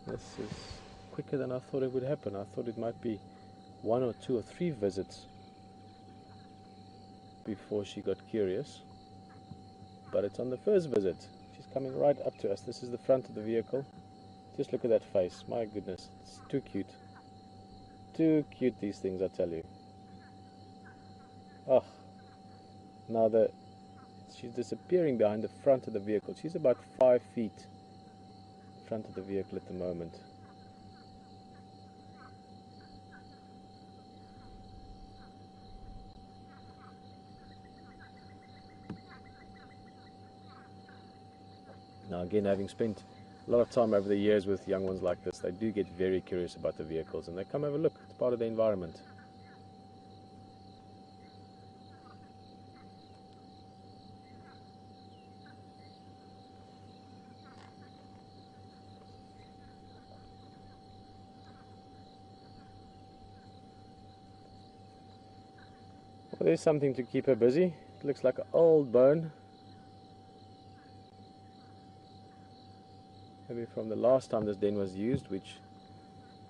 This is quicker than I thought it would happen. I thought it might be 1 or 2 or 3 visits before she got curious, but it's on the first visit. She's coming right up to us. This is the front of the vehicle. Just look at that face. My goodness, it's too cute. Too cute, these things, I tell you. Oh, now she's disappearing behind the front of the vehicle. She's about 5 feet in front of the vehicle at the moment. Now again, having spent a lot of time over the years with young ones like this, they do get very curious about the vehicles and they come have a look. It's part of the environment. Well, there's something to keep her busy. It looks like an old bone. Maybe from the last time this den was used, which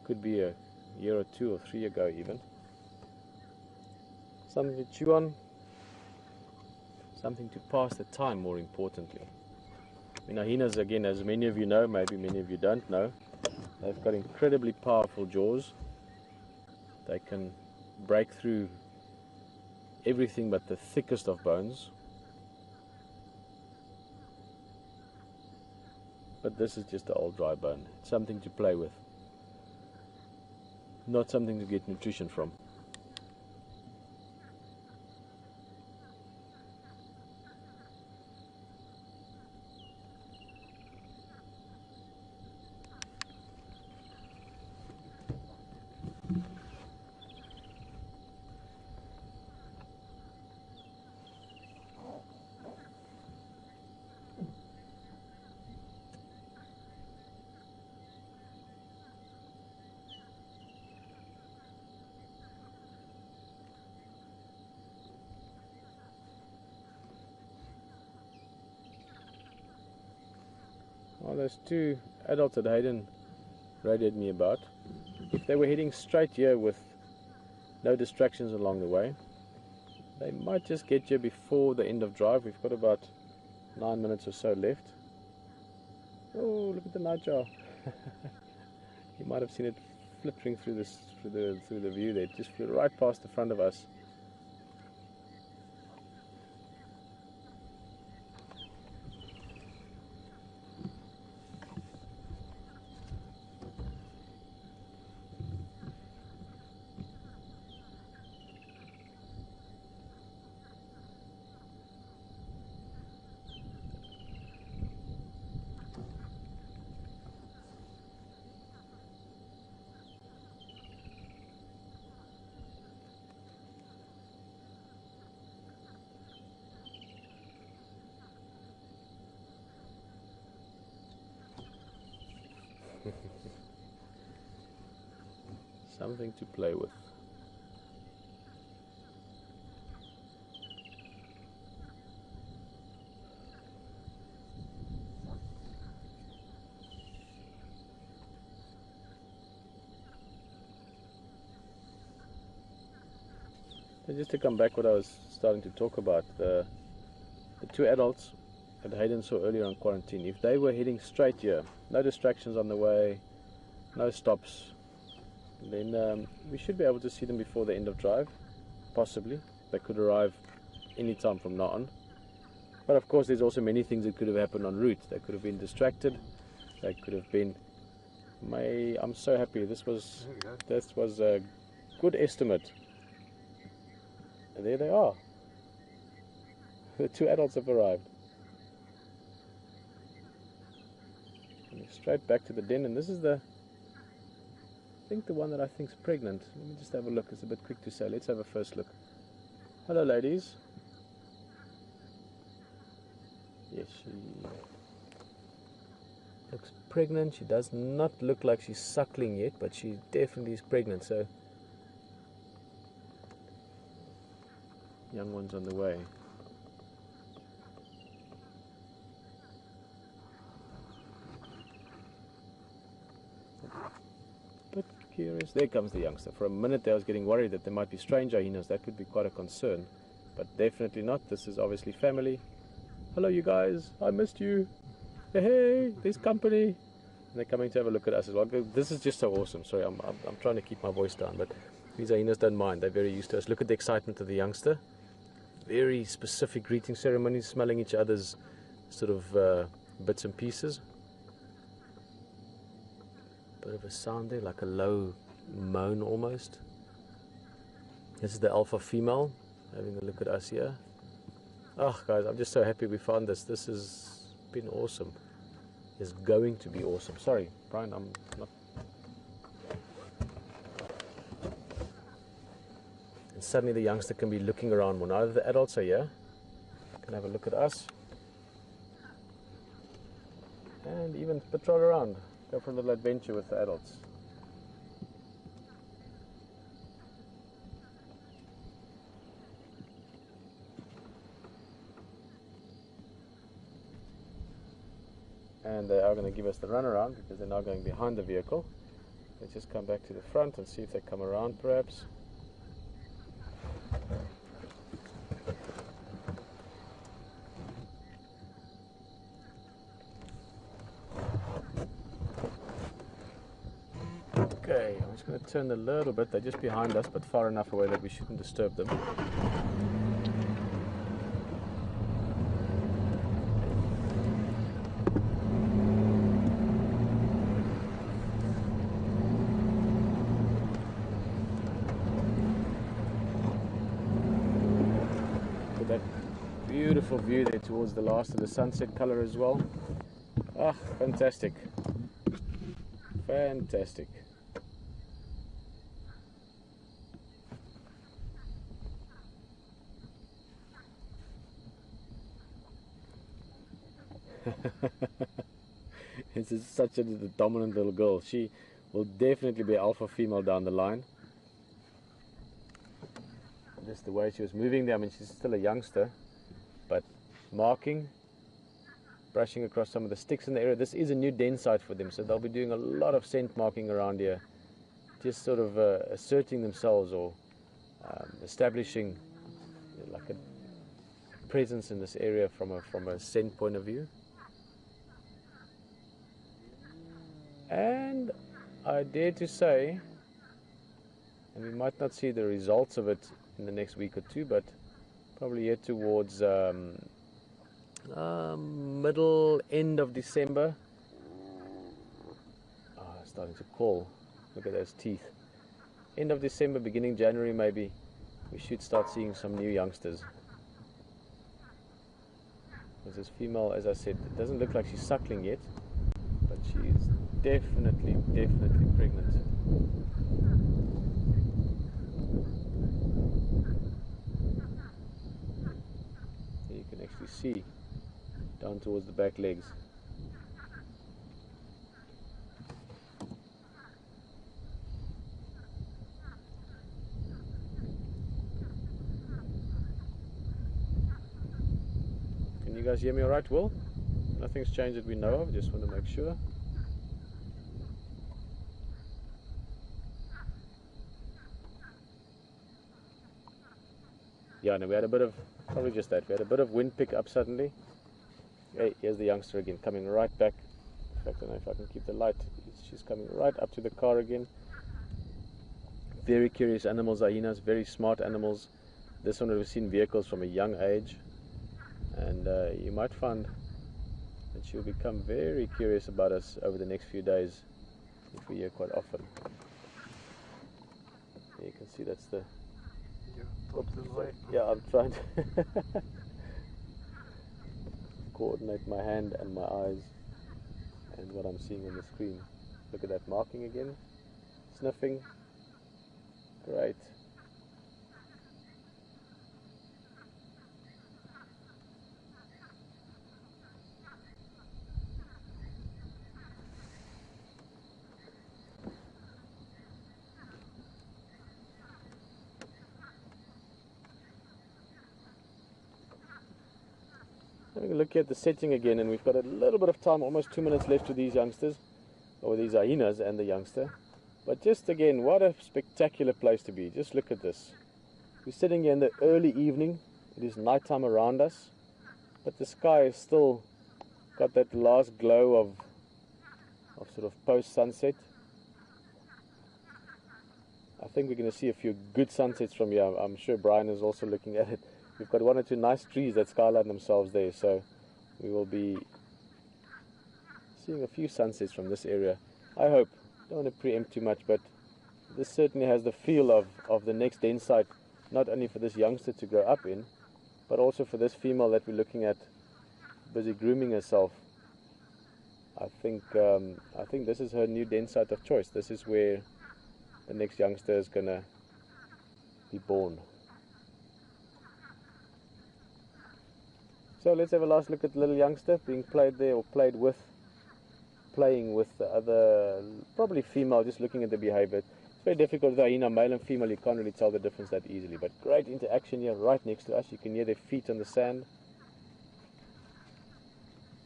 could be a year or 2 or 3 ago even. Something to chew on, something to pass the time more importantly. I mean, hyenas, again, as many of you know, maybe many of you don't know, they've got incredibly powerful jaws. They can break through everything but the thickest of bones. But this is just an old dry bone. It's something to play with, not something to get nutrition from. Well, those 2 adults that Hayden radioed me about, if they were heading straight here with no distractions along the way, they might just get here before the end of drive. We've got about 9 minutes or so left. Oh, look at the nightjar. You might have seen it flittering through the view there. It just flew right past the front of us. Something to play with. So just to come back what I was starting to talk about, the 2 adults that Hayden saw earlier on quarantine, if they were heading straight here, no distractions on the way, no stops, then we should be able to see them before the end of drive, possibly. They could arrive any time from now on. But of course there's also many things that could have happened en route. They could have been distracted, they could have been... I'm so happy, this was a good estimate. And there they are. The 2 adults have arrived. And straight back to the den, and this is I think the one that I think is pregnant. Let me just have a look. It's a bit quick to say. Let's have a first look. Hello, ladies. Yes, she looks pregnant. She does not look like she's suckling yet, but she definitely is pregnant. So, young one's on the way. But curious. There comes the youngster. For a minute there I was getting worried that there might be strange hyenas. That could be quite a concern. But definitely not. This is obviously family. Hello you guys. I missed you. Hey, there's company. And they're coming to have a look at us as well. This is just so awesome. Sorry, I'm trying to keep my voice down. But these hyenas don't mind. They're very used to us. Look at the excitement of the youngster. very specific greeting ceremonies, smelling each other's sort of bits and pieces. Bit of a sound there, like a low moan almost. This is the alpha female, having a look at us here. Oh guys, I'm just so happy we found this. This has been awesome. It's going to be awesome. Sorry, Brian, I'm not. And suddenly the youngster can be looking around more. Now that the adults are here, can have a look at us. And even patrol around. Go for a little adventure with the adults. And they are going to give us the runaround because they're now going behind the vehicle. Let's just come back to the front and see if they come around perhaps. Okay, I'm just going to turn a little bit. They're just behind us, but far enough away that we shouldn't disturb them. Look at that beautiful view there towards the last of the sunset color as well. Ah, fantastic. Fantastic. This is such a dominant little girl. She will definitely be alpha female down the line. Just the way she was moving there, I mean, she's still a youngster, but marking, brushing across some of the sticks in the area. This is a new den site for them, so they'll be doing a lot of scent marking around here, just sort of asserting themselves or establishing like a presence in this area from a scent point of view. And I dare to say, and we might not see the results of it in the next week or two, but probably yet towards middle, end of December. It's starting to call. Look at those teeth. End of December, beginning January maybe, we should start seeing some new youngsters. There's this female, as I said, it doesn't look like she's suckling yet, but she's definitely pregnant. Here you can actually see down towards the back legs. Can you guys hear me all right, Will? Nothing's changed that we know of, just want to make sure. Yeah, no, we had a bit of, probably just that, we had a bit of wind pick up suddenly. Hey, here's the youngster again, coming right back. In fact, I don't know if I can keep the light. She's coming right up to the car again. Very curious animals, hyenas, very smart animals. This one we've seen vehicles from a young age. And you might find that she'll become very curious about us over the next few days, if we're here quite often. There you can see that's the... Yeah, I'm trying to coordinate my hand and my eyes and what I'm seeing on the screen. Look at that marking again. Sniffing. Great. Having a look at the setting again, and we've got a little bit of time, almost 2 minutes left with these youngsters, or these hyenas and the youngster. But just again, what a spectacular place to be. Just look at this. We're sitting here in the early evening. It is nighttime around us, but the sky is still got that last glow of sort of post-sunset. I think we're going to see a few good sunsets from here. I'm sure Brian is also looking at it. we've got one or two nice trees that skyline themselves there, so we will be seeing a few sunsets from this area. I hope. Don't want to preempt too much, but this certainly has the feel of the next den site, not only for this youngster to grow up in, but also for this female that we're looking at, busy grooming herself. I think this is her new den site of choice. This is where the next youngster is going to be born. So let's have a last look at the little youngster being played there, or playing with the other, probably female, just looking at the behavior. It's very difficult with the hyena, male and female, you can't really tell the difference that easily, but great interaction here right next to us. You can hear their feet on the sand.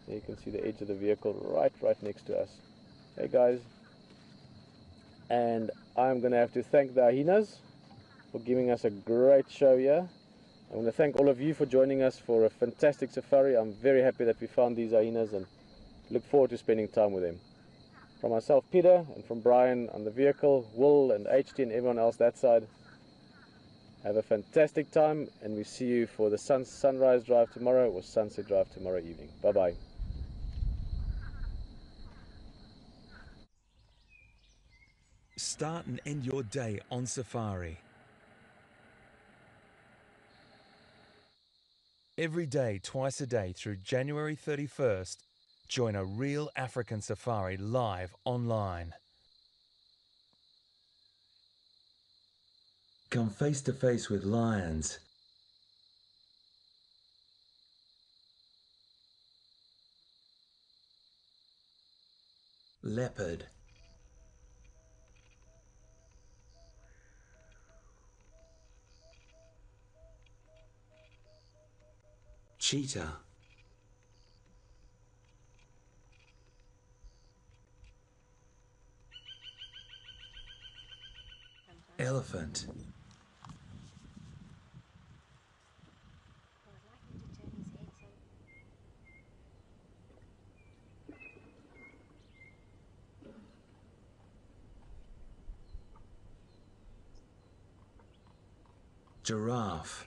There you can see the edge of the vehicle right next to us. Hey guys, and I'm going to have to thank the hyenas for giving us a great show here. I want to thank all of you for joining us for a fantastic safari. I'm very happy that we found these hyenas and look forward to spending time with them. From myself, Peter, and from Brian on the vehicle, Will and HT and everyone else that side, have a fantastic time, and we see you for the sunrise drive tomorrow or sunset drive tomorrow evening. Bye-bye. Start and end your day on safari. Every day, twice a day through January 31st, join a real African safari live online. Come face to face with lions, leopard, cheetah, elephant, giraffe,